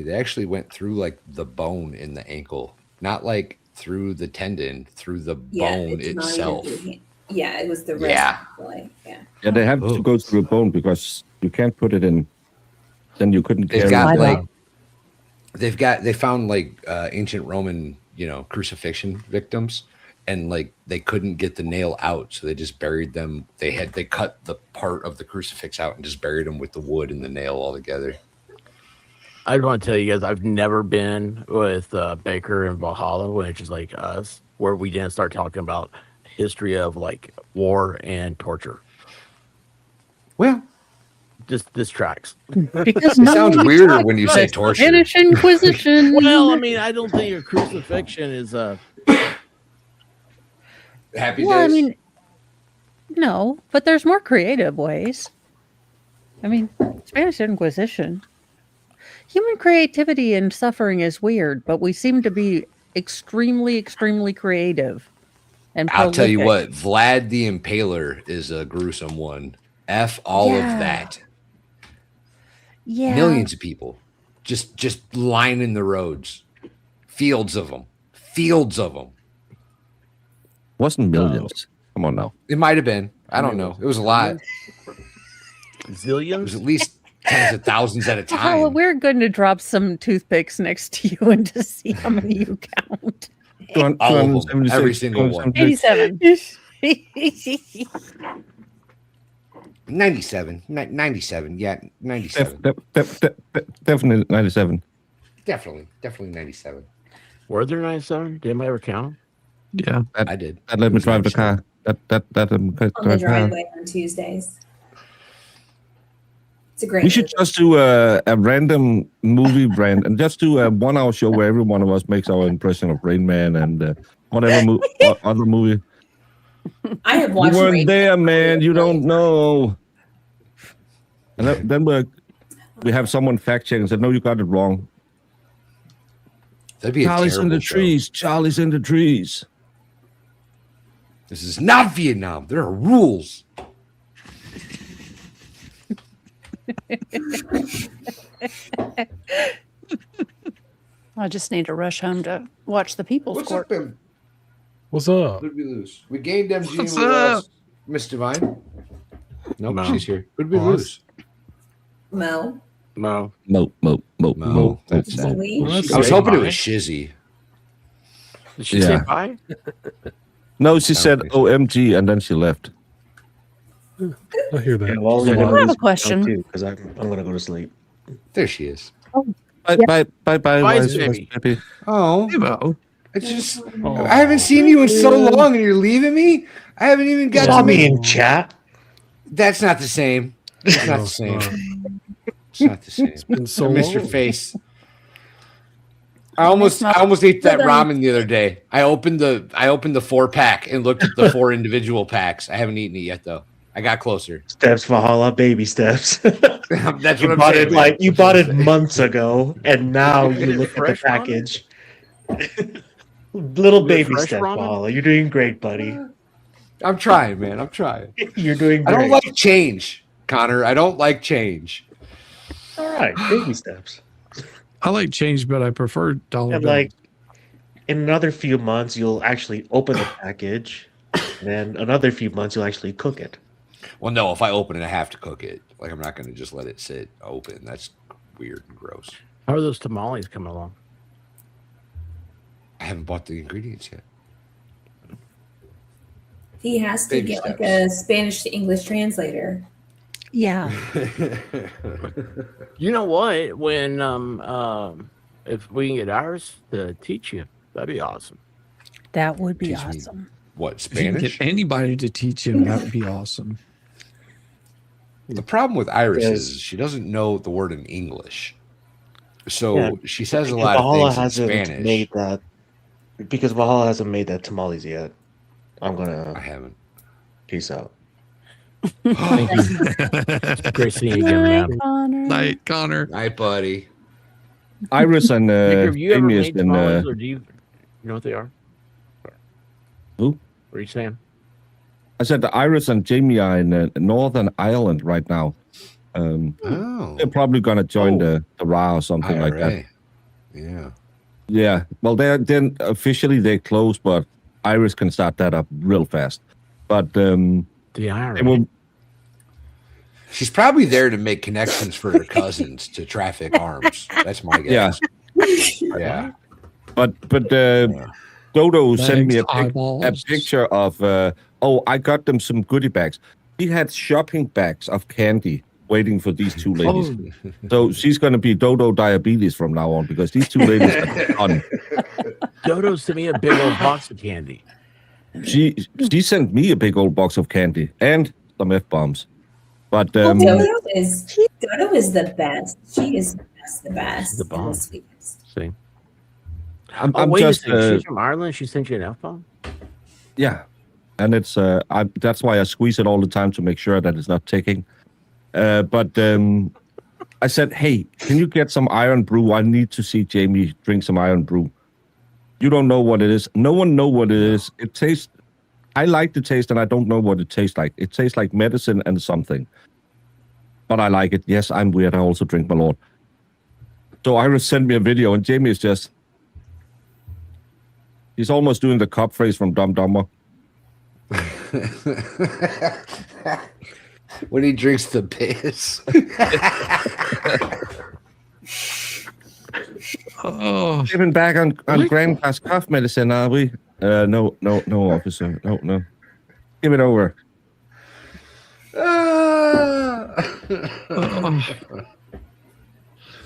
they actually went through like the bone in the ankle, not like through the tendon, through the bone it's not even itself. through hand. Yeah, it was the wrist. Yeah. Actually. Yeah. Yeah, they have to go through a bone because you can't put it in. Then you couldn't They've carry got it. like they found like ancient Roman, crucifixion victims, and like they couldn't get the nail out, so they just buried them. They cut the part of the crucifix out and just buried them with the wood and the nail all together. I want to tell you guys, I've never been with Baker and Valhalla, which is like us, where we didn't start talking about history of like war and torture. Well, just this tracks. Because it sounds weirder when you say torture. Spanish Inquisition. Well, I mean, I don't think a crucifixion is a happy Well, I days. mean, no, but there's more creative ways. I mean, Spanish Inquisition. Human creativity and suffering is weird, but we seem to be extremely, extremely creative. And I'll tell you prolific. what, Vlad the Impaler is a gruesome one. F all of that. Yeah. Millions of people just lining the roads. Fields of them. Wasn't millions. Come on now. It might have been. I don't know. It was a lot. Zillions? It was at least tens of thousands at a time. Oh, we're going to drop some toothpicks next to you and to see how many you count. All of them. Every single one. 87. 97. 97. Yeah, 97. Definitely 97. Definitely 97. Were there 97? Did anybody ever count them? Yeah, I did. That let me drive the car. That On the drive the car. driveway on Tuesdays. It's a great. We should just do a random movie brand and just do a 1 hour show where every one of us makes our impression of Rain Man and whatever other movie. I have You watched. weren't Rain there, Man. man. You don't know. And then we have someone fact check and said, "No, you got it wrong." That'd be Charlie's in the show. trees. Charlie's in the trees. This is not Vietnam. There are rules. I just need to rush home to watch the People's What's Court. up, Ben? What's up? Who'd we lose? We gained MG. What's and we up? lost Miss Divine. Nope, No. she's here. Who'd we Pause. lose? Mo. No. Mo. That's sad. Lee. Well, that's I was Say hoping it bye. was Shizzy. Did she Yeah. say bye? No, she said OMG and then she left. I hear that. Yeah, well, I have a question. because I'm gonna go to sleep. There she is. Bye, bye, Wise baby. baby. Oh, Evo. it's just I haven't seen you in so long, and you're leaving me. I haven't even got Saw to me meet. in chat. That's not the same. It's not the same. It's not the same. Been so I missed your long. face. I almost ate that ramen the other day. I opened the 4-pack and looked at the 4 individual packs. I haven't eaten it yet though. I got closer. Steps Valhalla, baby steps. That's You what I'm bought saying. it like you bought it months ago, and now you look at the fresh ramen? package. Little Is it baby fresh step ramen? Valhalla. You're doing great, buddy. I'm trying, man. I'm trying. You're doing I great. don't like change, Connor. I don't like change. All right, baby steps. I like change, but I prefer dollar And bills. like in another few months, you'll actually open the package, and then another few months, you'll actually cook it. Well, no. If I open it, I have to cook it. Like I'm not going to just let it sit open. That's weird and gross. How are those tamales coming along? I haven't bought the ingredients yet. He has to Baby get like steps. a Spanish to English translator. Yeah. You know what? When if we can get ours to teach you, that'd be awesome. That would be Teach me. awesome. What, If you can Spanish? get anybody to teach him, that would be awesome. The problem with Iris Yes. is she doesn't know the word in English. So Yeah, she says a Because lot of Valhalla things in hasn't Spanish. made that. Because Valhalla hasn't made that tamales yet. I'm I gonna haven't. peace out. Thank you. Great seeing you again, Night, man. Connor. Night, Connor. Night, buddy. Iris and Nick, have you ever Jamie has made been. tamales, or do you know what they are? Who? What are you saying? I said the Iris and Jamie are in Northern Ireland right now. Oh. They're probably gonna join the RA or something like that. IRA. Yeah. Yeah. Well, they're then officially they closed, but Iris can start that up real fast. But The they IRA. will. She's probably there to make connections for her cousins to traffic arms. That's my guess. Yeah. But Dodo sent me Legs, a eyeballs. picture of. I got them some goodie bags. He had shopping bags of candy waiting for these two ladies. Oh, So she's going to be Dodo Diabetes from now on because these two ladies are fun. Dodo sent me a big old box of candy. She sent me a big old box of candy and some F-bombs. But Dodo is the best. She is the best. The and bomb. sweetest. See. I'm Wait just a second. She's from Ireland. She sent you an F-bomb? yeah, and it's that's why I squeeze it all the time to make sure that it's not ticking. But I said, hey, can you get some iron brew? I need to see Jamie drink some iron brew. You don't know what it is. No one know what it is. It tastes. I like the taste, and I don't know what it tastes like. It tastes like medicine and something. But I like it. Yes, I'm weird. I also drink my Lord. So Iris sent me a video, and Jamie is just. He's almost doing the cop phrase from Dumb Dumber. When he drinks the piss. Oh, Giving back on Grandpa's cough medicine, are we? No, officer. No. Give it over.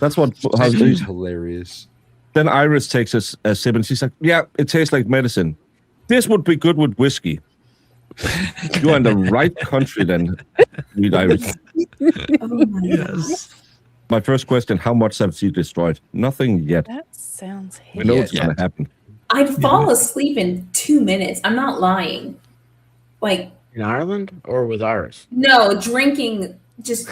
That's what. He's hilarious. Then Iris takes a sip and she's like, yeah, it tastes like medicine. This would be good with whiskey. You're in the right country then, read Iris. Oh my yes. My first question, how much have she destroyed? Nothing yet. That sounds We know it's Yes. going to happen. I'd fall asleep in 2 minutes. I'm not lying. Like, In Ireland or with Iris? no, drinking just.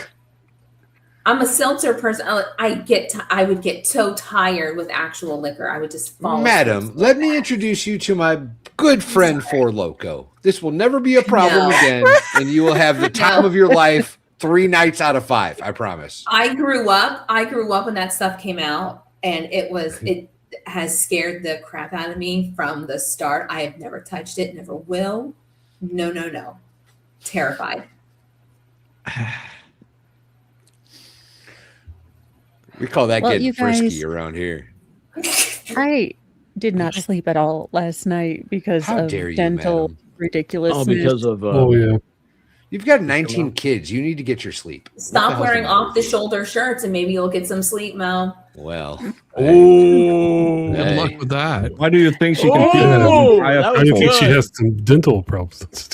I'm a seltzer person. I would get so tired with actual liquor. I would just fall. Madam, asleep. let me introduce you to my good friend Four Loco. This will never be a problem No. again, and you will have the time of your life 3 nights out of 5. I promise. I grew up when that stuff came out, and it has scared the crap out of me from the start. I have never touched it, never will. No. Terrified. We call that Well, getting you frisky guys- around here. I did not sleep at all last night because How of dare you, dental madam. ridiculousness. Oh, because of Oh yeah. You've got 19 kids. You need to get your sleep. What the Stop hell's wearing the matter off the shoulder shirts and maybe you'll get some sleep, Mel. Well, Oh, Good luck with that. Why do you think she can keep Oh, the entire that I was think she good. has some dental problems.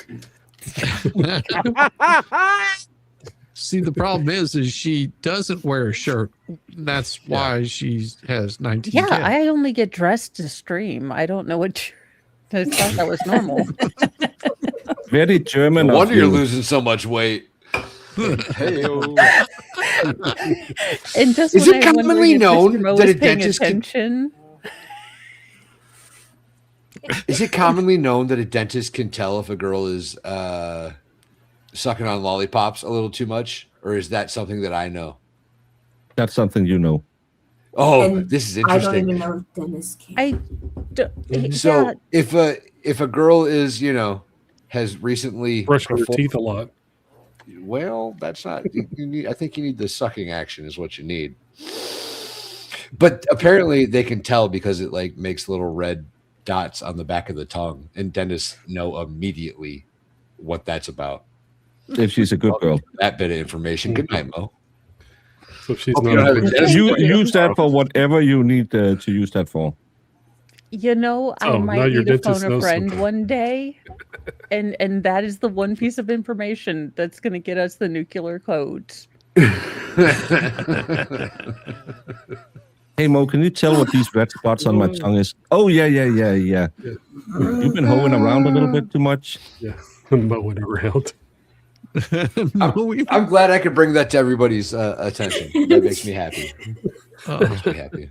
See, the problem is she doesn't wear a shirt. That's why she has 19 Yeah, kids. I only get dressed to stream. I don't know what. I thought that was normal. Very German. no of wonder you're you. losing so much weight. Hey-o. And just Is when it I wondered commonly if known Mr. Mo that was a paying dentist can- attention. Is it commonly known that a dentist can tell if a girl is sucking on lollipops a little too much, or is that something that I know? That's something you know. Oh, And this is I don't interesting. even know if Dennis can. I So yeah, if a girl is has recently Brushing her performed- teeth a lot. well, that's not. You need, I think you need the sucking action is what you need. But apparently they can tell because it like makes little red dots on the back of the tongue, and dentists know immediately what that's about. If she's a good girl. That bit of information. Good night, Mo. So if she's Hope not you don't a have a good- dentist. You use that for whatever you need to use that for. you know, I Oh, now might your need to dentist phone a knows friend something. one day, and that is the one piece of information that's going to get us the nuclear codes. Hey Mo, can you tell what these red spots on my tongue is? Oh yeah. You've been hoeing around a little bit too much. Yeah, mowing around. I'm glad I could bring that to everybody's attention. That makes me happy. Makes me happy.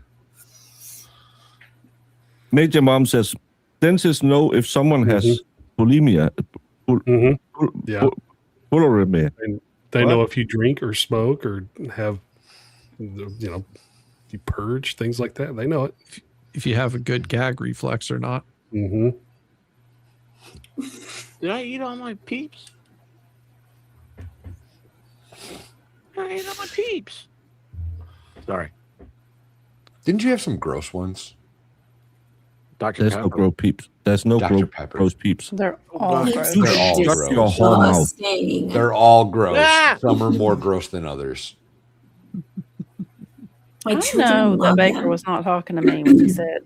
Major Mom says, dentists know if someone has bulimia. Yeah. Bulimia. They What? know if you drink or smoke or have, you purge, things like that. They know it. If you have a good gag reflex or not. Mm-hmm. Did I eat all my peeps? I ate all my peeps. Sorry. Didn't you have some gross ones? Dr. There's no gross peeps. There's no Dr. Pepper. gross peeps. They're all It's gross. They're all Shut gross. your whole mouth. Disgusting. They're all gross. Ah! Some are more gross than others. My I children know love that Baker them. was not talking to me when he said.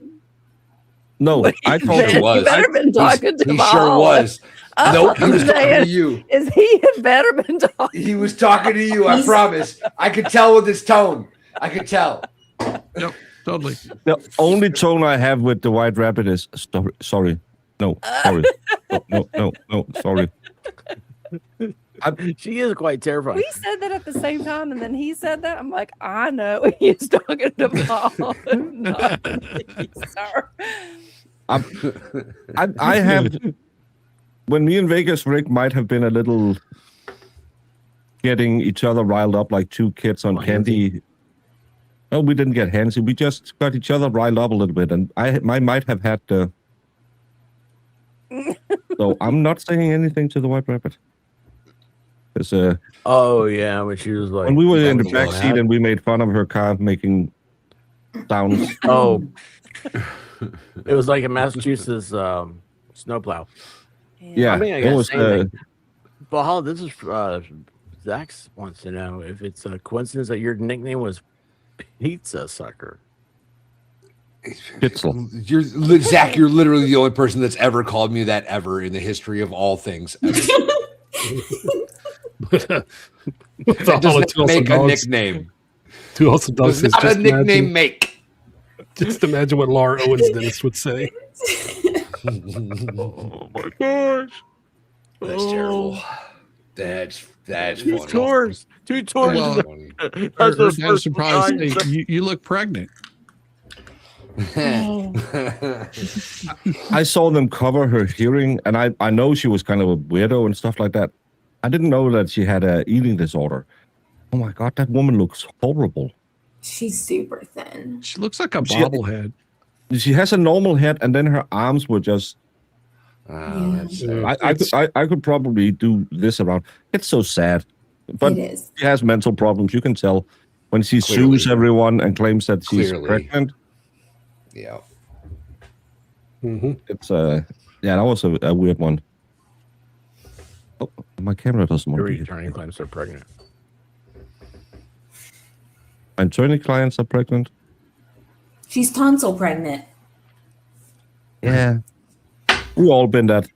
No, I told Sure you. was. You better been talking to He Paul. sure was. Nope, he I'm was talking to saying, you. Is he had better been talking? He was talking to you. I He's- promise. I could tell with his tone. I could tell. Yep, totally. The only tone I have with the White Rabbit is sorry. No, sorry. No, sorry. She is quite terrifying. We said that at the same time, and then he said that. I'm like, I know he's talking to Paul, not me, sir. I have. When me and Vegas Rick might have been a little getting each other riled up like two kids on candy. No, we didn't get handsy. We just got each other riled up a little bit, and I might have had the. So I'm not saying anything to the White Rabbit. Because Oh yeah, when she was like, when we were in the was back well seat and we made fun of her car making sounds. oh, it was like a Massachusetts snowplow. Yeah, I mean, I it gotta was. say that. But how this is Zach wants to know if it's a coincidence that your nickname was Pizza Sucker. Pitzel. Zach, you're literally the only person that's ever called me that ever in the history of all things. That does not make a nickname. To also dogs Does says, not a just nickname imagine, make. just imagine what Laura Owens dentist would say. Oh my gosh, That's terrible. That's Two funny. tours. Two tours. Well, That's funny. That's the I was first surprised. time. Hey, you look pregnant. I saw them cover her hearing, and I know she was kind of a weirdo and stuff like that. I didn't know that she had a eating disorder. Oh my God, that woman looks horrible. She's super thin. She looks like a She- bobblehead. She has a normal head, and then her arms were just. That's I could probably do this around. It's so sad, but It is. she has mental problems. You can tell when she Clearly. sues everyone and claims that she's Clearly. pregnant. yeah. It's that was a weird one. Oh, my camera doesn't want Your to be. attorney claims they're pregnant. Attorney clients are pregnant. She's tonsil pregnant. Yeah, we all been that.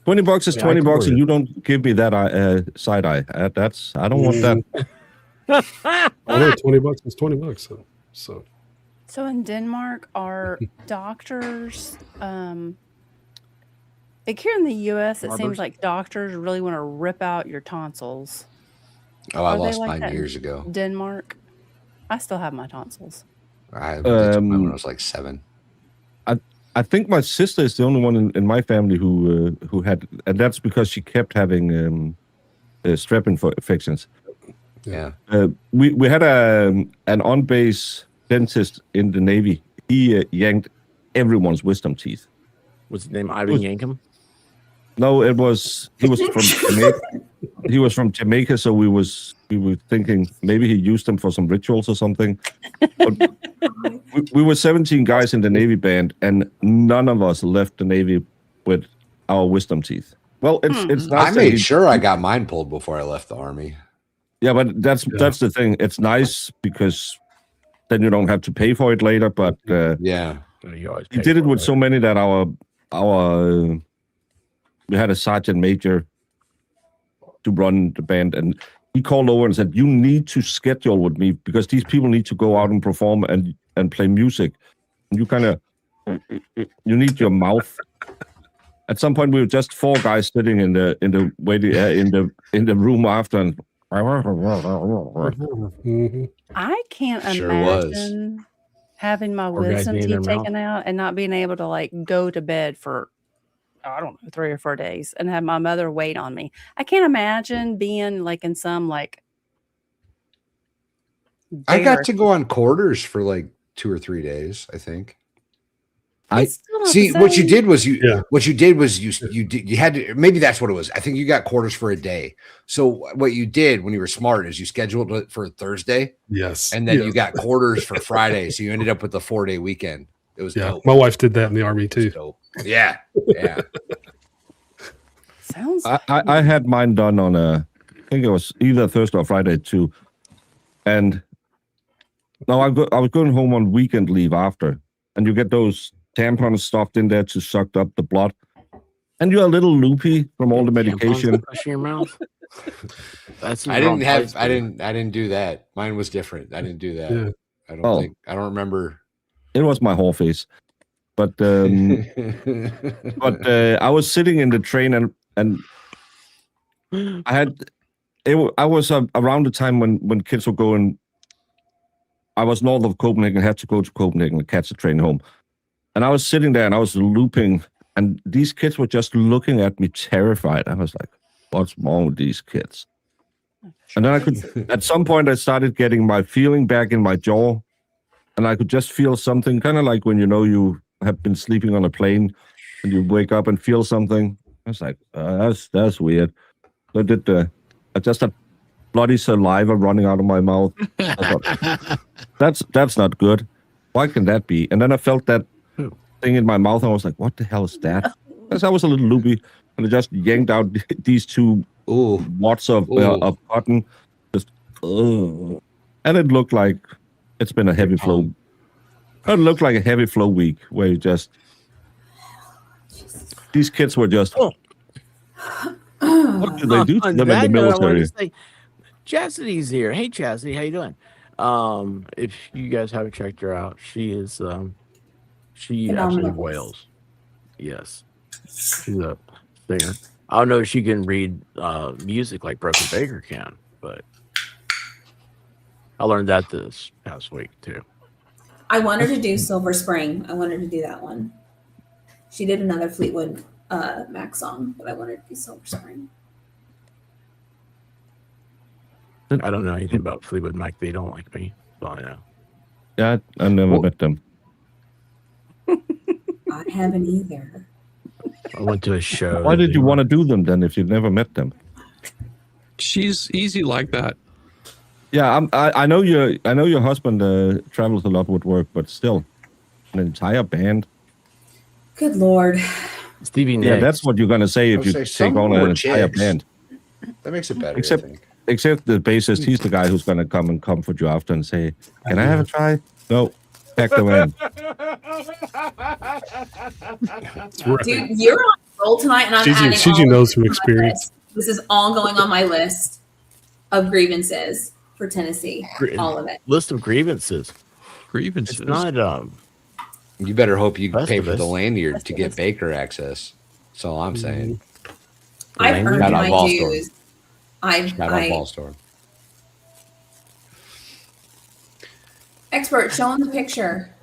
$20 is $20, and you don't give me that side eye. I don't want that. I know $20 is $20. So in Denmark, are doctors, like here in the U.S., it seems like doctors really want to rip out your tonsils. Oh, I Are they lost like mine that in years ago. Denmark, I still have my tonsils. I did mine when I was like 7. I think my sister is the only one in my family who had, and that's because she kept having strep infections. Yeah. We had an on-base dentist in the Navy. He yanked everyone's wisdom teeth. Was his name Ivan Yankum? No, he was from Jamaica. He was from Jamaica, so we were thinking maybe he used them for some rituals or something. But we were 17 guys in the Navy band, and none of us left the Navy with our wisdom teeth. Well, it's nice. I made sure I got mine pulled before I left the Army. Yeah, but that's the thing. It's nice because then you don't have to pay for it later. But yeah, he did it with so many that our we had a sergeant major to run the band, and he called over and said, "You need to schedule with me because these people need to go out and perform and play music. And you need your mouth." At some point, we were just 4 guys sitting in the waiting in the room after, and I can't Sure imagine having my Or guys wisdom being in teeth their mouth. taken out and not being able to like go to bed for, I don't know, 3 or 4 days and have my mother wait on me. I can't imagine being like in some like. I got to go on quarters for like 2 or 3 days, I think. It's still not See, the what you same. did was you had to, maybe that's what it was. I think you got quarters for a day. So what you did when you were smart is you scheduled it for Thursday. Yes. And then you got quarters for Friday. So you ended up with a 4-day weekend. It was dope. My wife did that in the Army too. Yeah. Yeah. Sounds. I had mine done on I think it was either Thursday or Friday too. And now I was going home on weekend leave after, and you get those tampons stuffed in there to suck up the blood, and you're a little loopy from all the medication. Pushing your mouth. That's I didn't do that. Mine was different. I didn't do that. Yeah. I don't remember. It was my whole face, but I was sitting in the train and I was around the time when kids were going. I was north of Copenhagen, had to go to Copenhagen and catch a train home. And I was sitting there and I was looping, and these kids were just looking at me terrified. I was like, what's wrong with these kids? And then at some point, I started getting my feeling back in my jaw, and I could just feel something, kind of like when you have been sleeping on a plane and you wake up and feel something. I was like, that's weird. So I just had bloody saliva running out of my mouth. I thought, that's not good. Why can that be? And then I felt that thing in my mouth, and I was like, what the hell is that? Because I was a little loopy, and I just yanked out these 2 wads of cotton. Just, and it looked like it's been a heavy flow. It looked like a heavy flow week where you just, these kids were just, what do they do to them in the military? Chastity's here. Hey, Chastity, how you doing? If you guys haven't checked her out, she is she absolutely wails. Yes, she's a singer. I don't know if she can read music like Broken Baker can, but I learned that this past week too. I wanted to do Silver Spring. I wanted to do that one. She did another Fleetwood Mac song, but I wanted to do Silver Spring. I don't know anything about Fleetwood Mac. They don't like me. So I know. Yeah, I never met them. I haven't either. I went to a show. Why did you want to do them then if you've never met them? She's easy like that. Yeah, I know your husband travels a lot with work, but still, an entire band. Good Lord. Stevie Nicks. Yeah, that's what you're gonna say if you say take some on more an entire chicks. band. That makes it better. Except I think. except the bassist, he's the guy who's gonna come and comfort you after and say, "Can I have a try?" No, pack them in. Dude, you're on roll tonight, and I'm adding CG all knows of from this on my experience. list. This is all going on my list of grievances for Tennessee. All of it. List of grievances. Grievances. It's not You better hope you pay for the Festivus. lanyard to get Baker access. That's all I'm saying. I've earned Shout out my Ball dues. Shout out Ball Storm. Expert, show him the picture.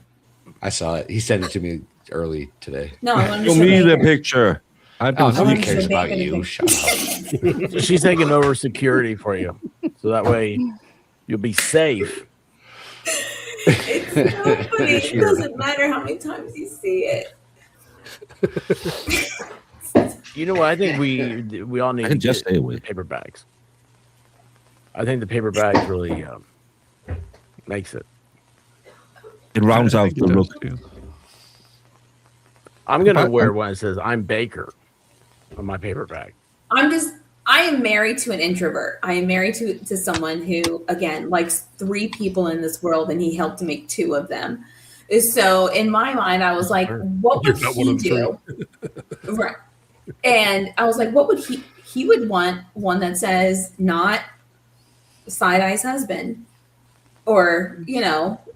I saw it. He sent it to me early today. No, I want to Show show me the Baker. picture. I Oh, don't nobody wanna cares show about Baker the you. picture. Shut up. She's taking over security for you, so that way you'll be safe. It's so funny. It doesn't matter how many times you see it. You know what? I think we all need I to can just get stay away. paper bags. I think the paper bags really makes it. It rounds I out think the it does look. too. I'm gonna wear one that says "I'm Baker" on my paper bag. I am married to an introvert. I am married to someone who, again, likes 3 people in this world, and he helped to make 2 of them. So in my mind, I was like, what would You're not one he of the do? Right. And I was like, what would he would want one that says not Side-Eye's husband, or,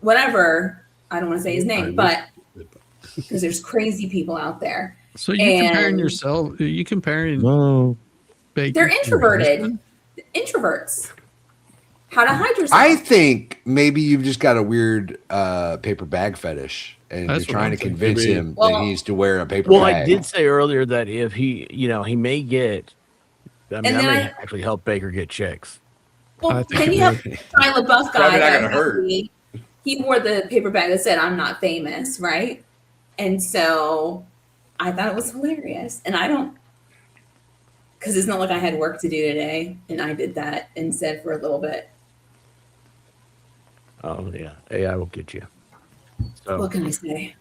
whatever. I don't want to say his name, but because there's crazy people out there. So you're comparing And yourself. You comparing. No. Baker they're to your introverted. husband? Introverts. How to hide yourself. I think maybe you've just got a weird paper bag fetish, and That's you're what trying I'm to thinking. convince him that Well- he needs to wear a paper Well, bag. I did say earlier that if he may get. I then may I- actually help Baker get chicks. Well, I think then it you have would. Shia LaBeouf guy. probably not that gonna hurt. He wore the paper bag that said, "I'm not famous," right? And so I thought it was hilarious. And I don't, because it's not like I had work to do today, and I did that instead for a little bit. Oh yeah, AI will get you. So What can I say?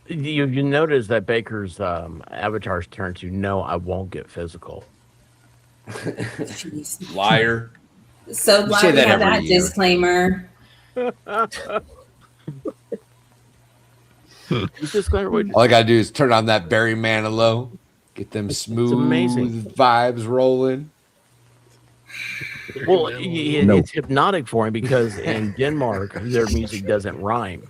you notice that Baker's avatar's turned to "No, I won't get physical." Jeez. Liar. So say glad we that have every that year. disclaimer. It's just clear what- All I gotta do is turn on that Barry Manilow, get them smooth amazing. vibes rolling. Well, No. it's hypnotic for him because in Denmark their music doesn't rhyme.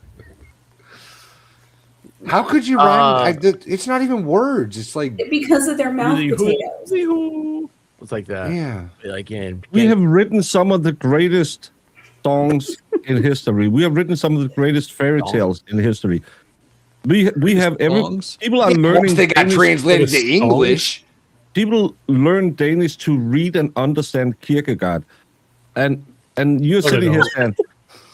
How could you rhyme? It's not even words. It's like, Because of their mouth Lee-hoo, potatoes. lee-hoo. It's like that. yeah. Like in We have written some of the greatest songs in history. We have written some of the greatest fairy tales in history. We have Songs? people are Once learning. they got Danish- translated to English. People learn Danish to read and understand Kierkegaard, and you're sitting here saying,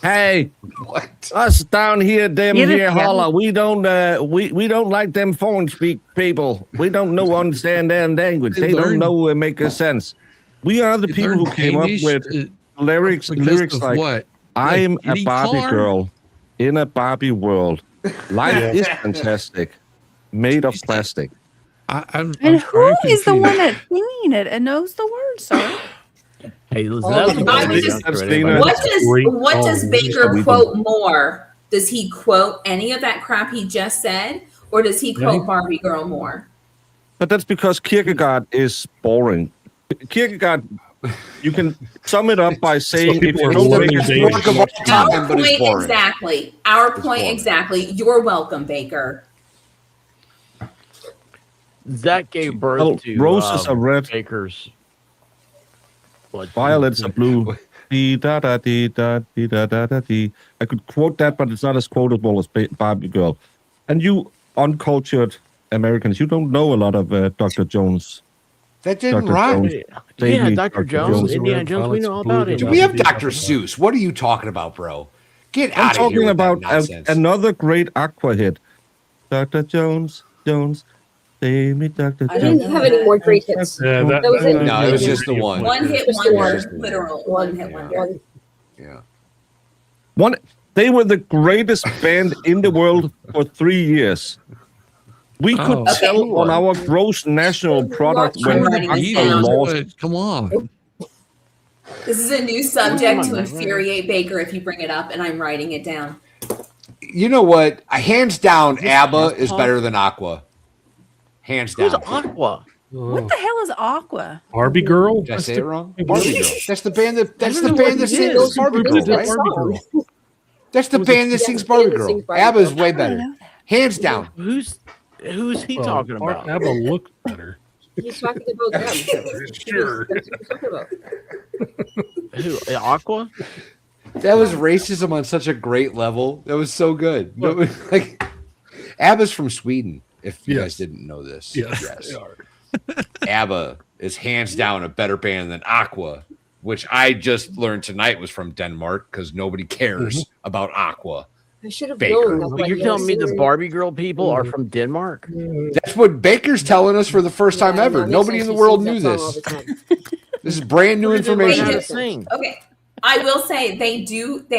"Hey, What? us down here, them Yeah, here, yeah. holla, we don't like them foreign speak people. We don't know understand their language. They They don't learn- know make a sense. We are the You people learn who came up Danish, with lyrics because of like what? I'm Like a kitty Barbie car? girl in a Barbie world. Life is fantastic, made of plastic." And I'm who is the confused. one that's singing it and knows the words, sir? Hey, listen, Oh, that was I was a just- youngster, Dana. anybody. What does song. Baker We quote more? Does he quote any of that crap he just said, or does he quote Barbie Girl more? But that's because Kierkegaard is boring. Kierkegaard, you can sum it up by saying, if people you are don't learning make it Danish. Work of art time, Our but it's point boring. exactly. Our It's point boring. exactly. You're welcome, Baker. That gave birth Well, to roses are red. Baker's. What, violets are blue. Dee da da dee da dee da da da dee. I could quote that, but it's not as quotable as Barbie Girl. And you uncultured Americans, you don't know a lot of Dr. Jones. That didn't Dr. rhyme. Jones. Yeah, Daily Dr. Dr. Jones, Jones. Indiana Jones, we know all about it. Dude, we have Dr. Seuss. What are you talking about, bro? Get I'm out of here talking with about that nonsense. another great Aqua hit. Dr. Jones, Jones. Save me, Dr. I didn't have any more great hits. Yeah, that was it. No, it was just the one. One hit Just the wonder, one. literal one hit wonder. Yeah. They were the greatest band in the world for 3 years. We could Oh. sell Okay. on our gross national product I'm when writing this we down. lost. Come on. This is a new subject to Come on, infuriate Baker if you bring it up, and I'm writing it down. You know what? Hands down, this ABBA Aqua? is better than Aqua. Hands Who's down. Aqua? What the hell is Aqua? Barbie Girl? Did I say it wrong? Barbie Barbie Girl. Girl. That's the band that. That's I the don't know band what that it sings is. Barbie Group Girl, that did right? Barbie Girl. That's the band that sings the Barbie band that Girl. sings Barbie ABBA is Girl. way better. Hands down. Who's he talking about? ABBA looked better. He's talking about them. Sure. That's what he's talking about. Who? Aqua? That was racism on such a great level. That was so good. No, like, ABBA's from Sweden. If you guys didn't know this, Yes, they are. ABBA is hands down a better band than Aqua, which I just learned tonight was from Denmark because nobody cares about Aqua. I should have Baker. known. That's Well, why you're he telling always me the sings. Barbie Girl people are from Denmark? That's what Baker's telling us for the first time Yeah, ever. that makes Nobody sense. in the He world sings knew that song all this. the time. This is brand new Who did they learn information. how to Wait, sing? Okay. I will say they did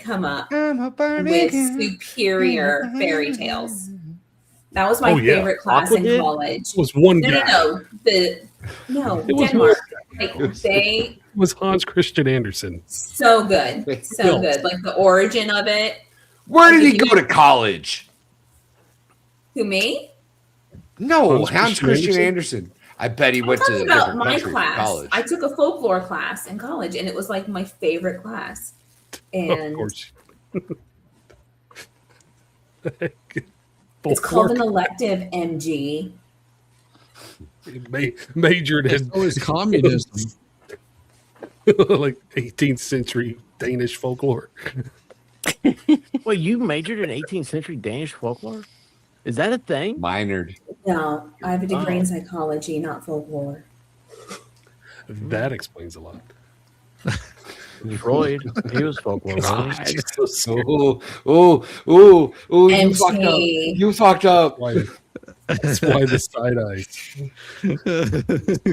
come up with superior fairy tales. That was my Oh, yeah. favorite class Aqua in did? college. It was one No, guy. no, It was Denmark. Like they It was Hans Christian Andersen. so good, so Bill. good. Like the origin of it. Where did he go to college? Who, me? No, Hans Hans Christian Christian Andersen. I bet he I'm went to a talking about different my country for class. college. I took a folklore class in college, and it was like my favorite class. Of And course. it's called an elective, MG. Majored It's in always communism. like 18th century Danish folklore. Wait, you majored in 18th century Danish folklore? Is that a thing? Minored. No, I have a degree Oh. in psychology, not folklore. That explains a lot. Freud, he was folklore, wasn't he? So scary. Oh, you MG. fucked up. You fucked up. That's why the side eye.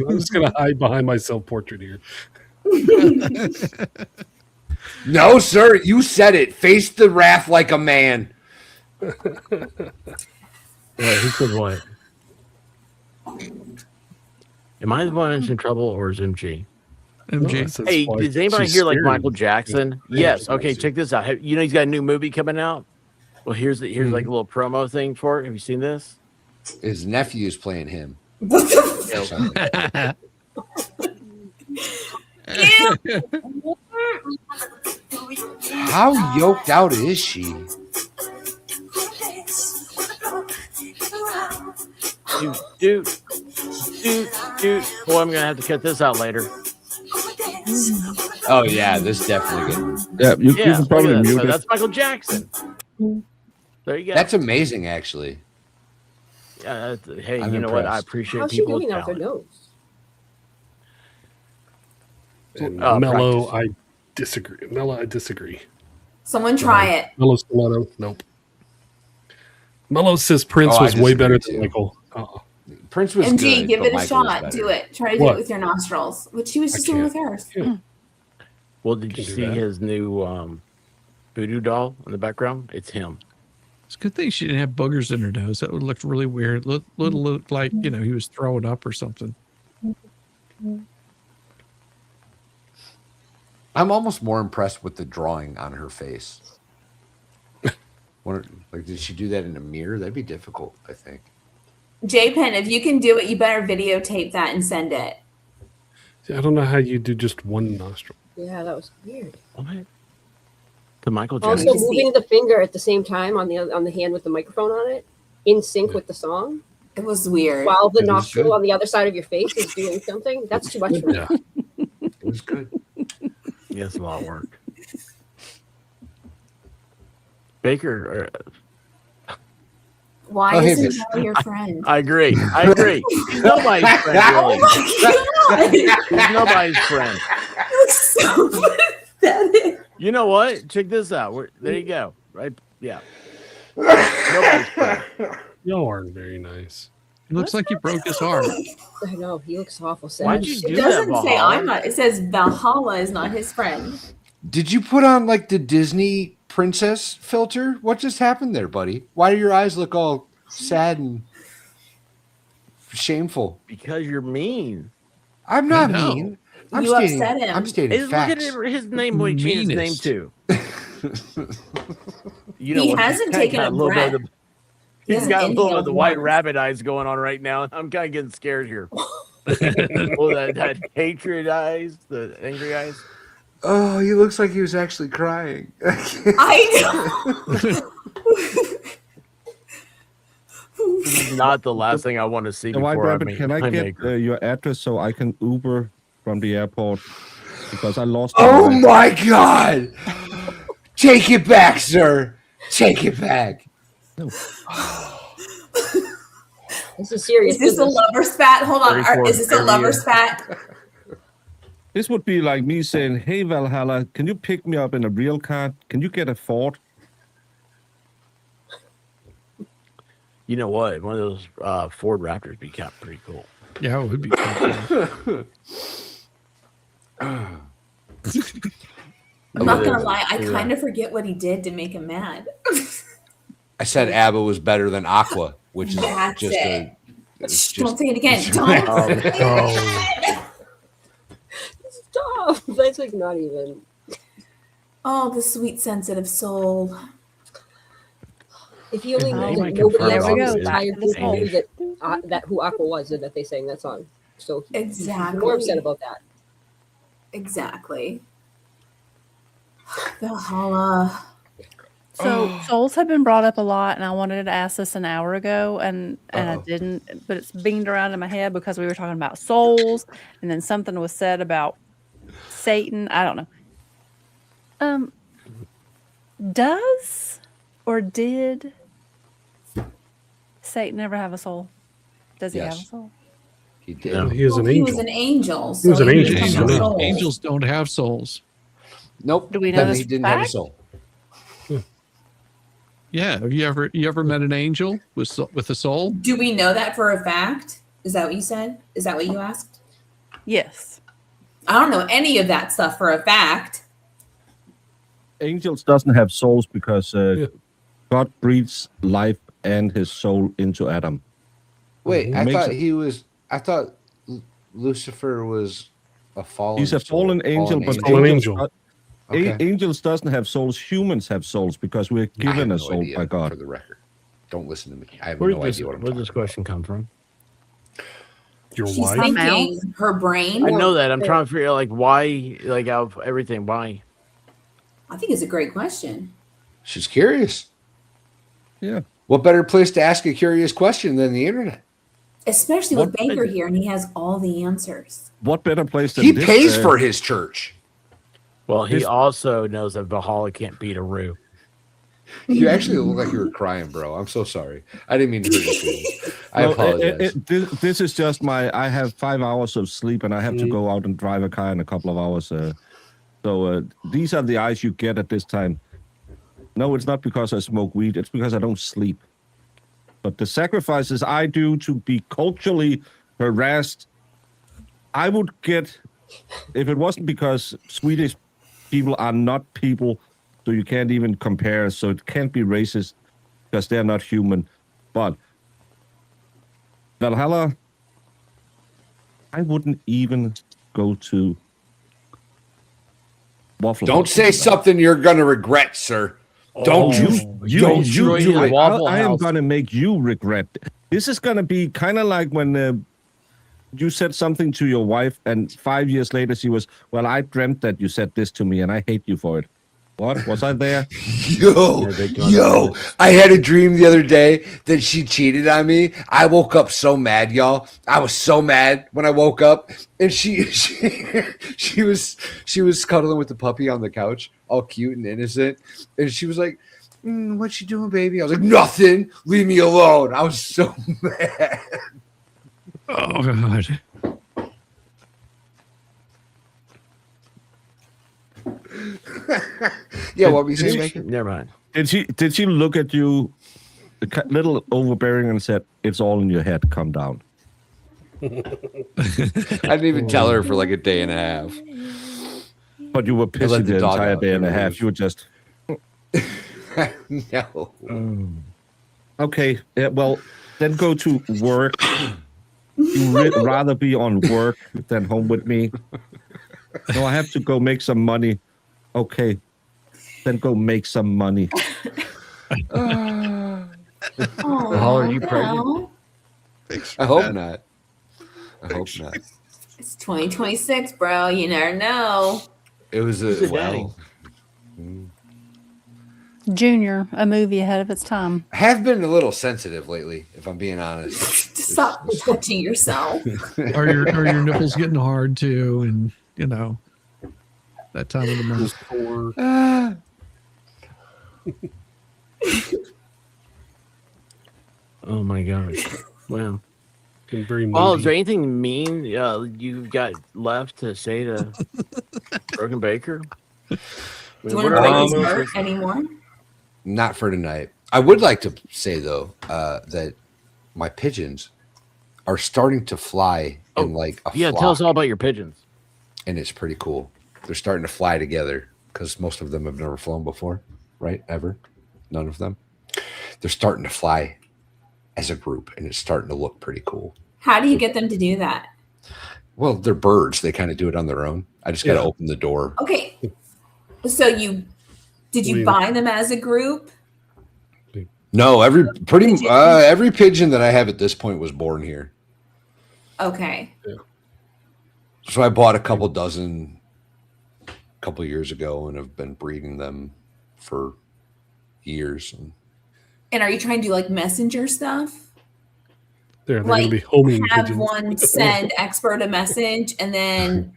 I'm just gonna hide behind my self-portrait here. No, sir, you said it. Face the wrath like a man. Yeah, he said what? Am I the one that's in trouble or is MG? MG. That's Hey, why does anybody she's hear like scary. Michael Jackson? Yes. Okay, check this out. You know he's got a new movie coming out. Well, here's like a little promo thing for it. Have you seen this? His nephew's playing him. How yoked out is she? Dude. Boy, I'm gonna have to cut this out later. Oh yeah, this definitely good. Yeah, you Yeah, can look probably at that. mute So it. that's Michael Jackson. There you go. That's amazing, actually. Hey, I'm you know what? I impressed. appreciate How's she people doing with out their talent. nose? And Oh, Mellow, practice. I disagree. Mellow, I disagree. Someone try it. Mellow Stiletto, nope. Mellow says Prince Oh, I was way better disagree, than too. Michael. Uh-uh. Prince was MG, good, give but it a Michael was shot. better. Do it. Try to do What? it with your nostrils, which she was I just doing with can't. hers. Yeah. Well, did Can you do see that. his new voodoo doll in the background? It's him. It's a good thing she didn't have boogers in her nose. That would look really weird. Look like, he was throwing up or something. I'm almost more impressed with the drawing on her face. Like, did she do that in a mirror? That'd be difficult, I think. J-Pen, if you can do it, you better videotape that and send it. See, I don't know how you do just one nostril. Yeah, that was weird. What? The Michael Jackson. Also, moving the finger at the same time on the hand with the microphone on it, in sync with the song, It was weird. while the It was nostril good. on the other side of your face is doing something. That's too much for me. Yeah. It was good. Yeah, it's a lot of work. Baker, Why Oh, hey, isn't bitch. Joe your friend? I agree. He's nobody's friend, really. Oh my He's nobody's friend. God. It's so pathetic. You know what? Check this out. There you go. Right? Yeah. Nobody's friend. Y'all aren't very nice. It looks like you broke his heart. I know he looks awful sad. Why'd you It do doesn't that, say Valhalla? I'm not. It says Valhalla is not his friend. Did you put on like the Disney princess filter? What just happened there, buddy? Why do your eyes look all sad and shameful? Because you're mean. I'm not mean. You upset him. I'm stating Look facts. at his name. What he changed his name Meanest. to? You He what, hasn't kinda taken got a little bit of breath. the- He He's hasn't got a little bit of inhaled the white once. rabbit eyes going on right now. I'm kind of getting scared here. Well, that hatred eyes, the angry eyes. Oh, he looks like he was actually crying. I know. This is not the last thing I want to see The White before I Rabbit, meet can I my get maker. your address so I can Uber from the airport? Because I lost. Oh my God! Take it back, sir. Take it back. No. This is serious. Is this a business. lover spat? Hold on. 34 Is this a lover spat? This would be like me saying, "Hey Valhalla, can you pick me up in a real car? Can you get a Ford?" You know what? One of those Ford Raptors would be kind of pretty cool. Yeah, it would be cool. I'm not gonna lie. I kind of forget what he did to make him mad. I said ABBA was better than Aqua, which is That's just it. it's Don't just say it again. Don't. Stop. That's like not even. Oh, the sweet, sensitive soul. If you only Oh knew my that nobody God. else There in we this go. entire Back to the group knew stage. that who Aqua was and that they sang that song. So Exactly. more upset about that. Exactly. Valhalla. So souls have been brought up a lot, and I wanted to ask this an hour ago, and I didn't, but it's beamed around in my head because we were talking about souls, and then something was said about Satan. I don't know. Does or did Satan ever have a soul? Does he have a Yes. soul? He did. No, he is an He angel. was an angel. He was so an he angel. didn't have Angels- a soul. Angels don't have souls. Nope. Do we know Then this he for didn't have a fact? soul. Yeah, have you ever met an angel with a soul? Do we know that for a fact? Is that what you said? Is that what you asked? Yes. I don't know any of that stuff for a fact. Angels doesn't have souls because God breathes life and his soul into Adam. Wait, I Makes thought it- he was. I thought Lucifer was a fallen. He's a soul. fallen angel, but Fallen angels, angel. Okay. angels doesn't have souls. Humans have souls because we're I have given a no soul idea, by God. For the record, don't listen to me. I have Where no did this, idea what I'm where talking did this question come from? Your She's wife? thinking her brain. I know that. I'm trying to figure out like why, like out of everything, why. I think it's a great question. She's curious. Yeah. What better place to ask a curious question than the internet? Especially with What- Banker here, and he has all the answers. What better place than He this? pays for his church. Well, he His- also knows that Valhalla can't beat a Roo. You actually look like you were crying, bro. I'm so sorry. I didn't mean to hurt your feelings. I No, apologize. this is just I have 5 hours of sleep and I have to go out and drive a car in a couple of hours. So these are the eyes you get at this time. No, it's not because I smoke weed. It's because I don't sleep. But the sacrifices I do to be culturally harassed, I would get, if it wasn't because Swedish people are not people, so you can't even compare, so it can't be racist because they're not human. But Valhalla, I wouldn't even go to Waffle Don't House. say something you're going to regret, sir. Don't you Don't destroy do his it. Waffle I am House. going to make you regret. This is going to be kind of like when you said something to your wife, and 5 years later she was, well, I dreamt that you said this to me, and I hate you for it. What? Was I there? Yo, I had a dream the other day that she cheated on me. I woke up so mad, y'all. I was so mad when I woke up, and she was cuddling with the puppy on the couch, all cute and innocent, and she was like, "What you doing, baby?" I was like, "Nothing. Leave me alone." I was so mad. Oh God. Yeah, what were you saying, Baker? Never mind. Did she look at you little overbearing and said, "It's all in your head. Calm down." I didn't even tell her for like a day and a half. But you were I let pissy the dog entire out. day and a It half. was- You were just No. okay. Yeah, well, then go to work. You rather be on work than home with me. No, I have to go make some money. Okay, then go make some money. Oh, How are you pregnant? no. I hope not. I hope not. It's 2026, bro. You never know. It was Who's a the daddy? well. Junior, a movie ahead of its time. I have been a little sensitive lately, if I'm being honest. Stop touching yourself. Are your nipples getting hard too? And that time of the month. Oh my gosh! Wow. Been very Paul, moody. is there anything mean you've got left to say to Broken Baker? Do you want to break his heart anymore? Not for tonight. I would like to say though that my pigeons are starting to fly in like a Yeah, flock, tell us all about your pigeons. and it's pretty cool. They're starting to fly together because most of them have never flown before, right? Ever, none of them. They're starting to fly as a group, and it's starting to look pretty cool. How do you get them to do that? Well, they're birds; they kind of do it on their own. I just got to open the door. Okay. So did you buy them as a group? No, every pigeon that I have at this point was born here. Okay. So I bought a couple dozen a couple years ago and have been breeding them for years. And are you trying to do like messenger stuff? They're going to be homing have pigeons. one send expert a message and then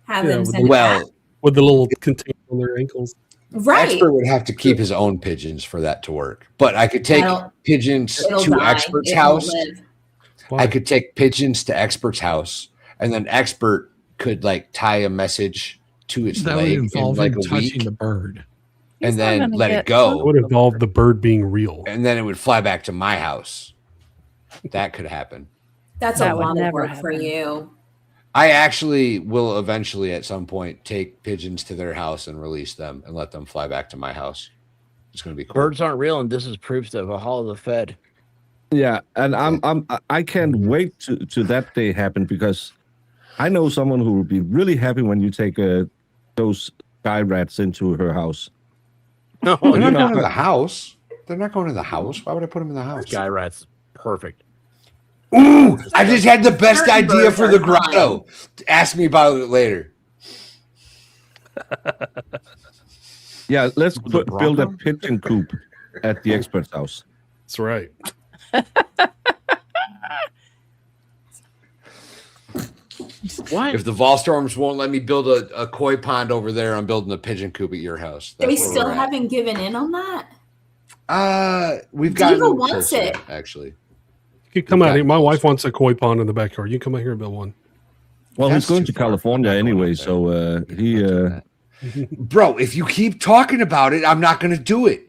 have them with send the, it back? with the little container on their ankles. Right. Expert would have to keep his own pigeons for that to work. But I could take pigeons It'll to die. expert's It won't house. live. I could take pigeons to expert's house, and then expert could like tie a message to its That would leg in involve like him a touching week, the bird. and then gonna let it get go. It would involve the bird being real. And then it would fly back to my house. That could happen. That's That a would lot of never work for happen. you. I actually will eventually at some point take pigeons to their house and release them and let them fly back to my house. It's going to be cool. Birds aren't real, and this is proof that Valhalla fed. Yeah, and I can't wait to that day happen because I know someone who will be really happy when you take those sky rats into her house. No, They're not going to the house. They're not going to the house. Why would I put them in the house? Sky rat's perfect. Ooh, I just had the best Certain idea birds for are the grotto. Ask me about it later. Yeah, let's The build a Bronco? pigeon coop at the expert's house. That's right. What? If the Volstorms won't let me build a koi pond over there, I'm building a pigeon coop at your house. They That's where still we're at. haven't given in on that? We've got Diva wants it. actually. You can come out here. My wife wants a koi pond in the backyard. You can come out here and build one. Well, That's he's going too to far. California I'm not going anyway, out there. so he Bro, if you keep talking about it, I'm not going to do it.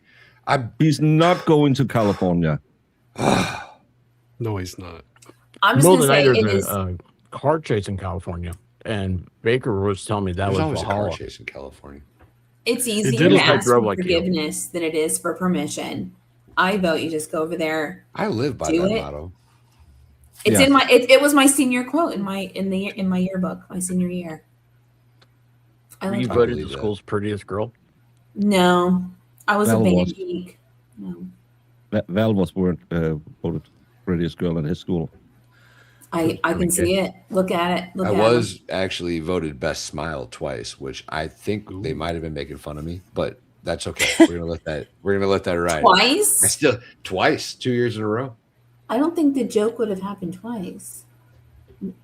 he's not going to California. No, he's not. I'm just Middle going of the to night, say it there's is. a car chase in California, and Baker was telling me that There's was always a car Valhalla. chase in California. It's did easier to look like ask drove for like you. forgiveness than it is for permission. I vote you just go over there. I live by Do that it. motto. It's Yeah. in my. It was my senior quote in my yearbook, my senior year. I Were like you that. voted believe the that. school's prettiest girl? No, I was Val a band was. geek. No, Val was voted prettiest girl in his school. I can see it. Look at it. Look I at was actually voted best smile twice, which I think they might have been making fun of me, but that's okay. We're gonna let that ride. him. Twice. I still twice, 2 years in a row. I don't think the joke would have happened twice.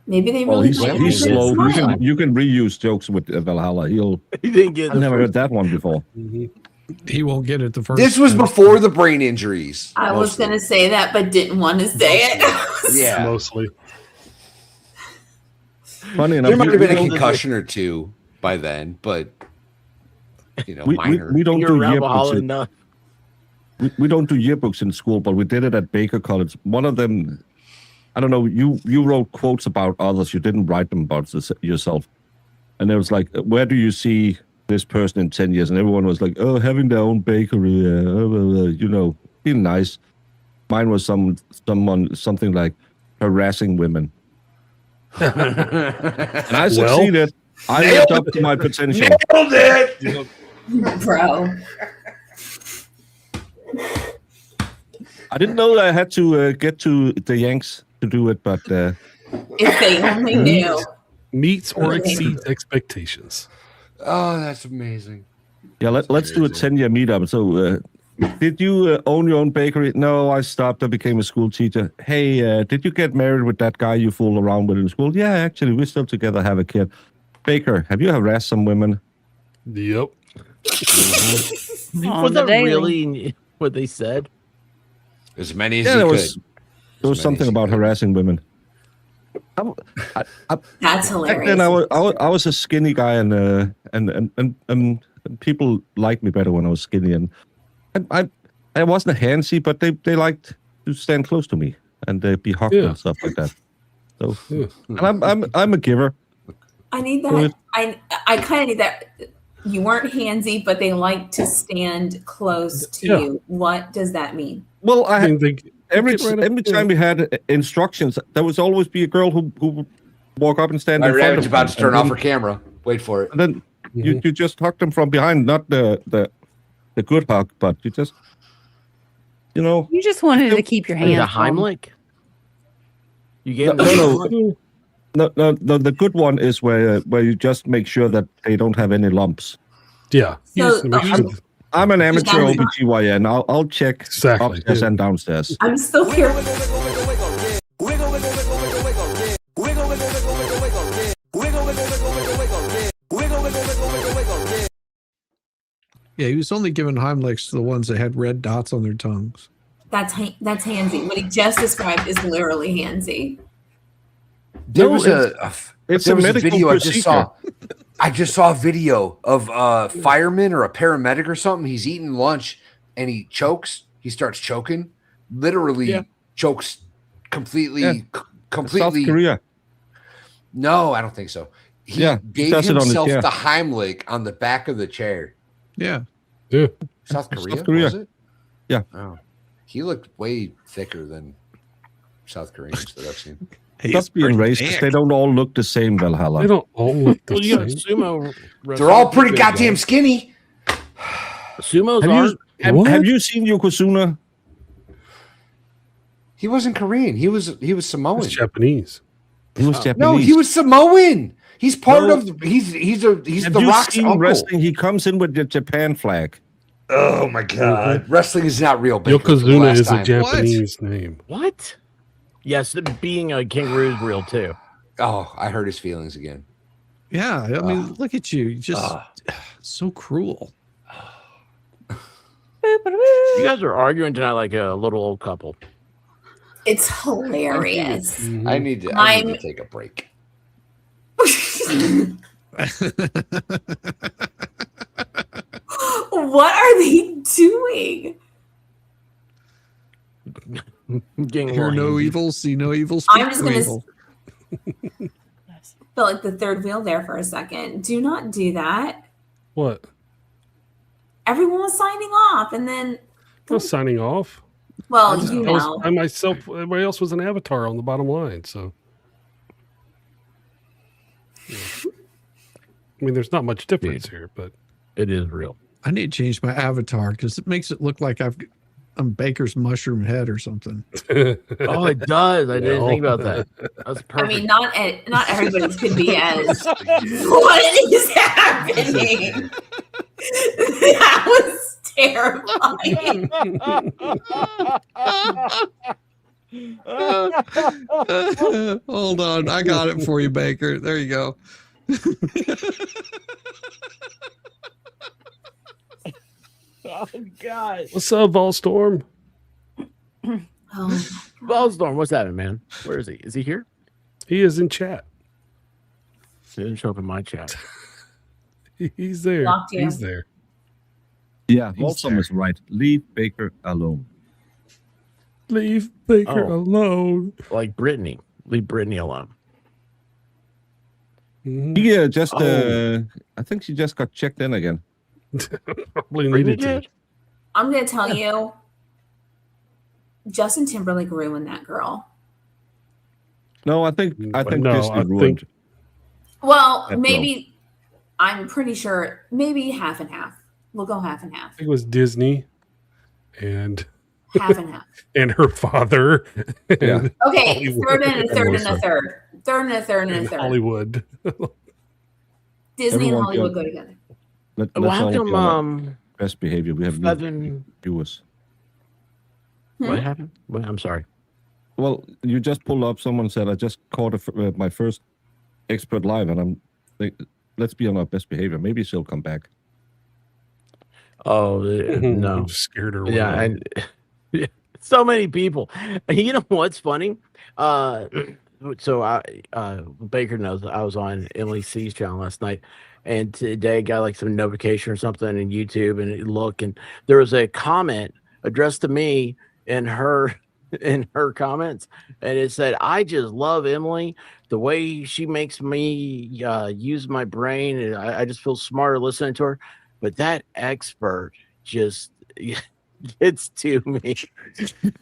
Maybe they Well, really. he's might have he's been slow. smiling. You can reuse jokes with Valhalla. He didn't get I've the never first. heard that one before. He won't get it the first This was time. before the brain injuries. I was mostly. going to say that, but didn't want to say it. Yeah. Mostly. Funny enough, There might have been a we, concussion or two by then, but we, minor. we don't You're do around yearbooks. Valhalla enough. we don't do yearbooks in school, but we did it at Baker College. One of them, I don't know, you wrote quotes about others. You didn't write them about yourself. And it was like, where do you see this person in 10 years? And everyone was like, oh, having their own bakery, being nice. Mine was something like harassing women. And I succeeded. I lived up to my potential. Nailed it! Bro. I didn't know that I had to get to the Yanks to do it, but If they only knew. Meets or exceeds expectations. Oh, that's amazing. Yeah, let's do a 10-year meetup. So, did you own your own bakery? No, I stopped. I became a school teacher. Hey, did you get married with that guy you fooled around with in school? Yeah, actually, we're still together, have a kid. Baker, have you harassed some women? Yep. Was that really what they said? As many as Yeah, you there could. was something about harassing women. That's Back hilarious. then, I was a skinny guy, and people liked me better when I was skinny, and I wasn't handsy, but they liked to stand close to me and be hugged and stuff like that. So, and I'm a giver. I need that. I kind of need that. You weren't handsy, but they like to stand close to you. What does that mean? Well, every time we had instructions, there was always be a girl who would walk up and stand in front of about to turn off her them. camera. Wait for it. And then you just hug them from behind, not the good hug, but you just, You just wanted to keep your hands. The Heimlich. You gave No, the good one is where you just make sure that they don't have any lumps. Yeah. So, I'm an amateur OBGYN. I'll check upstairs and downstairs. I'm still here. Yeah, he was only giving Heimlichs to the ones that had red dots on their tongues. That's handsy. What he just described is literally handsy. There was a medical video procedure. I just saw. I just saw a video of a fireman or a paramedic or something. He's eating lunch and he chokes. He starts choking. Literally chokes completely. South Korea. No, I don't think so. He gave himself the Heimlich on the back of the chair. Yeah. South Korea, was it? Yeah. Oh. He looked way thicker than South Koreans that I've seen. Stop being racist. They don't all look the same, Valhalla. They don't all look the you got same. sumo. They're all pretty goddamn skinny. Sumos have you seen Yokozuna? He wasn't Korean. He was Samoan. He's Japanese. He was Japanese. No, he was Samoan. He's part of. He's the Rock's seen uncle. wrestling? He comes in with the Japan flag. Oh my god, wrestling is not real. Baker, Yokozuna is a Japanese name. What? Yes, being a kangaroo is real too. Oh, I hurt his feelings again. Yeah, I mean, look at you. You just so cruel. You guys are arguing tonight like a little old couple. It's hilarious. I need to take a break. What are they doing? Hear no evil, see no evil, speak I'm just no gonna evil. feel like the third wheel there for a second. Do not do that. What? Everyone was signing off, and then I was signing off. well, I myself, everybody else was an avatar on the bottom line. So, yeah. I mean, there's not much difference here, but it is real. I need to change my avatar because it makes it look like I'm Baker's mushroom head or something. Oh, it does. I didn't think about that. That's perfect. I mean, not everybody's could be as. What is happening? That was terrifying. Hold on, I got it for you, Baker. There you go. Oh God! What's up, Volstorm? Volstorm, what's happening, man? Where is he? Is he here? He is in chat. He didn't show up in my chat. He's there. Locked in. He's there. Yeah, Walsum is right. Leave Baker alone. Leave Baker alone. Like Brittany. Leave Brittany alone. He just, I think she just got checked in again. Probably needed to. I'm going to tell you, Justin Timberlake ruined that girl. No, I think No, Disney I ruined. Well, that maybe, I'm pretty sure, maybe half and half. We'll go half and half. I think it was Disney and Half and half. and her father. Yeah. Okay, Hollywood. third and a third and a Melissa. third. Third and a third and a And third. Hollywood. Disney and Everyone Hollywood go- go together. Let's Well, how all be come on our best behavior. We have Seven- new viewers. What happened? Well, I'm sorry. Well, you just pulled up. Someone said I just caught my first expert live, and I'm like, let's be on our best behavior. Maybe she'll come back. Oh no, Scared her. yeah, away. and so many people. You know what's funny? So Baker knows I was on Emily C's channel last night, and today I got like some notification or something in YouTube, and and there was a comment addressed to me in her comments, and it said, "I just love Emily. The way she makes me use my brain, and I just feel smarter listening to her. But that expert just gets to me.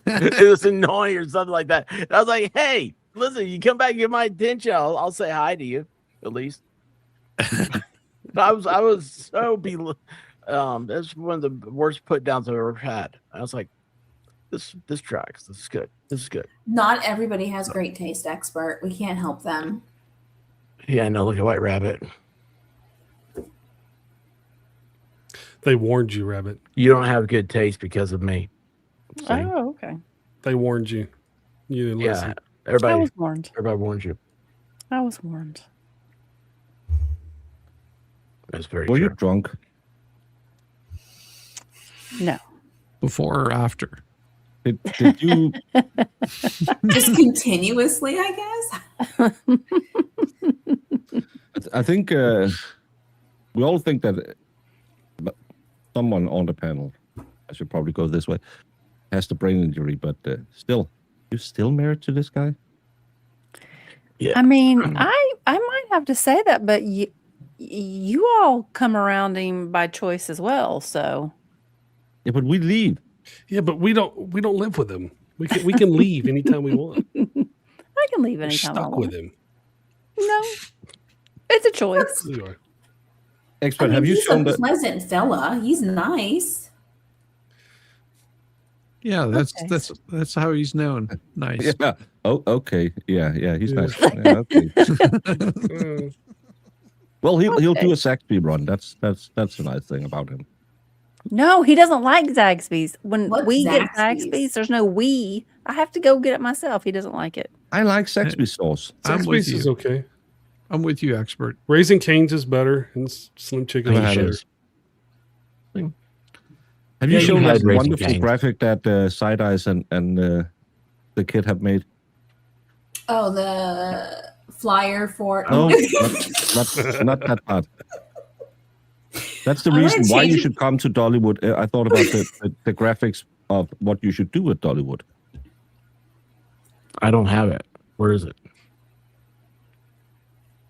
It was annoying or something like that." And I was like, "Hey, listen, you come back and get my attention. I'll say hi to you at least." I was so that's one of the worst put downs I've ever had. I was like, this tracks. This is good. This is good. Not everybody has great taste, expert. We can't help them. Yeah, I know. Look at White Rabbit. They warned you, Rabbit. You don't have good taste because of me. See? Oh, okay. They warned you. You didn't listen. Yeah, everybody. I was warned. Everybody warned you. I was warned. That's very Were true. you drunk? No. Before or after? Did you? Just continuously, I guess. I think we all think that someone on the panel, I should probably go this way, has the brain injury, but still, you're still married to this guy? Yeah. I mean, I might have to say that, but you all come around him by choice as well. So Yeah, but we leave. Yeah, but we don't live with him. We can leave anytime we want. I can leave We're anytime I stuck want. with him. No, it's a choice. You are. Expert, I mean, have you he's shown a that? pleasant fella. He's nice. Yeah, Okay. that's how he's known. Nice. Yeah. Oh, okay. Yeah, he's Yeah. nice. Yeah, okay. Well, he'll do a Saxby run. That's a nice thing about him. No, he doesn't like Zaxby's. When What's we get Zaxby's? Zaxby's, there's no we. I have to go get it myself. He doesn't like it. I like Saxby sauce. I'm with Zaxby's is you. okay. I'm with you, expert. Raising Cane's is better, and Slim Chicken Never is had better. it. Have you Yeah, you shown had that Raising wonderful Cane's. graphic that Side Eyes and the kid have made? Oh, the flyer for. No, not that part. That's the I'm gonna reason why change you it. should come to Dollywood. I thought about the graphics of what you should do at Dollywood. I don't have it. Where is it?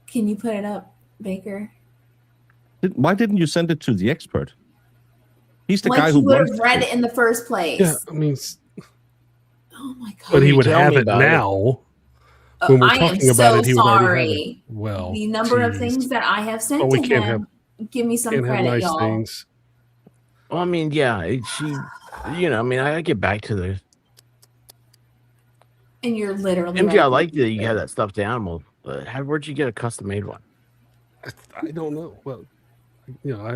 Can you put it up, Baker? Why didn't you send it to the expert? He's the Like guy he who would runs have the read show. it in the first place. Yeah, I mean, Oh my god. but he would tell have me it about it. now. When we're I am talking about so it, he would already have sorry. it. Well, The number of geez. things that I have sent Oh, we to can't him. Give me some Can't have credit, nice y'all. things. Well, I mean, yeah, I mean, I get back to the And you're literally. MG. I right. like that you have that stuffed animal, but where'd you get a custom made one? I don't know. Well,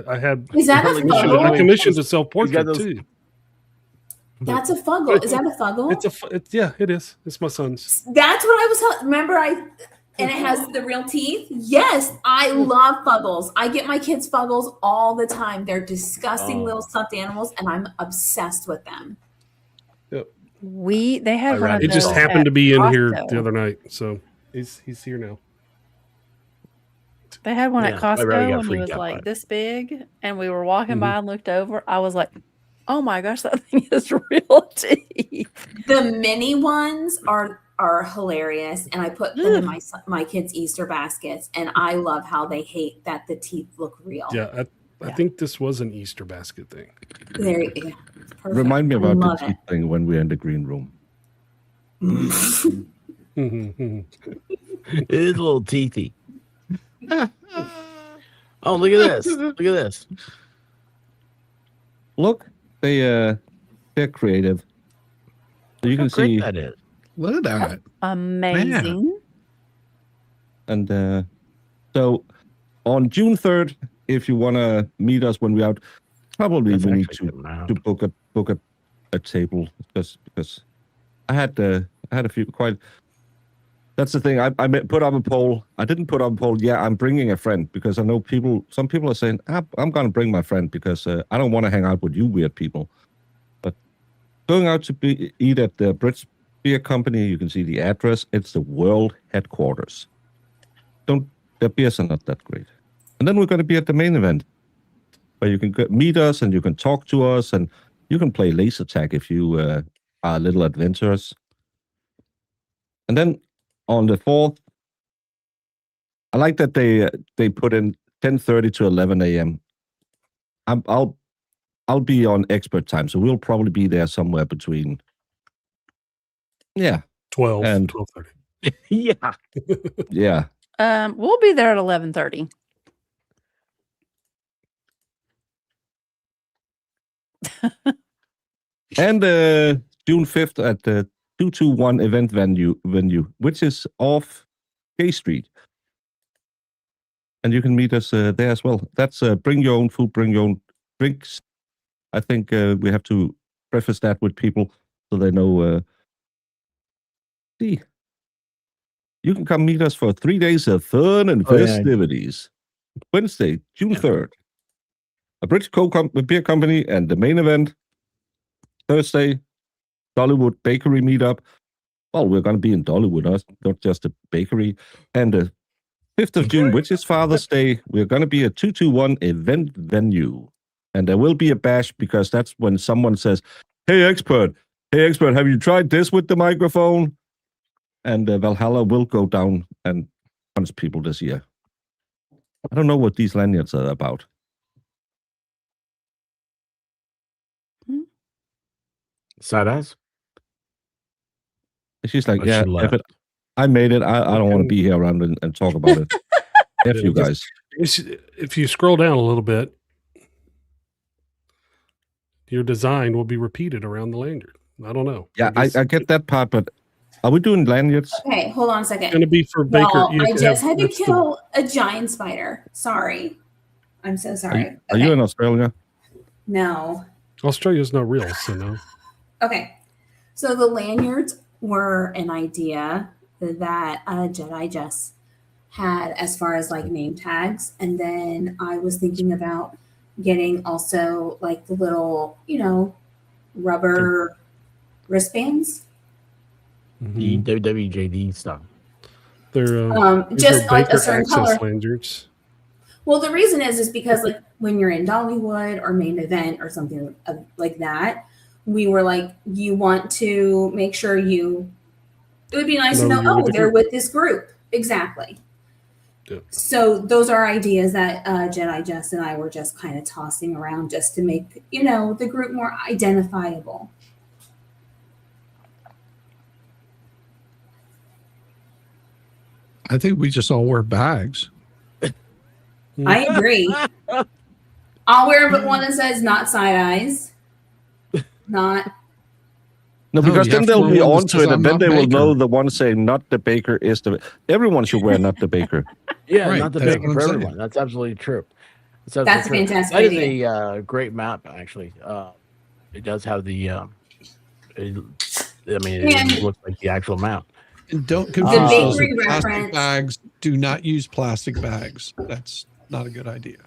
I had. Is that a Fuggle? I commissioned a self You got portrait those- too. That's a fuggle. Is that a fuggle? Yeah, it is. It's my son's. That's what I was. Remember, and it has the real teeth. Yes, I love fuggles. I get my kids fuggles all the time. They're disgusting little stuffed animals, and I'm obsessed with them. They have one of It those just happened at to be in here Costco. the other night, so he's here now. They had one at Yeah, my rabbit got Costco and he freaked was out by like it. this big, and we were walking Mhm. by and looked over. I was like, "Oh my gosh, that thing is real teeth." The mini ones are hilarious, and I put them in my kids' Easter baskets, and I love how they hate that the teeth look real. Yeah, I think this was an Easter basket thing. There, yeah, perfect. Remind me I about the love teeth thing when we're in the green room. It is a little teethy. Oh, look at this! Look at this! Look, they're creative. So you How can great see, that is. Look at that. Amazing. and so on June 3rd, if you want to meet us when we're out, probably That's we need actually good amount. to book a table, just because I had a few quite. That's the thing. I put up a poll. I didn't put up a poll. Yeah, I'm bringing a friend because I know some people are saying I'm going to bring my friend because I don't want to hang out with you weird people. But going out to eat at the British Beer Company, you can see the address. It's the world headquarters. Their beers are not that great. And then we're going to be at the main event, where you can meet us and you can talk to us and you can play laser tag if you are a little adventurous. And then on the 4th, I like that they put in 10:30 to 11 a.m. I'll be on expert time, so we'll probably be there somewhere between 12 and 12:30. Yeah. Yeah. We'll be there at 11:30. And June 5th at the 221 event venue, which is off Gay Street. And you can meet us there as well. That's bring your own food, bring your own drinks. I think we have to preface that with people so they know. See, you can come meet us for 3 days of fun and festivities. Wednesday, June 3rd. A British beer company and the main event. Thursday, Dollywood Bakery meetup. Well, we're going to be in Dollywood, not just a bakery. And the 5th of June, which is Father's Day, we're going to be at 221 event venue. And there will be a bash because that's when someone says, hey, expert, have you tried this with the microphone? And Valhalla will go down and punch people this year. I don't know what these lanyards are about. Side eyes? She's like, Oh, yeah, she left. I made it. I don't want to be here around and talk about it. F you guys. If you scroll down a little bit, your design will be repeated around the lanyard. I don't know. Yeah, I get that part, but are we doing lanyards? Okay, hold on a second. It's going to be for Baker. Well, You I have to just have- had to that's the- kill a giant spider. Sorry. I'm so sorry. Are you in Australia? No. Australia's not real, so no. Okay. So the lanyards were an idea that Jedi Jess had as far as like name tags. And then I was thinking about getting also like the little, rubber wristbands. The WWJD stuff. They're just like a Baker certain access color. lanyards. Well, the reason is because like when you're in Dollywood or main event or something like that, we were like, you want to make sure it would be nice to Know know, you're with the they're group. with this group. Exactly. Yeah. So those are ideas that Jedi Jess and I were just kind of tossing around just to make, the group more identifiable. I think we just all wear bags. I agree. I'll wear one that says not side eyes. Not. No, because you then have to they'll wear be one that onto says, it, and "I'm then not they will Baker." know the one saying not the baker is the. Everyone should wear not the baker. Yeah, Right, not the that's big what for I'm saying. everyone. That's absolutely true. That's a fantastic That is idea. a great map, actually. It does have the. It looks like the actual map. And don't The confuse those bakery with plastic reference. bags. Do not use plastic bags. That's not a good idea.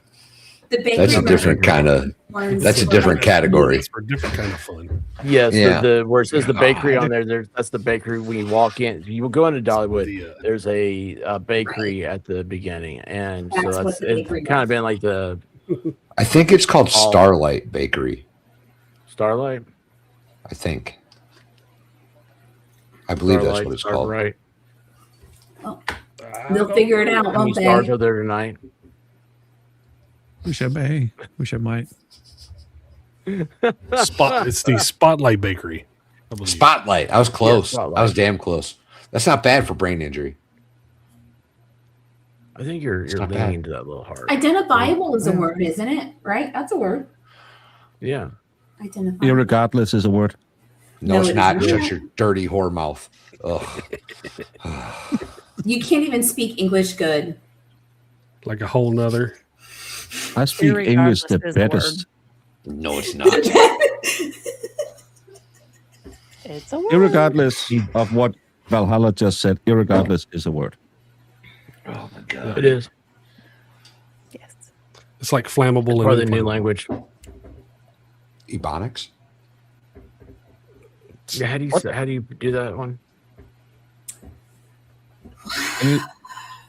The bakery That's a different kind of. That's a different category. It's for a different kind of fun. Yes, Yeah. the where it says the bakery on there, that's the bakery when you walk in. You will go into Dollywood. There's a bakery at the beginning, and That's so what the it's bakery kind of was. been like the I think it's called Starlight Bakery. Starlight. I think. I believe that's what it's called. Right. They'll figure it out, How many won't stars they? are there tonight? Wish I may. Wish I might. It's the Spotlight Bakery. I believe. Spotlight. I was close. Yeah, Spotlight. I was damn close. That's not bad for brain injury. I think you're not leaning bad. into that a little hard. Identifiable is a word, isn't it? Right? That's a word. Yeah. Identifiable. Irregardless is a word. No, No, it's it not. isn't. Shut your dirty whore mouth. Ugh. You can't even speak English good. Like a whole nother. I speak English the Irregardless is a best. No, it's not. It's a word. Irregardless of what Valhalla just said, irregardless is a word. Oh my god. It is. Yes. It's like flammable Or the and new inflammable. language. Ebonics? Yeah. How do you do that one?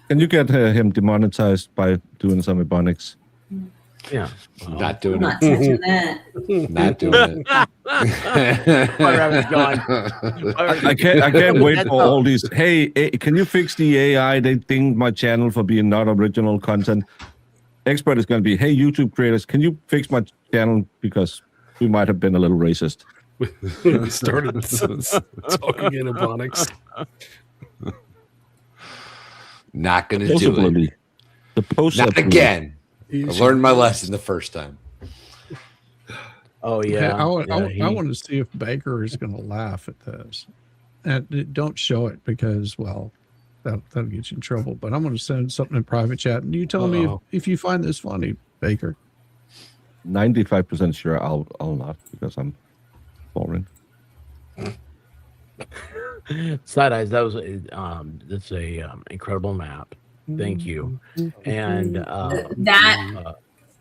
Can you get him demonetized by doing some ebonics? Yeah. Not doing I'm not it. touching that. Not doing it. My rabbit's gone. I can't wait for all these. Hey, can you fix the AI? They dinged my channel for being not original content. Expert is going to be, hey, YouTube creators, can you fix my channel because we might have been a little racist. We started talking in ebonics. Not going to do it. Possibly. The post Not again. I learned my lesson the first time. Oh Hey, yeah. I Yeah, want to see if Baker is going to laugh at this. And don't show it because, well, that'll get you in trouble. But I'm going to send something in private chat, and you tell me if you find this funny, Baker. 95% sure I'll not because I'm boring. Side eyes. That was that's a incredible map. Thank you. And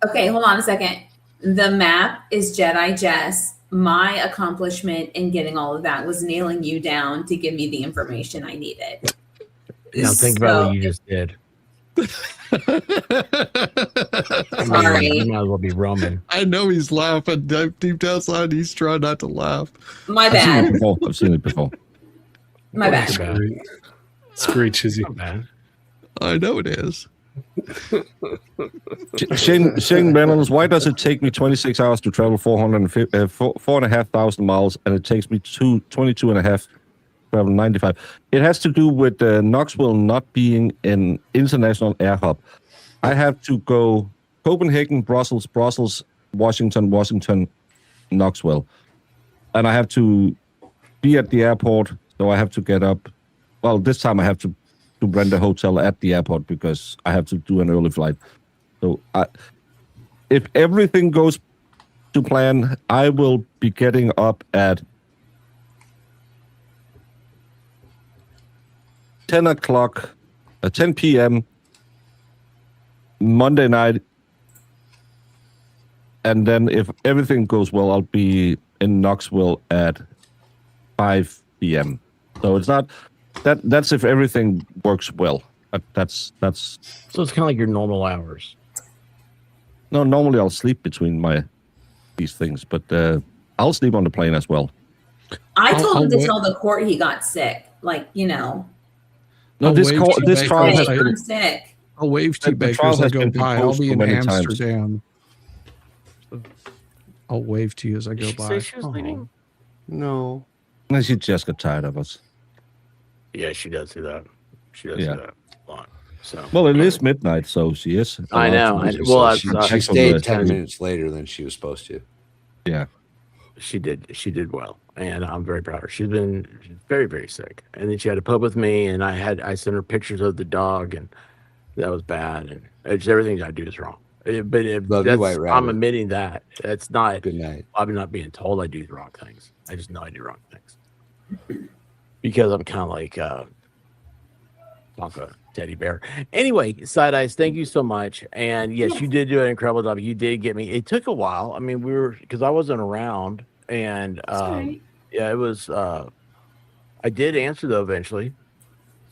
Okay, hold on a second. The map is Jedi Jess. My accomplishment in getting all of that was nailing you down to give me the information I needed. now think about what you just did. Sorry. You might as well be Roman. I know he's laughing deep down inside. He's trying not to laugh. My I've seen it bad. before. I've seen it before. My bad. It's great, Chizzy. Not bad. I know it is. Shane Reynolds, why does it take me 26 hours to travel 4,500 miles and it takes me 22 and a half travel 95? It has to do with Knoxville not being an international air hub. I have to go Copenhagen, Brussels, Washington, Knoxville. And I have to be at the airport, so I have to get up. Well, this time I have to rent a hotel at the airport because I have to do an early flight. So if everything goes to plan, I will be getting up at 10 p.m. Monday night. And then if everything goes well, I'll be in Knoxville at 5 p.m. So it's not that's if everything works well. That's So it's kind of like your normal hours. no. Normally I'll sleep between these things, but I'll sleep on the plane as well. I told him to wait. tell the court he got sick. Like, you know, No, I'll this wave call, to this Baker. trial has hey, been I'm sick. I'll wave to you, The Baker, trial as I has go been by. I'll proposed be so in many times. Amsterdam. I'll wave to you as I go Did she by. say she was Oh. leaving? No. She just got tired of us. Yeah, she does do that. She does Yeah. do that a lot. So Well, it is midnight, so she is. I know. allowed to- Well, she that's, she Excellent. stayed 10 minutes later than she was supposed to. Yeah. she did well, and I'm very proud of her. She's been very, very sick, and then she had a pub with me, and I sent her pictures of the dog, and that was bad, and it's everything I do is wrong. But Love you, White I'm Rabbit. admitting that it's not. Good night. I'm not being told I do the wrong things. I just know I do wrong things because I'm kind of like Blanca. teddy bear. Anyway, Side Eyes, thank you so much. And yes, you did do an incredible job. You did get me. It took a while. I mean, because I wasn't around, and right. yeah, it was. I did answer though eventually,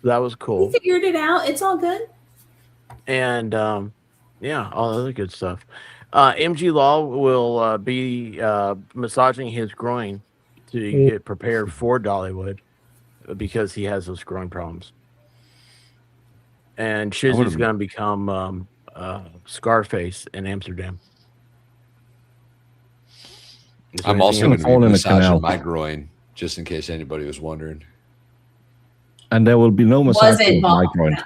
so that was We cool. figured it out. It's all good. And yeah, all other good stuff. MG Law will be massaging his groin to get prepared for Dollywood because he has those groin problems. And Shizzy's going to become Scarface in Amsterdam. I'm also going to be massaging my groin, just in case anybody was wondering. And there will be no massaging my groin.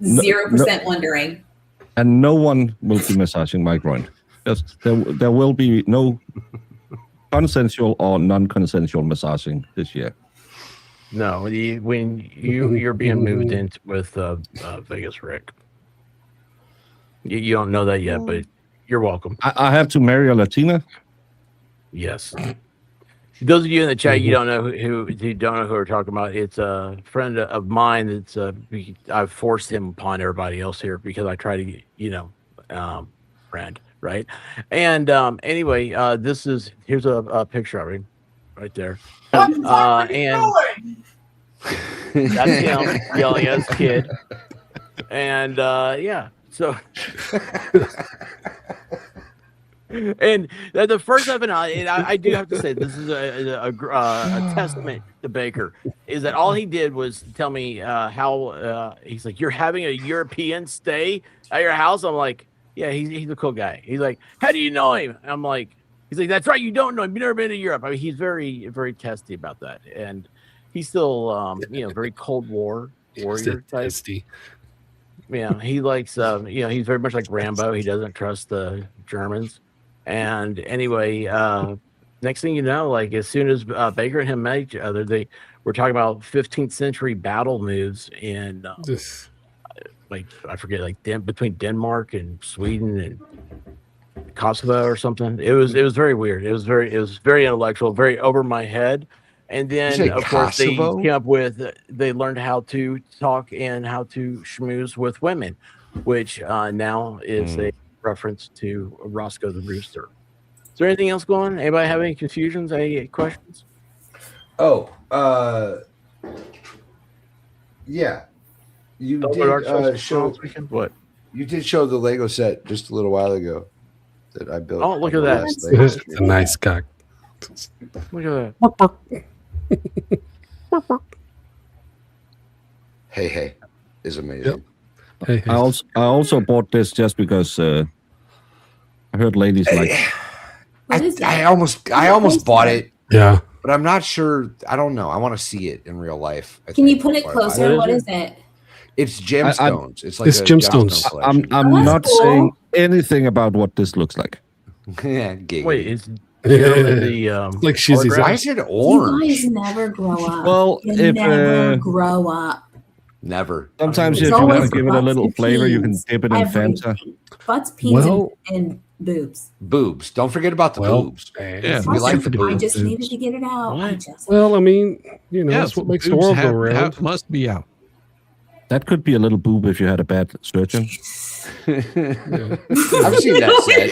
0% wondering. And no one will be massaging my groin. There will be no consensual or non-consensual massaging this year. No, when you're being moved in with Vegas Rick. You don't know that yet, but you're welcome. I have to marry a Latina? Yes. Those of you in the chat, you don't know who we're talking about. It's a friend of mine. That's I've forced him upon everybody else here because I try to, friend, right? And anyway, here's a picture of him right there. And that's him yelling at his kid. And yeah, so. And the first time, I do have to say, this is a testament to Baker, is that all he did was tell me how he's like, you're having a European stay at your house. I'm like, yeah, he's a cool guy. He's like, how do you know him? I'm like, he's like, that's right, you don't know him. You've never been to Europe. I mean, he's very, very testy about that, and he's still, very Cold War warrior type. Testy. Yeah, he likes, he's very much like Rambo. He doesn't trust the Germans. And anyway, next thing you know, like as soon as Baker and him met each other, they were talking about 15th century battle moves in, like I forget, like between Denmark and Sweden and Kosovo or something. It was very weird. It was very intellectual, very over my head. And then of course they came up with they learned how to talk and how to schmooze with women, which now is a reference to Roscoe the Rooster. Is there anything else going on? Anybody have any confusions? Any questions? Oh, yeah. You did show what? You did show the Lego set just a little while ago that I built. Oh, look at that! It's a nice cock. Look at that. Hey is amazing. Yep. Hey. I also bought this just because I heard ladies like. I almost bought it. Yeah, but I'm not sure. I don't know. I want to see it in real life. Can you put it closer? What is it? It's gemstones. It's like gemstones. I'm not saying anything about what this looks like. Yeah, wait, it's the like she's why is it orange? You guys never grow up. Well, you never grow up. Never. Sometimes if you want to give it a little flavor, you can dip it in Fanta. Butts, peens, and boobs. Boobs. Don't forget about the boobs. Yeah, we like the boobs. I just needed to get it out. Well, I mean, that's what makes the world go round. Must be out. That could be a little boob if you had a bad surgeon. I've seen that set.